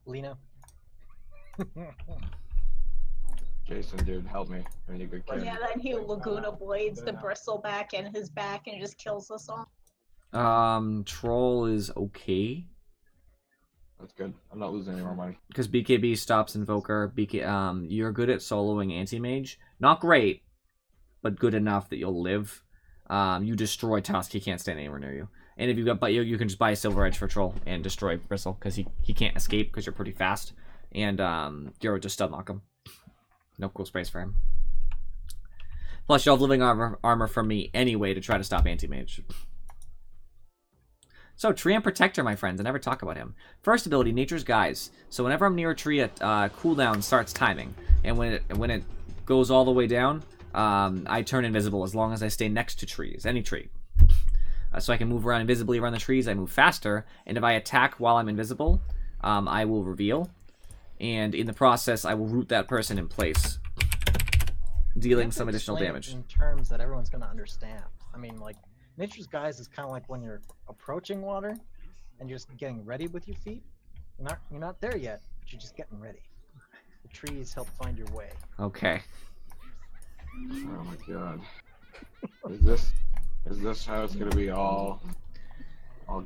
Lena. Jason, dude, help me. I need a good kid. Yeah, then he Laguna blades the bristleback in his back and just kills us all. Troll is okay. That's good. I'm not losing any more money. Because BKB stops Invoker. You're good at soloing Anti-Mage. Not great, but good enough that you'll live. You destroy Tusk. He can't stand anywhere near you. And if you've got, but you can just buy a Silver Edge for Troll and destroy Bristle because he can't escape because you're pretty fast. And Gyro just stun lock him. No cool sprays for him. Plus, you'll have living armor from me anyway to try to stop Anti-Mage. So, Tree and Protector, my friends. I never talk about him. First ability, Nature's Guise. So whenever I'm near a tree, cooldown starts timing. And when it goes all the way down, I turn invisible as long as I stay next to trees. Any tree. So I can move around invisibly around the trees. I move faster. And if I attack while I'm invisible, I will reveal. And in the process, I will root that person in place, dealing some additional damage. In terms that everyone's going to understand. I mean, like, Nature's Guise is kind of like when you're approaching water and you're just getting ready with your feet. You're not there yet, but you're just getting ready. The trees help find your way. Okay. Oh my god. Is this how it's gonna be all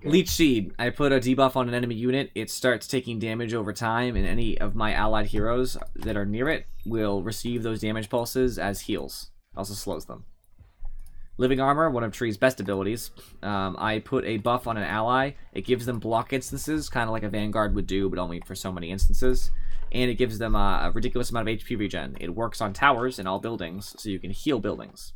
good? Leech Seed. I put a debuff on an enemy unit. It starts taking damage over time, and any of my allied heroes that are near it will receive those damage pulses as heals. Also slows them. Living Armor, one of Tree's best abilities. I put a buff on an ally. It gives them block instances, kind of like a Vanguard would do, but only for so many instances. And it gives them a ridiculous amount of HP regen. It works on towers and all buildings, so you can heal buildings.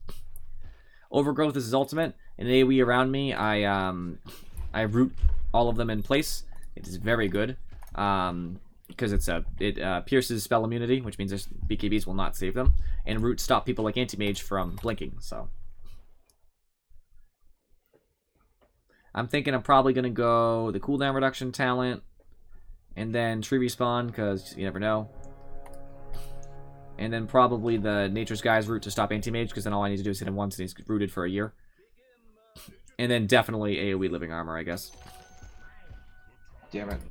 Overgrowth is his ultimate. In AoE around me, I root all of them in place. It is very good. Because it pierces spell immunity, which means BKBs will not save them. And root stop people like Anti-Mage from blinking, so... I'm thinking I'm probably going to go the cooldown reduction talent, and then tree respawn, because you never know. And then probably the Nature's Guise route to stop Anti-Mage, because then all I need to do is hit him once and he's rooted for a year. And then definitely AoE Living Armor, I guess. Damn it.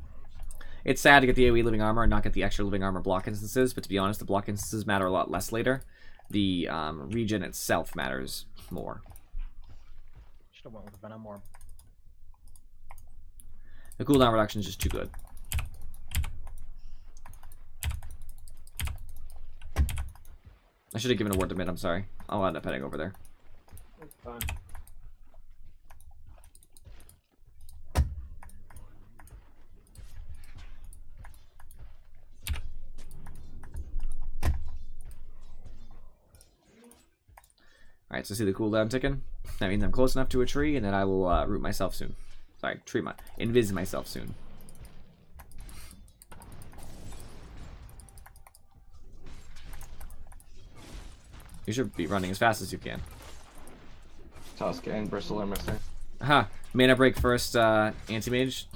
It's sad to get the AoE Living Armor and not get the extra Living Armor block instances, but to be honest, the block instances matter a lot less later. The regen itself matters more. Should have went with Venom Orb. The cooldown reduction is just too good. I should have given a word to mid, I'm sorry. I'll end up heading over there. That's fine. Alright, so see the cooldown ticking? That means I'm close enough to a tree, and then I will root myself soon. Sorry, invis myself soon. You should be running as fast as you can. Tusk and Bristle are missing. Aha, mana break first, Anti-Mage.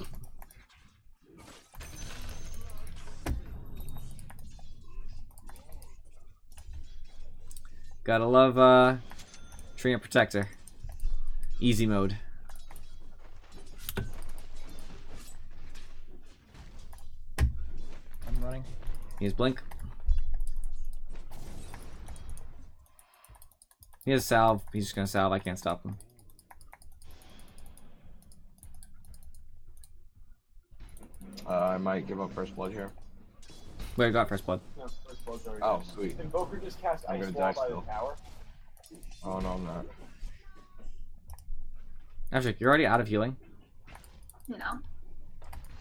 Gotta love, Tree and Protector. Easy mode. I'm running. He has Blink. He has Salve. He's just gonna Salve. I can't stop him. I might give up first blood here. Wait, I got first blood. No, first blood's already Oh, done. sweet. Invoker just cast I'm Ice gonna Wall die by still. the tower. Oh no, I'm not. Actually, you're already out of healing. No.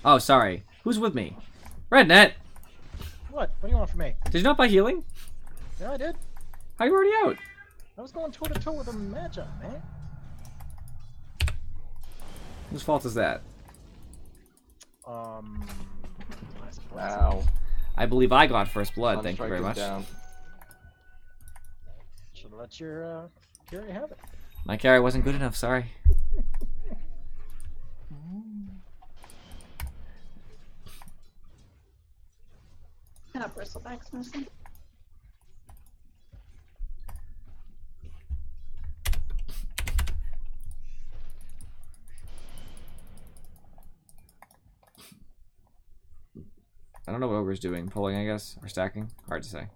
Oh, sorry. Who's with me? Rednet! What? What do you want from me? Did you not buy healing? Yeah, I did. How are you already out? I was going toe to toe with a Magi, man. Whose fault is that? I suppose. Wow. I believe I got first blood. Thank you Sunstrike very is much. down. Should let your carry have it. My carry wasn't good enough. Sorry. Bristleback's missing. I don't know what Ogre's doing. Pulling, I guess, or stacking. Hard to say.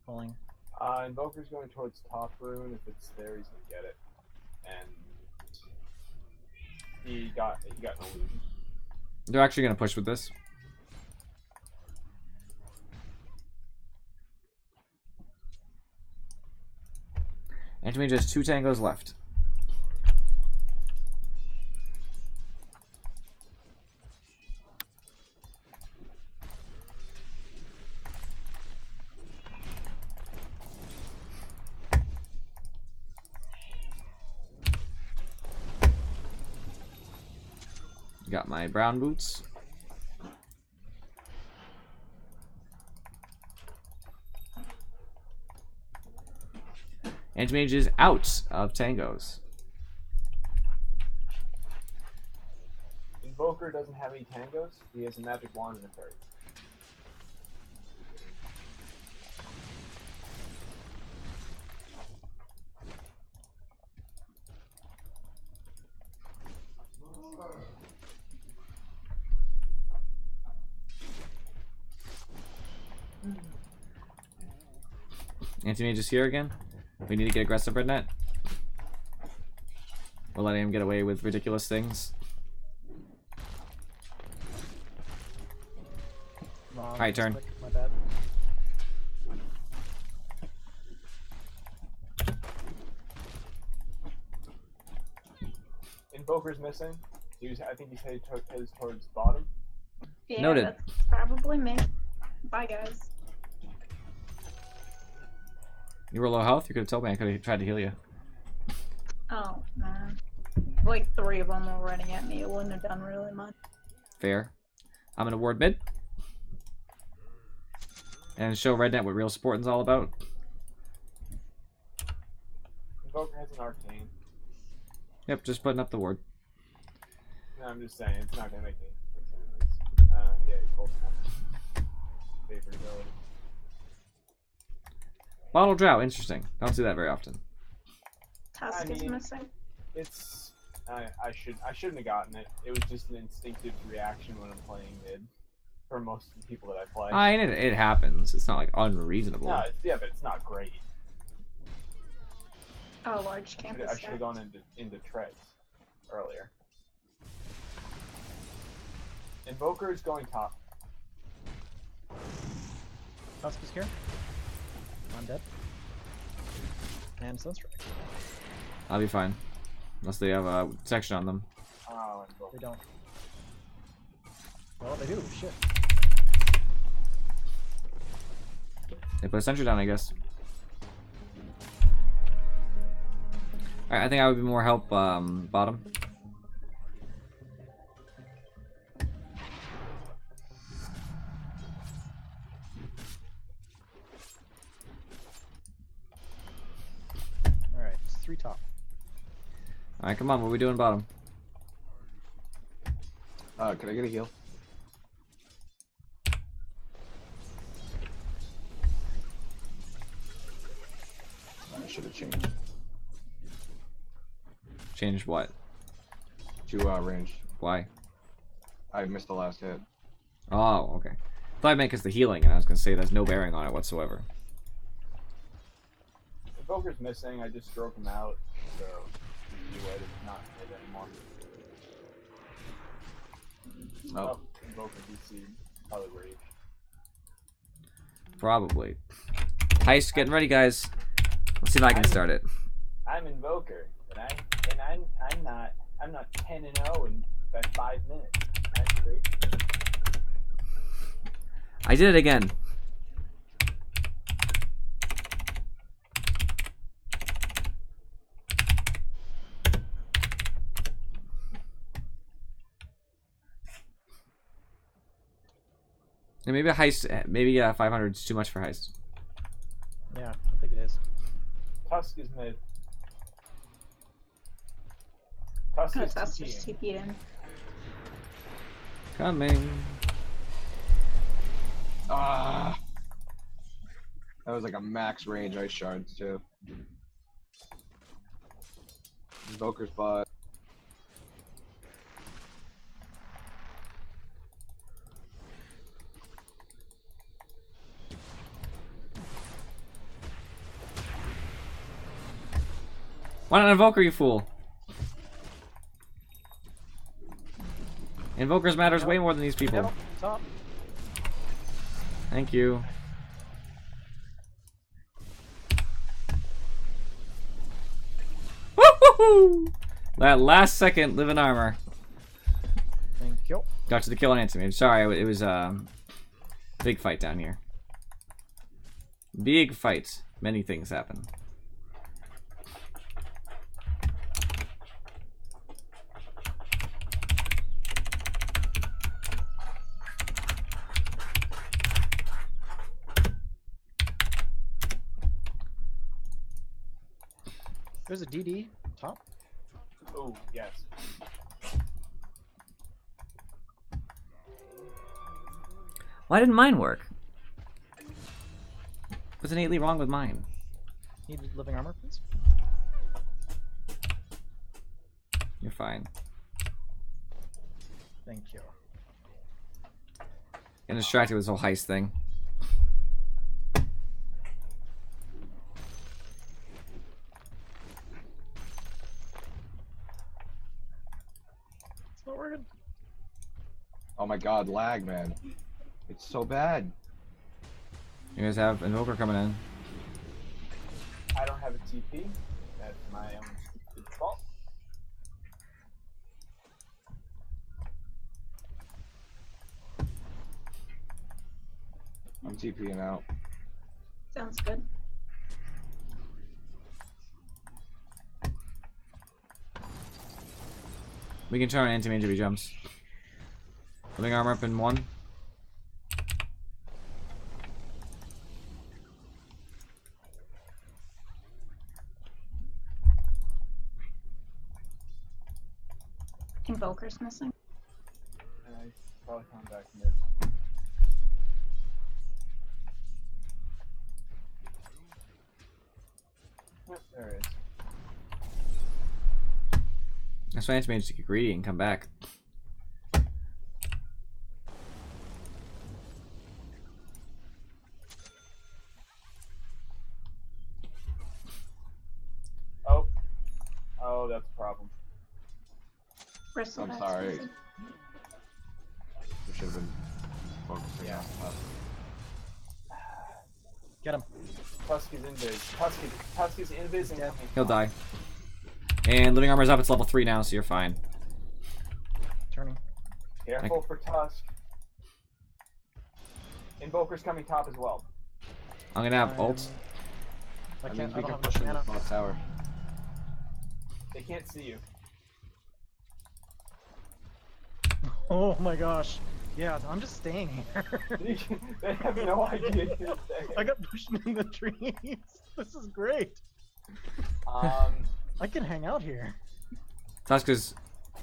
Pulling. Invoker's going towards top rune. If it's there, he's gonna get it. And he got an illusion. They're actually gonna push with this. Anti-mage has 2 tangos left. Got my brown boots. Anti-mage is out of tangos. Invoker doesn't have any tangos. He has a magic wand and a fairy. Anti-mage is here again. We need to get aggressive, Rednet. We're letting him get away with ridiculous things. Wrong. Alright, turn. Click, my bad. Invoker's missing. I think he's headed towards bottom. Yeah, Noted. that's probably me. Bye, guys. You were low health? You could have told me. I could have tried to heal you. Oh, man. Like 3 of them were running at me. It wouldn't have done really much. Fair. I'm gonna ward mid. And show Rednet what real supporting's all about. Invoker has an arcane. Yep, just putting up the ward. No, I'm just saying, it's not gonna make any difference. Yeah, he's holding out. Favorability. Bottle drought, interesting. Don't see that very often. Tusk is missing. It's I shouldn't have gotten it. It was just an instinctive reaction when I'm playing mid. For most of the people that I play. I mean, it happens. It's not like unreasonable. No, yeah, but it's not great. Oh, large campus. I should have gone into treads earlier. Invoker is going top. Tusk is here. I'm dead. And Sunstrike. I'll be fine. Unless they have a section on them. Oh, Invoker. They don't. Well, they do. Shit. They put a sentry down, I guess. Alright, I think I would be more help bottom. Alright, it's 3 top. Alright, come on, what are we doing bottom? Can I get a heal? I should have changed Change what? to range. Why? I missed the last hit. Oh, okay. I thought I meant because the healing, and I was going to say it has no bearing on it whatsoever. Invoker's missing. I just drove him out, so anyway, it's not hit anymore. Oh, Invoker DC probably rage. Probably. Heist, getting ready, guys. Let's see if I can start it. I'm Invoker, and I'm not 10-0 in about 5 minutes. That's great. I did it again. And maybe a heist, maybe 500 is too much for heist. Yeah, I think it is. Tusk is mid. Tusk is Tusk just TPing. TP'd in. Coming. ah! That was like a max range ice shards too. Invoker's bot. Why not Invoker, you fool? Invokers matters way more than these people. Yep, top. Thank you. Woo-hoo-hoo! That last second, live in armor. Thank you. Got to the kill on Anti-Mage. Sorry, it was big fight down here. Big fight. Many things happen. There's a DD top. Oh, yes. Why didn't mine work? What's innately wrong with mine? Need living armor, please. You're fine. Thank you. Getting distracted with this whole heist thing. It's not working. Oh my god, lag, man. It's so bad. You guys have Invoker coming in. I don't have a TP. That's my own fault. I'm TPing out. Sounds good. We can turn on Anti-Mage if he jumps. Living armor up in 1. Invoker's missing. I probably come back mid. Yep, there it is. That's why Anti-Mage to get greedy and come back. Oh. Oh, that's a problem. Bristle I'm that's sorry. missing. We should have been focusing Yeah. on stuff. Get him. Tusk is invis. Tusk is invis and Dead. coming. He'll die. And living armor's up. It's level 3 now, so you're fine. Turning. Careful for Tusk. Invoker's coming top as well. I'm gonna have ult. I That can't. means I we don't can have push enough in the mana. top tower. They can't see you. Oh my gosh. Yeah, I'm just staying here. They have no idea you're there. I got pushed in the trees. This is great. I can hang out here. Tusk is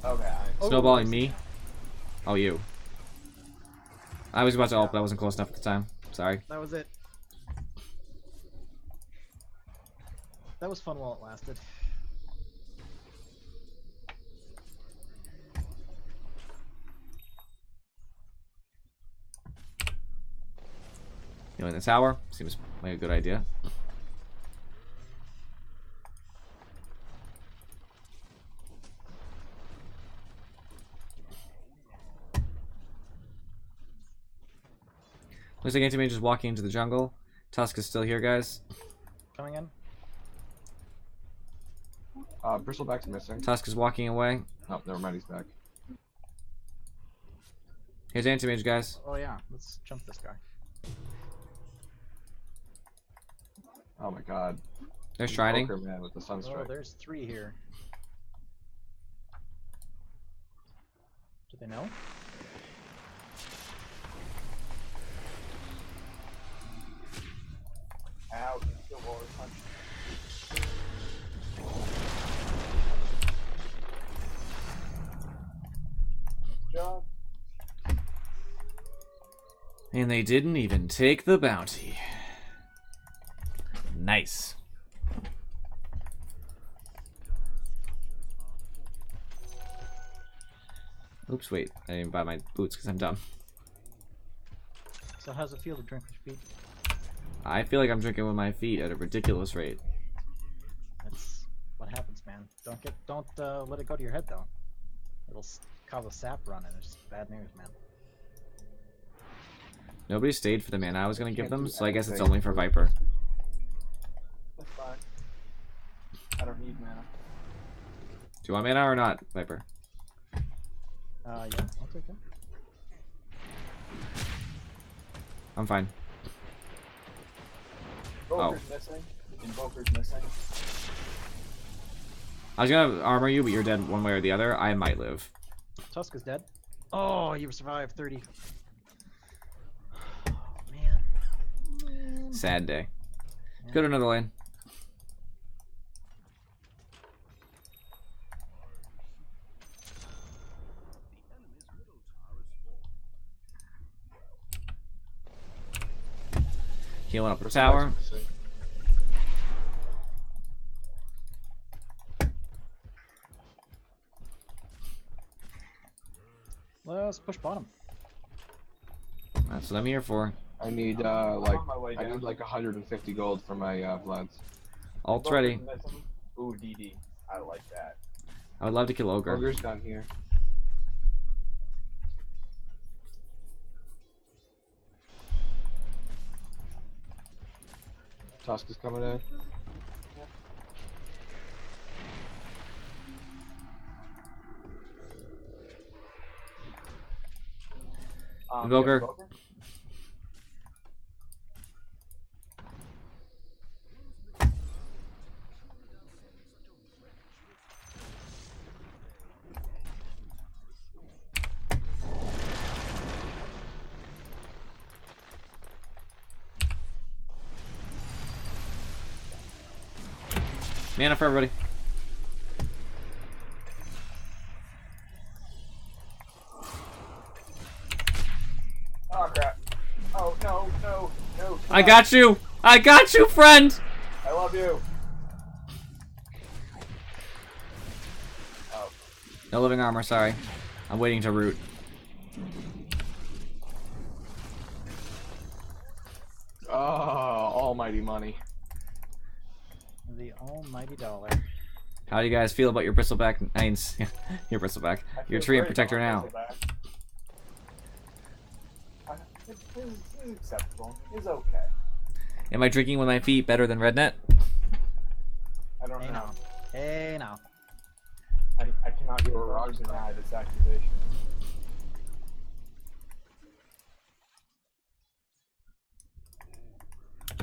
Okay. snowballing me. Oh, you. I was about to ult, but I wasn't close enough at the time. Sorry. That was it. That was fun while it lasted. Healing the tower. Seems like a good idea. Looks like Anti-Mage is walking into the jungle. Tusk is still here, guys. Coming in. Bristleback's missing. Tusk is walking away. Oh, never mind, he's back. Here's Anti-Mage, guys. Oh yeah, let's jump this guy. Oh my god. There's Triding. Poker man with the Oh, sunstrike. there's 3 here. Do they know? Ow, the wall is punched. Good job. And they didn't even take the bounty. Nice. Oops, wait. I didn't buy my boots because I'm dumb. So how's it feel to drink with your feet? I feel like I'm drinking with my feet at a ridiculous rate. That's what happens, man. man. Don't let it go to your head though. It'll cause a sap run, and it's just bad news, man. Nobody stayed for the mana I was gonna give Can't them, do so I guess it's anything. only for Viper. That's fine. I don't need mana. Do you want mana or not, Viper? Yeah, I'll take it. I'm fine. Invoker's missing. Invoker's missing. I was gonna armor you, but you're dead one way or the other. I might live. Tusk is dead. Oh, you survived 30. Oh, man. Sad day. Go to another lane. Healing up the tower. Let's push bottom. That's what I'm here for. I need like on my way I down. need like 150 gold for my Vlads. Ult's ready. Invoker's missing. Ooh, DD. I like that. I would love to kill Ogre. Ogre's down here. Tusk is coming in. Invoker. Invoker? Mana for everybody. Oh crap. Oh no. I got you! I got you, friend! I love you. Oh. No living armor, sorry. I'm waiting to root. Oh, almighty money. The almighty dollar. How do you guys feel about your bristleback nines? Your bristleback. I Your feel tree and great protector about now. Bristleback. It's acceptable. It's okay. Am I drinking with my feet better than Rednet? I don't Hey know. now. Hey now. I cannot You're a rock confirm or star. deny this accusation.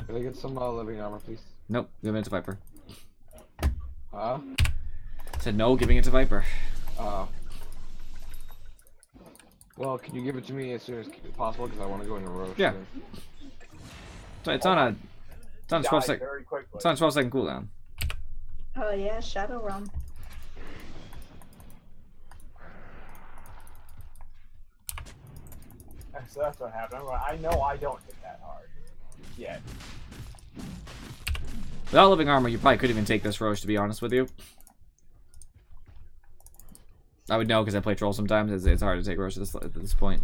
Can I get some living armor, please? Nope, giving it to Viper. Huh? Said no, giving it to Viper. Well, can you give it to me as soon as possible? Because I want to go into roast. Yeah. So it's on a 12 Die sec. very quickly. It's on a 12-second cooldown. Oh yeah, Shadow Realm. So that's what happened. I know I don't hit that hard. Yet. Without living armor, you probably couldn't even take this Roche, to be honest with you. I would know because I play Troll sometimes. It's hard to take Roche at this point.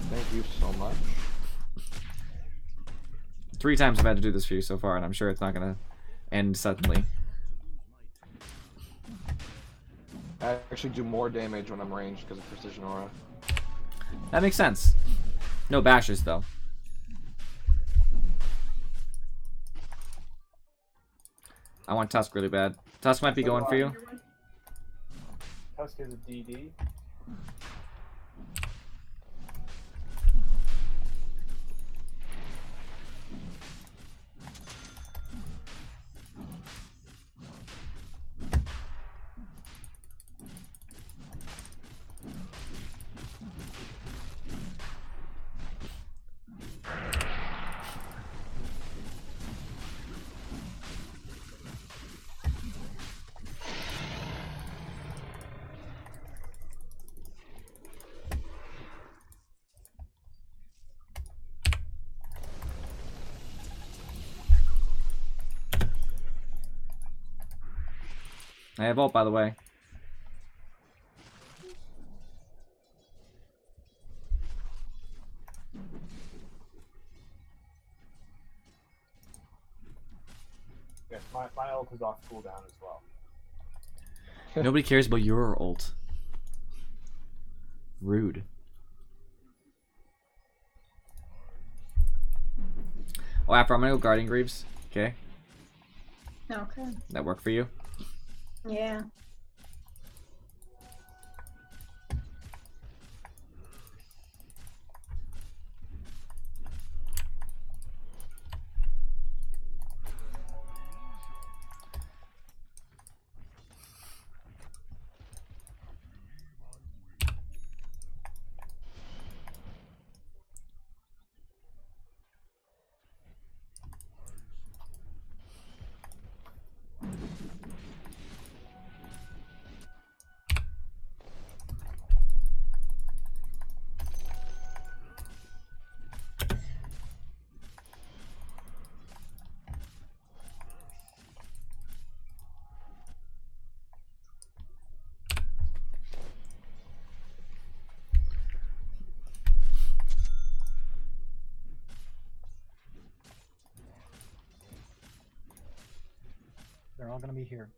Thank you so much. 3 times I've had to do this for you so far, and I'm sure it's not going to end suddenly. I actually do more damage when I'm ranged because of precision aura. That makes sense. No bashes, though. I want Tusk really bad. Tusk might be going for you. Tusk is a DD. I have ult, by the way. My ult is off cooldown as well. Nobody cares about your ult. Rude. Oh, after I'm gonna go Guardian Greaves. Okay, Okay. that work for you? Yeah. They're all gonna be here.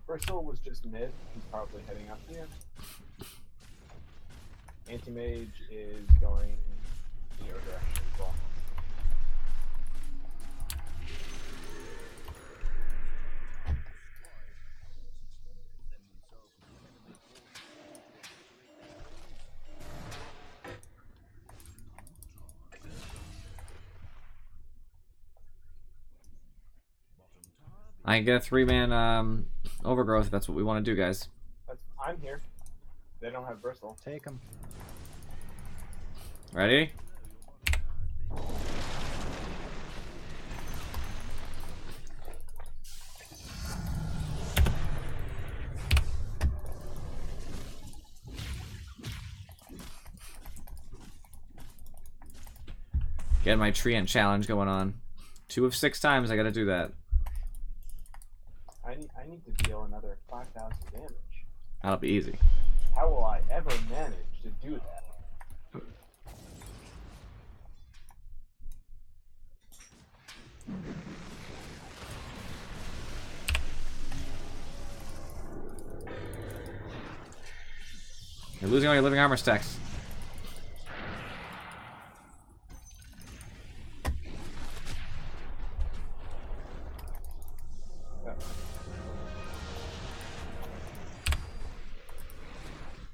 Bristle was just mid. He's probably heading up here. Anti-mage is going in your direction as well. I can get a 3-man overgrowth if that's what we want to do, guys. I'm here. They don't have Bristle. Take them. Ready? Get my treant challenge going on. 2 of 6 times I gotta do that. I need to deal another 5,000 damage. That'll be easy. How will I ever manage to do that? You're losing all your living armor stacks.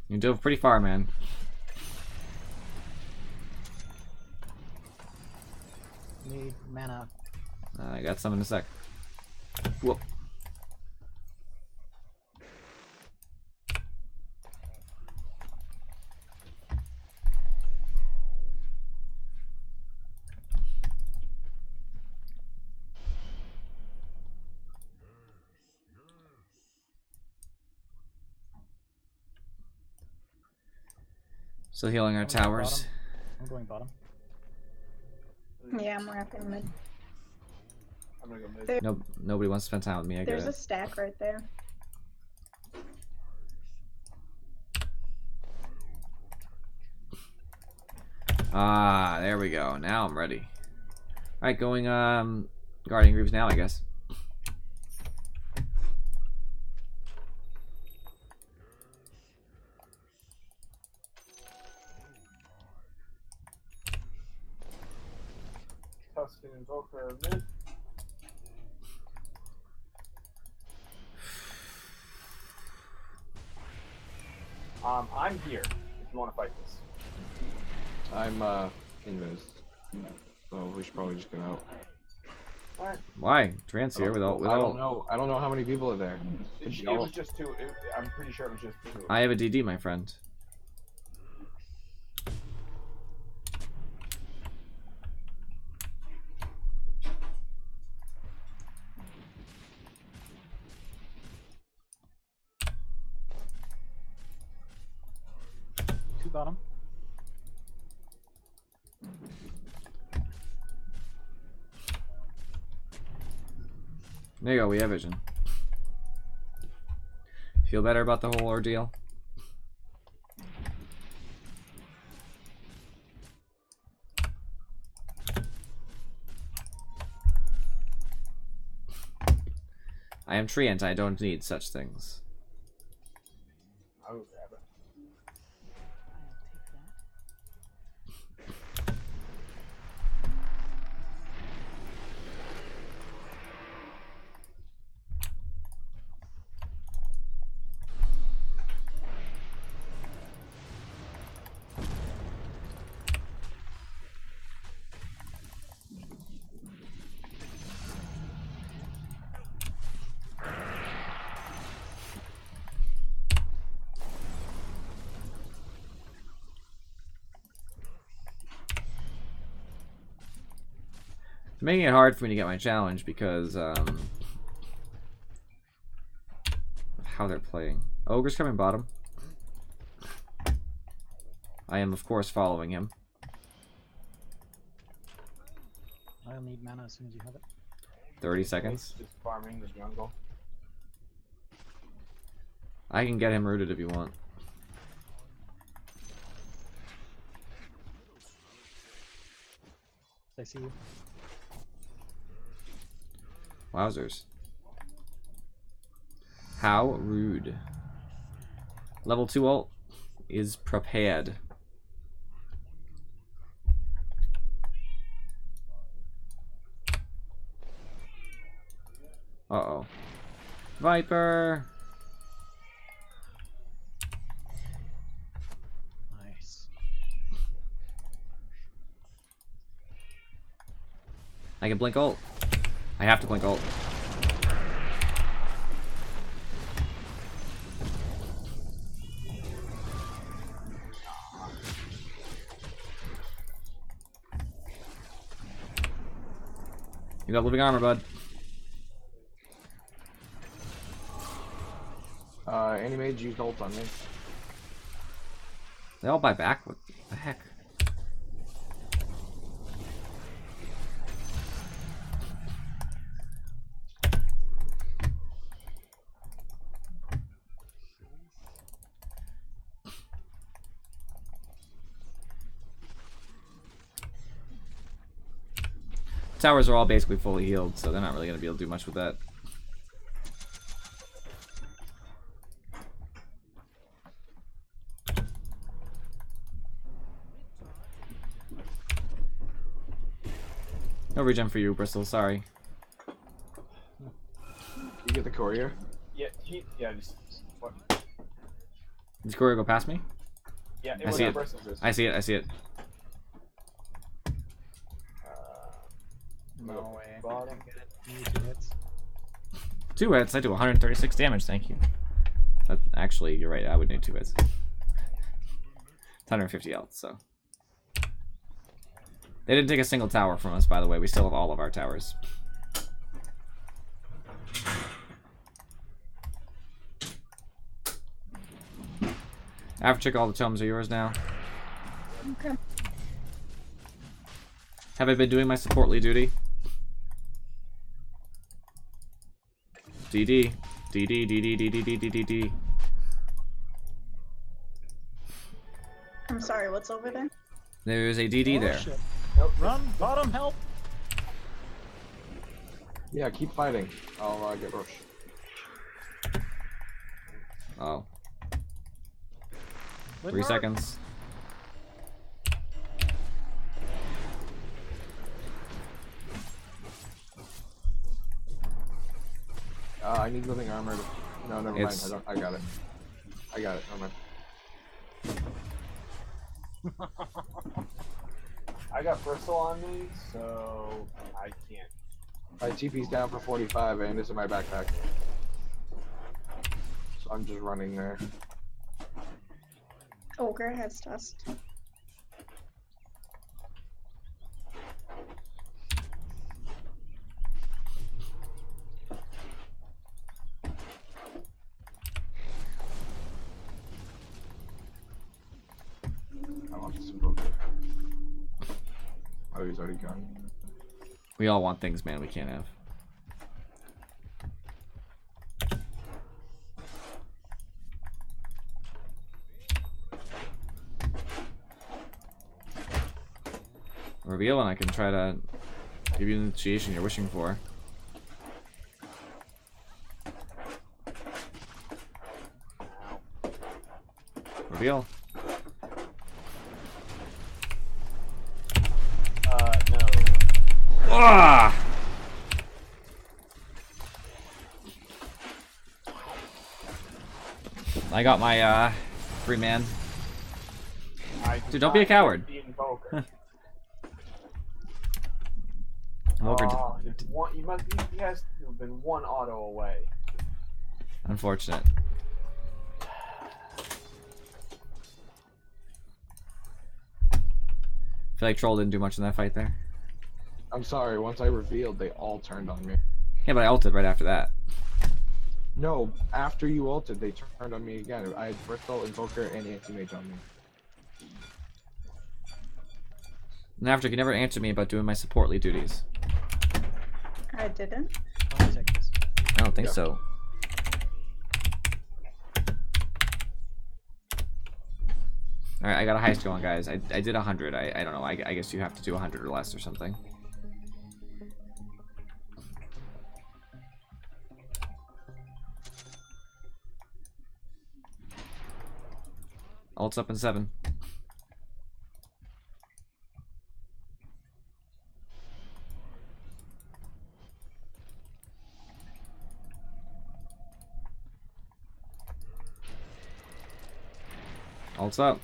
You dove pretty far, man. Need mana. I got some in a sec. Whoop. Still healing our I'm going towers. bottom. I'm going bottom. Yeah, I'm wrapping mid. I'm gonna go mid. There, No, nobody wants to spend time with me. I get there's a it. stack right there. Ah, there we go. Now I'm ready. Alright, going Guardian Greaves now, I guess. Tuscan Invoker mid. I'm here if you want to fight this. I'm invis. So we should probably just get out. Alright. Why? Trans here with I all. don't know. I don't know how many people are there. It was just two. I'm pretty sure it was just two. I have a DD, my friend. Two bottom. There you go. We have vision. Feel better about the whole ordeal? I am treant. I don't need such things. I'll go grab it. Making it hard for me to get my challenge because of how they're playing. Ogre's coming bottom. I am, of course, following him. I'll need mana as soon as you have it. 30 seconds. Just farming the jungle. I can get him rooted if you want. I see you. Wowzers. How rude. Level 2 ult is prepared. Uh-oh. Viper! Nice. I can blink ult. I have to blink ult. You got living armor, bud. Animage used ult on me. They all buy back? What the heck? Towers are all basically fully healed, so they're not really going to be able to do much with that. No regen for you, Bristol, sorry. You get the courier? Yeah, just what? Did Courier go past me? Yeah, I see it. Bristles. I see it, I see it. No way. Bottom. Get it. You need 2 hits. 2 hits, I do 136 damage, thank you. Actually, you're right, I would need 2 hits. It's 150 health, so. They didn't take a single tower from us, by the way. We still have all of our towers. After all the tomes are yours now. Okay. Have I been doing my supportly duty? DD. DD, DD, DD, DD, DD. I'm sorry, what's over there? There's a DD Oh, there. shit. Nope. Run! Bottom, help! Yeah, keep fighting. I'll get rush. Oh. 3 Windmark? seconds. I need living armor. No, never It's- mind. I got it. I got it. Never mind. I got Bristle on me, so I can't. My TP's down for 45 and it's in my backpack. So I'm just running there. Ogre has dust. I want this broken. Oh, he's already gone. We all want things, man, we can't have. Reveal, and I can try to give you the initiation you're wishing for. reveal? No. Ah! I got my 3-man. Dude, don't be a coward. The invoker. Invoker Oh, you has to have been one auto away. unfortunate. I feel like Troll didn't do much in that fight there. I'm sorry, once I revealed, they all turned on me. Yeah, but I ulted right after that. No, after you ulted, they turned on me again. I had Bristol, Invoker, and Anti-Mage on me. And after, you never answer me about doing my supportly duties. I didn't. Let me take this. I don't think Yeah. so. Alright, I got a heist going, guys. I did 100. I don't know. I guess you have to do 100 or less or something. Ult's up in 7. Ult's up.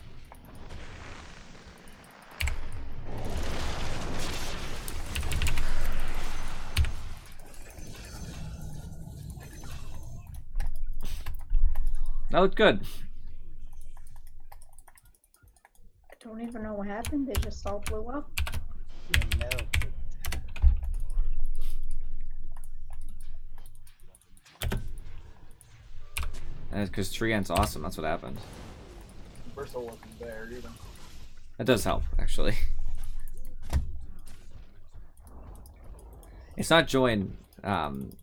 That looked good. I don't even know what happened. They just all blew up. You melted. And it's because Treant's awesome. That's what happened. Bristle wasn't there either. That does help, actually. It's not join Rednet.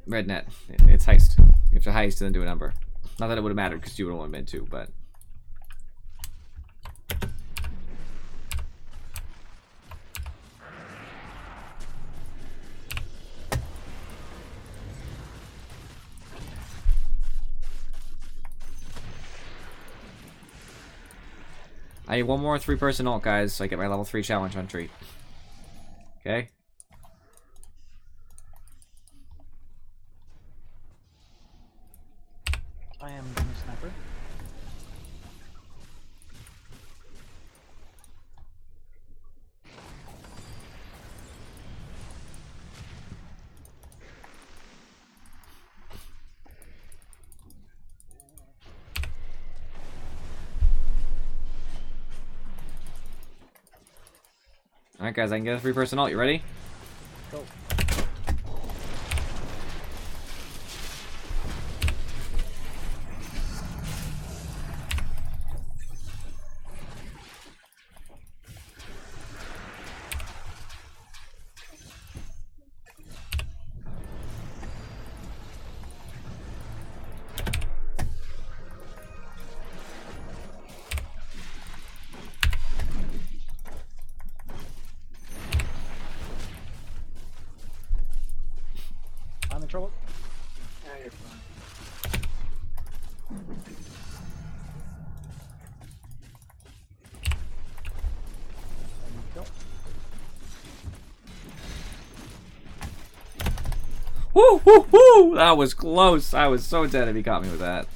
It's heist. You have to heist and then do a number. Not that it would have mattered because you would have won mid too, but I need one more 3-person ult, guys, so I get my level 3 challenge on treat. Okay? I am the new sniper. Alright, guys, I can get a 3-person ult. You ready? Go. I'm in trouble. Yeah, you're fine. There we go. Woo, woo, woo! That was close. I was so dead if he caught me with that.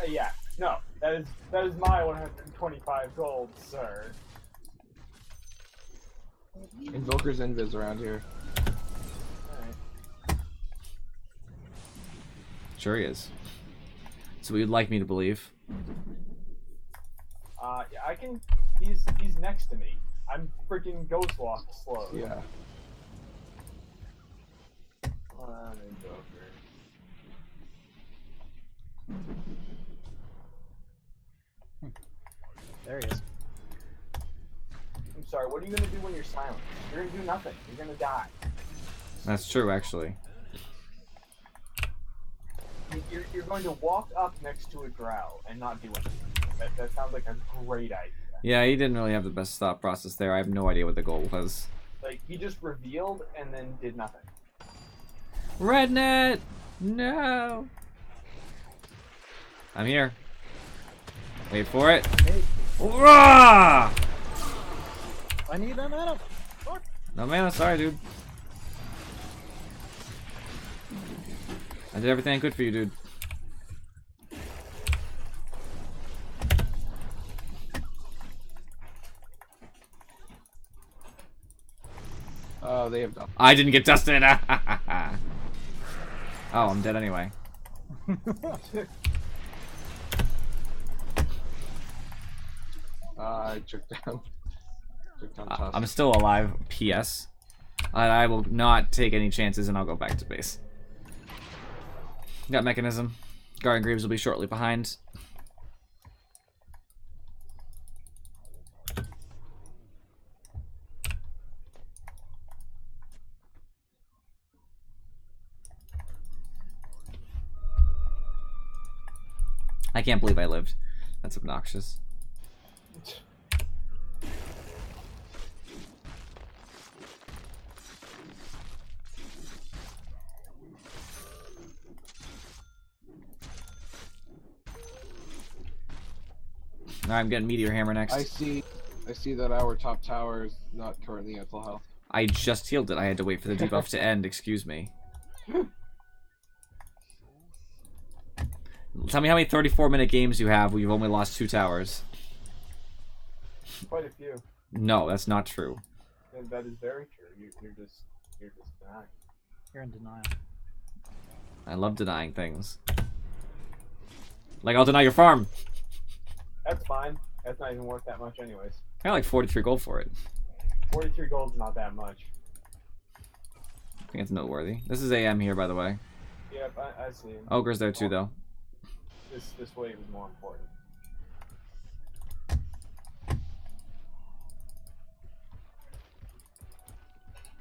Yeah, no, that is my 125 gold, sir. Invoker's invis around here. Alright. Sure he is. So you'd like me to believe. Yeah, I can. He's next to me. I'm freaking ghost walk slow. Yeah. Invoker. There he is. I'm sorry. What are you gonna do when you're silent? You're gonna do nothing. You're gonna die. That's true, actually. You're going to walk up next to a drow and not do anything. That sounds like a great idea. Yeah, he didn't really have the best thought process there. I have no idea what the goal was. Like, he just revealed and then did nothing. Rednet! No! I'm here. Wait for it. Hey, Hurrah! I need that mana. Fuck. No mana, sorry, dude. I did everything I could for you, dude. They have done. I didn't get dusted. Oh, I'm dead anyway. I took down. Tusk. I'm still alive. P.S. I will not take any chances, and I'll go back to base. Got mechanism. Guardian Greaves will be shortly behind. I can't believe I lived. That's obnoxious. Alright, I'm getting Meteor Hammer next. I see that our top tower is not currently at full health. I just healed it. I had to wait for the debuff to end. Excuse me. Tell me how many 34-minute games you have where you've only lost 2 towers. Quite a few. No, that's not true. And that is very true. You're just denying. You're in denial. I love denying things. Like, I'll deny your farm. That's fine. That's not even worth that much anyways. I got like 43 gold for it. 43 gold's not that much. I think it's noteworthy. This is AM here, by the way. Yep, I see him. Ogre's there too, though. This wave is more important.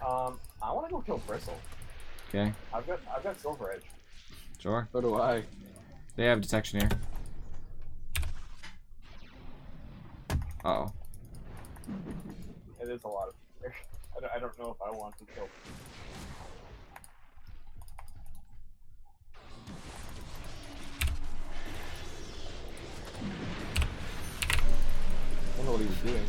I want to go kill Bristle. Okay, I've got Silver Edge. sure. So do I. They have detection here. Uh-oh. It is a lot of. I don't know if I want to kill. I don't know what he was doing.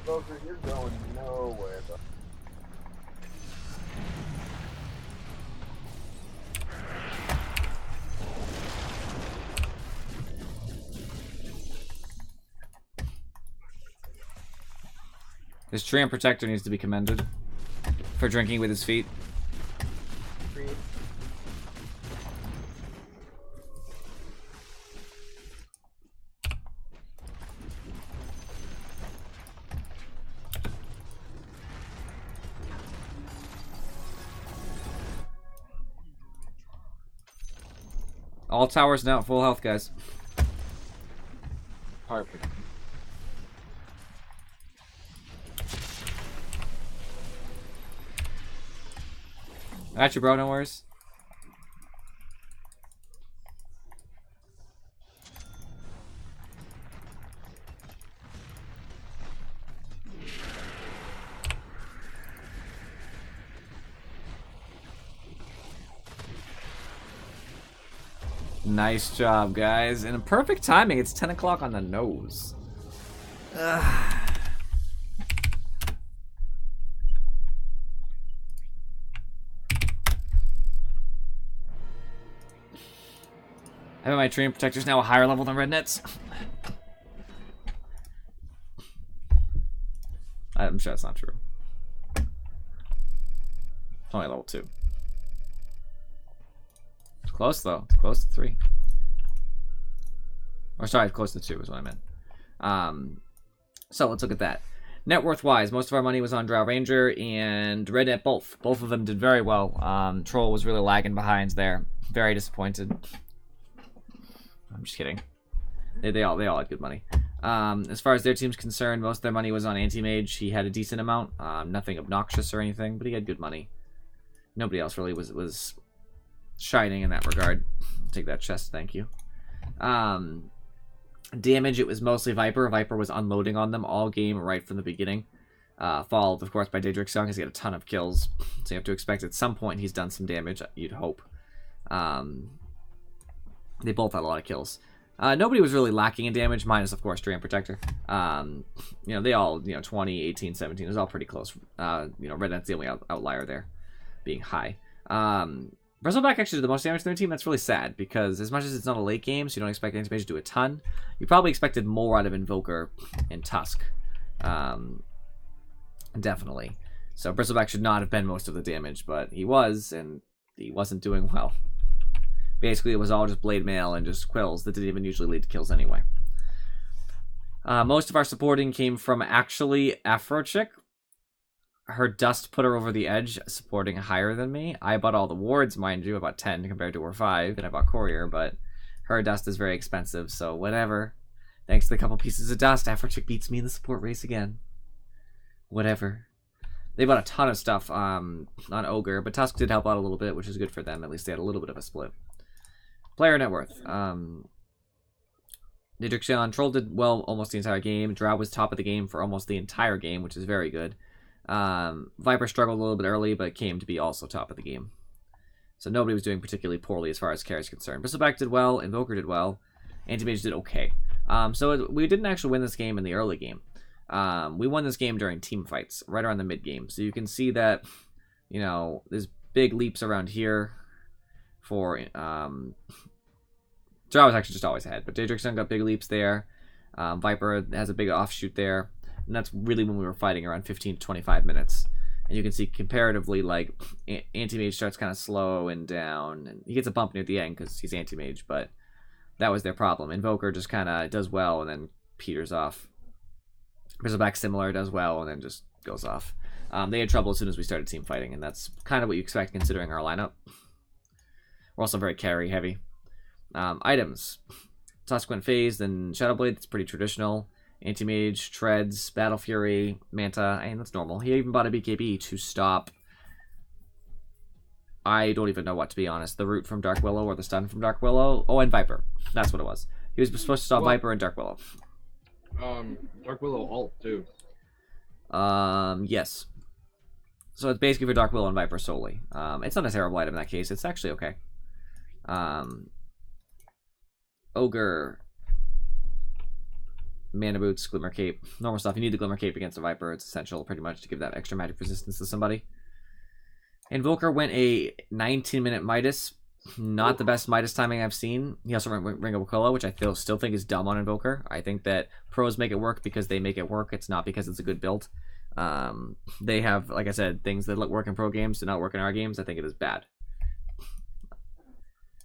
Rover, you're going nowhere, bro. This Treant Protector needs to be commended for drinking with his feet. Agreed. All towers now at full health, guys. Perfect. I got you, bro. No worries. Nice job, guys. And perfect timing. It's 10 o'clock on the nose. Ugh. I bet my Treant Protector's now a higher level than Rednet's. I'm sure that's not true. It's only level 2. It's close, though. It's close to 3. Or sorry, close to 2 is what I meant. So let's look at that. Net worth-wise, most of our money was on Drow Ranger and Rednet both. Both of them did very well. Troll was really lagging behind there. Very disappointed. I'm just kidding. They all had good money. As far as their team's concerned, most of their money was on Anti-Mage. He had a decent amount. Nothing obnoxious or anything, but he had good money. Nobody else really was shining in that regard. Take that chest, thank you. Damage, it was mostly Viper. Viper was unloading on them all game right from the beginning. Followed, of course, by Daedric Song. He's got a ton of kills. So you have to expect at some point he's done some damage, you'd hope. They both had a lot of kills. Nobody was really lacking in damage, minus, of course, Dream Protector. They all, 20, 18, 17. It was all pretty close. Red Net's the only outlier there, being high. Bristleback actually did the most damage to their team. That's really sad, because as much as it's not a late game, so you don't expect Anti-Mage to do a ton, you probably expected more out of Invoker and Tusk. Definitely. So Bristleback should not have been most of the damage, but he was, and he wasn't doing well. Basically, it was all just Blade Mail and just Quills that didn't even usually lead to kills anyway. Most of our supporting came from actually Afrochick. Her dust put her over the edge, supporting higher than me. I bought all the wards, mind you, about 10 compared to her 5, and I bought Courier, but her dust is very expensive, so whatever. Thanks to the couple pieces of dust, Afrochick beats me in the support race again. Whatever. They bought a ton of stuff on Ogre, but Tusk did help out a little bit, which is good for them. At least they had a little bit of a split. Player net worth. Daedric Troll did well almost the entire game. Drow was top of the game for almost the entire game, which is very good. Viper struggled a little bit early, but came to be also top of the game. So nobody was doing particularly poorly as far as carry is concerned. Bristleback did well, Invoker did well, Anti-Mage did okay. We didn't actually win this game in the early game. We won this game during team fights, right around the mid game. So you can see that, there's big leaps around here for, Drow was actually just always ahead, but Daedric Sun got big leaps there. Viper has a big offshoot there. And that's really when we were fighting around 15 to 25 minutes. And you can see comparatively, like, Anti-Mage starts kind of slow and down. And he gets a bump near the end because he's Anti-Mage, but that was their problem. Invoker just kind of does well and then peters off. Bristleback similar, does well, and then just goes off. They had trouble as soon as we started team fighting, and that's kind of what you expect considering our lineup. We're also very carry heavy. Items. Tusk went phased, then Shadowblade, that's pretty traditional. Anti-Mage, Treads, Battle Fury, Manta, and that's normal. He even bought a BKB to stop... I don't even know what, to be honest. The root from Dark Willow or the stun from Dark Willow. Oh, and Viper. That's what it was. He was supposed to stop Viper and Dark Willow. Dark Willow ult, too. Yes. So it's basically for Dark Willow and Viper solely. It's not a terrible item in that case. It's actually okay. Ogre... Mana Boots, Glimmer Cape, normal stuff. You need the Glimmer Cape against a Viper. It's essential, pretty much, to give that extra magic resistance to somebody. Invoker went a 19-minute Midas. Not the best Midas timing I've seen. He also went Ring of Aquila, which I still think is dumb on Invoker. I think that pros make it work because they make it work. It's not because it's a good build. They have, like I said, things that work in pro games do not work in our games. I think it is bad.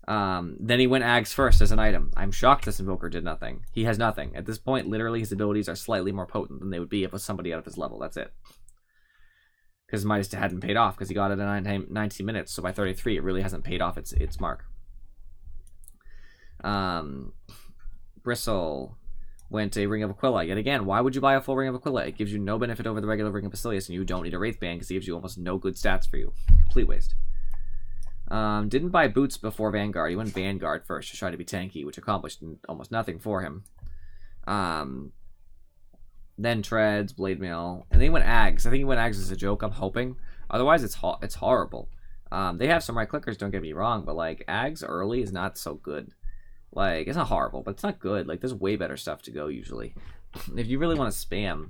Then he went Ags first as an item. I'm shocked this Invoker did nothing. He has nothing. At this point, literally, his abilities are slightly more potent than they would be if it was somebody out of his level. That's it. Because Midas hadn't paid off, because he got it in 19 minutes, so by 33, it really hasn't paid off its mark. Bristle went a Ring of Aquila. Yet again, why would you buy a full Ring of Aquila? It gives you no benefit over the regular Ring of Basilius, and you don't need a Wraith Band, because it gives you almost no good stats for you. Complete waste. Didn't buy boots before Vanguard. He went Vanguard first to try to be tanky, which accomplished almost nothing for him. Then Treads, Blade Mail, and then he went Ags. I think he went Ags as a joke, I'm hoping. Otherwise, it's horrible. They have some right clickers, don't get me wrong, but, like, Ags early is not so good. Like, it's not horrible, but it's not good. Like, there's way better stuff to go, usually. If you really want to spam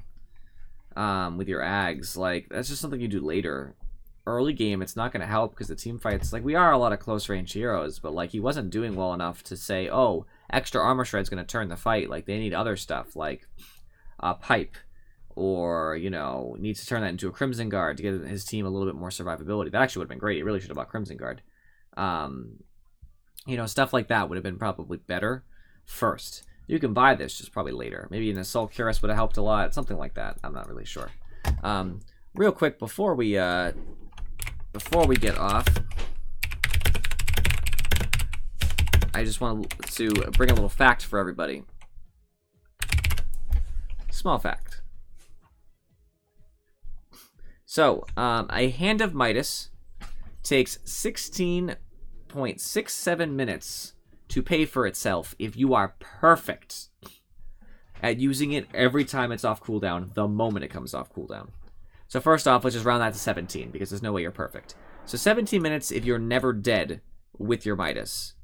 with your Ags, like, that's just something you do later. Early game, it's not going to help because the team fights, like, we are a lot of close range heroes, but, like, he wasn't doing well enough to say, oh, extra armor shred's going to turn the fight. Like, they need other stuff, like Pipe, or, needs to turn that into a Crimson Guard to give his team a little bit more survivability. That actually would have been great. He really should have bought Crimson Guard. Stuff like that would have been probably better first. You can buy this just probably later. Maybe an Assault Cuirass would have helped a lot, something like that. I'm not really sure. Real quick, before we get off, I just want to bring a little fact for everybody. Small fact. So, a Hand of Midas takes 16.67 minutes to pay for itself if you are perfect at using it every time it's off cooldown, the moment it comes off cooldown. So first off, let's just round that to 17, because there's no way you're perfect. So 17 minutes if you're never dead with your Midas.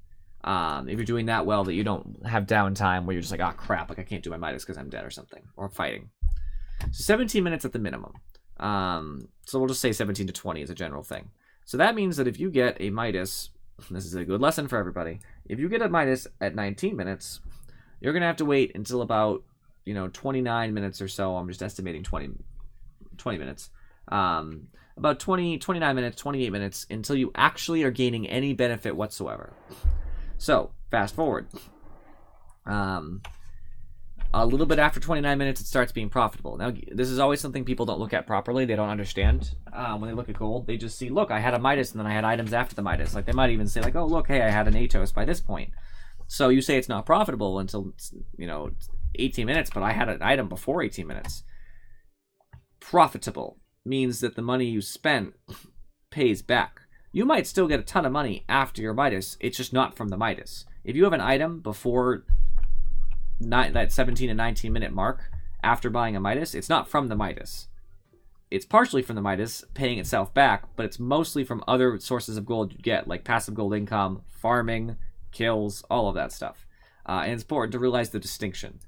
If you're doing that well that you don't have downtime where you're just like, oh crap, like I can't do my Midas because I'm dead or something, or I'm fighting. So 17 minutes at the minimum. So we'll just say 17 to 20 is a general thing. So that means that if you get a Midas, this is a good lesson for everybody, if you get a Midas at 19 minutes, you're going to have to wait until about, 29 minutes or so. I'm just estimating 20 minutes. About 29 minutes, 28 minutes until you actually are gaining any benefit whatsoever. So, fast forward. A little bit after 29 minutes, it starts being profitable. Now, this is always something people don't look at properly. They don't understand. When they look at gold, they just see, look, I had a Midas, and then I had items after the Midas. Like, they might even say, like, oh, look, hey, I had an Atos by this point. So you say it's not profitable until, 18 minutes, but I had an item before 18 minutes. Profitable means that the money you spent pays back. You might still get a ton of money after your Midas. It's just not from the Midas. If you have an item before that 17 and 19 minute mark after buying a Midas, it's not from the Midas. It's partially from the Midas paying itself back, but it's mostly from other sources of gold you get, like passive gold income, farming, kills, all of that stuff. And it's important to realize the distinction.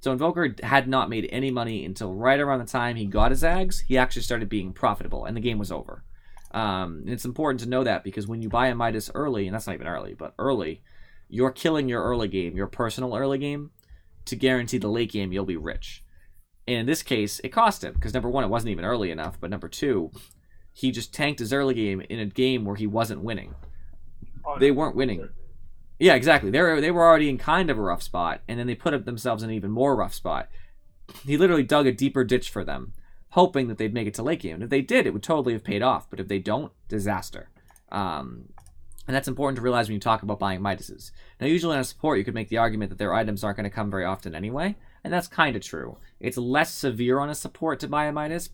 So Invoker had not made any money until right around the time he got his Ags. He actually started being profitable, and the game was over. And it's important to know that, because when you buy a Midas early, and that's not even early, but early, you're killing your early game, your personal early game, to guarantee the late game you'll be rich. And in this case, it cost him, because number one, it wasn't even early enough, but number two, he just tanked his early game in a game where he wasn't winning. They weren't winning. Yeah, exactly. They were already in kind of a rough spot, and then they put themselves in an even more rough spot. He literally dug a deeper ditch for them, hoping that they'd make it to late game. And if they did, it would totally have paid off. But if they don't, disaster. And that's important to realize when you talk about buying Midases. Now, usually on a support, you could make the argument that their items aren't going to come very often anyway, and that's kind of true. It's less severe on a support to buy a Midas.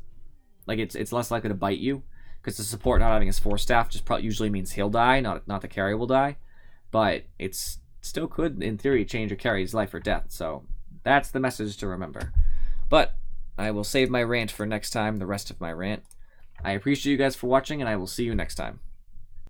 Like, it's less likely to bite you, because the support not having his 4 staff just usually means he'll die, not the carry will die. But it's still could, in theory, change a carry's life or death. So that's the message to remember. But I will save my rant for next time, the rest of my rant. I appreciate you guys for watching, and I will see you next time.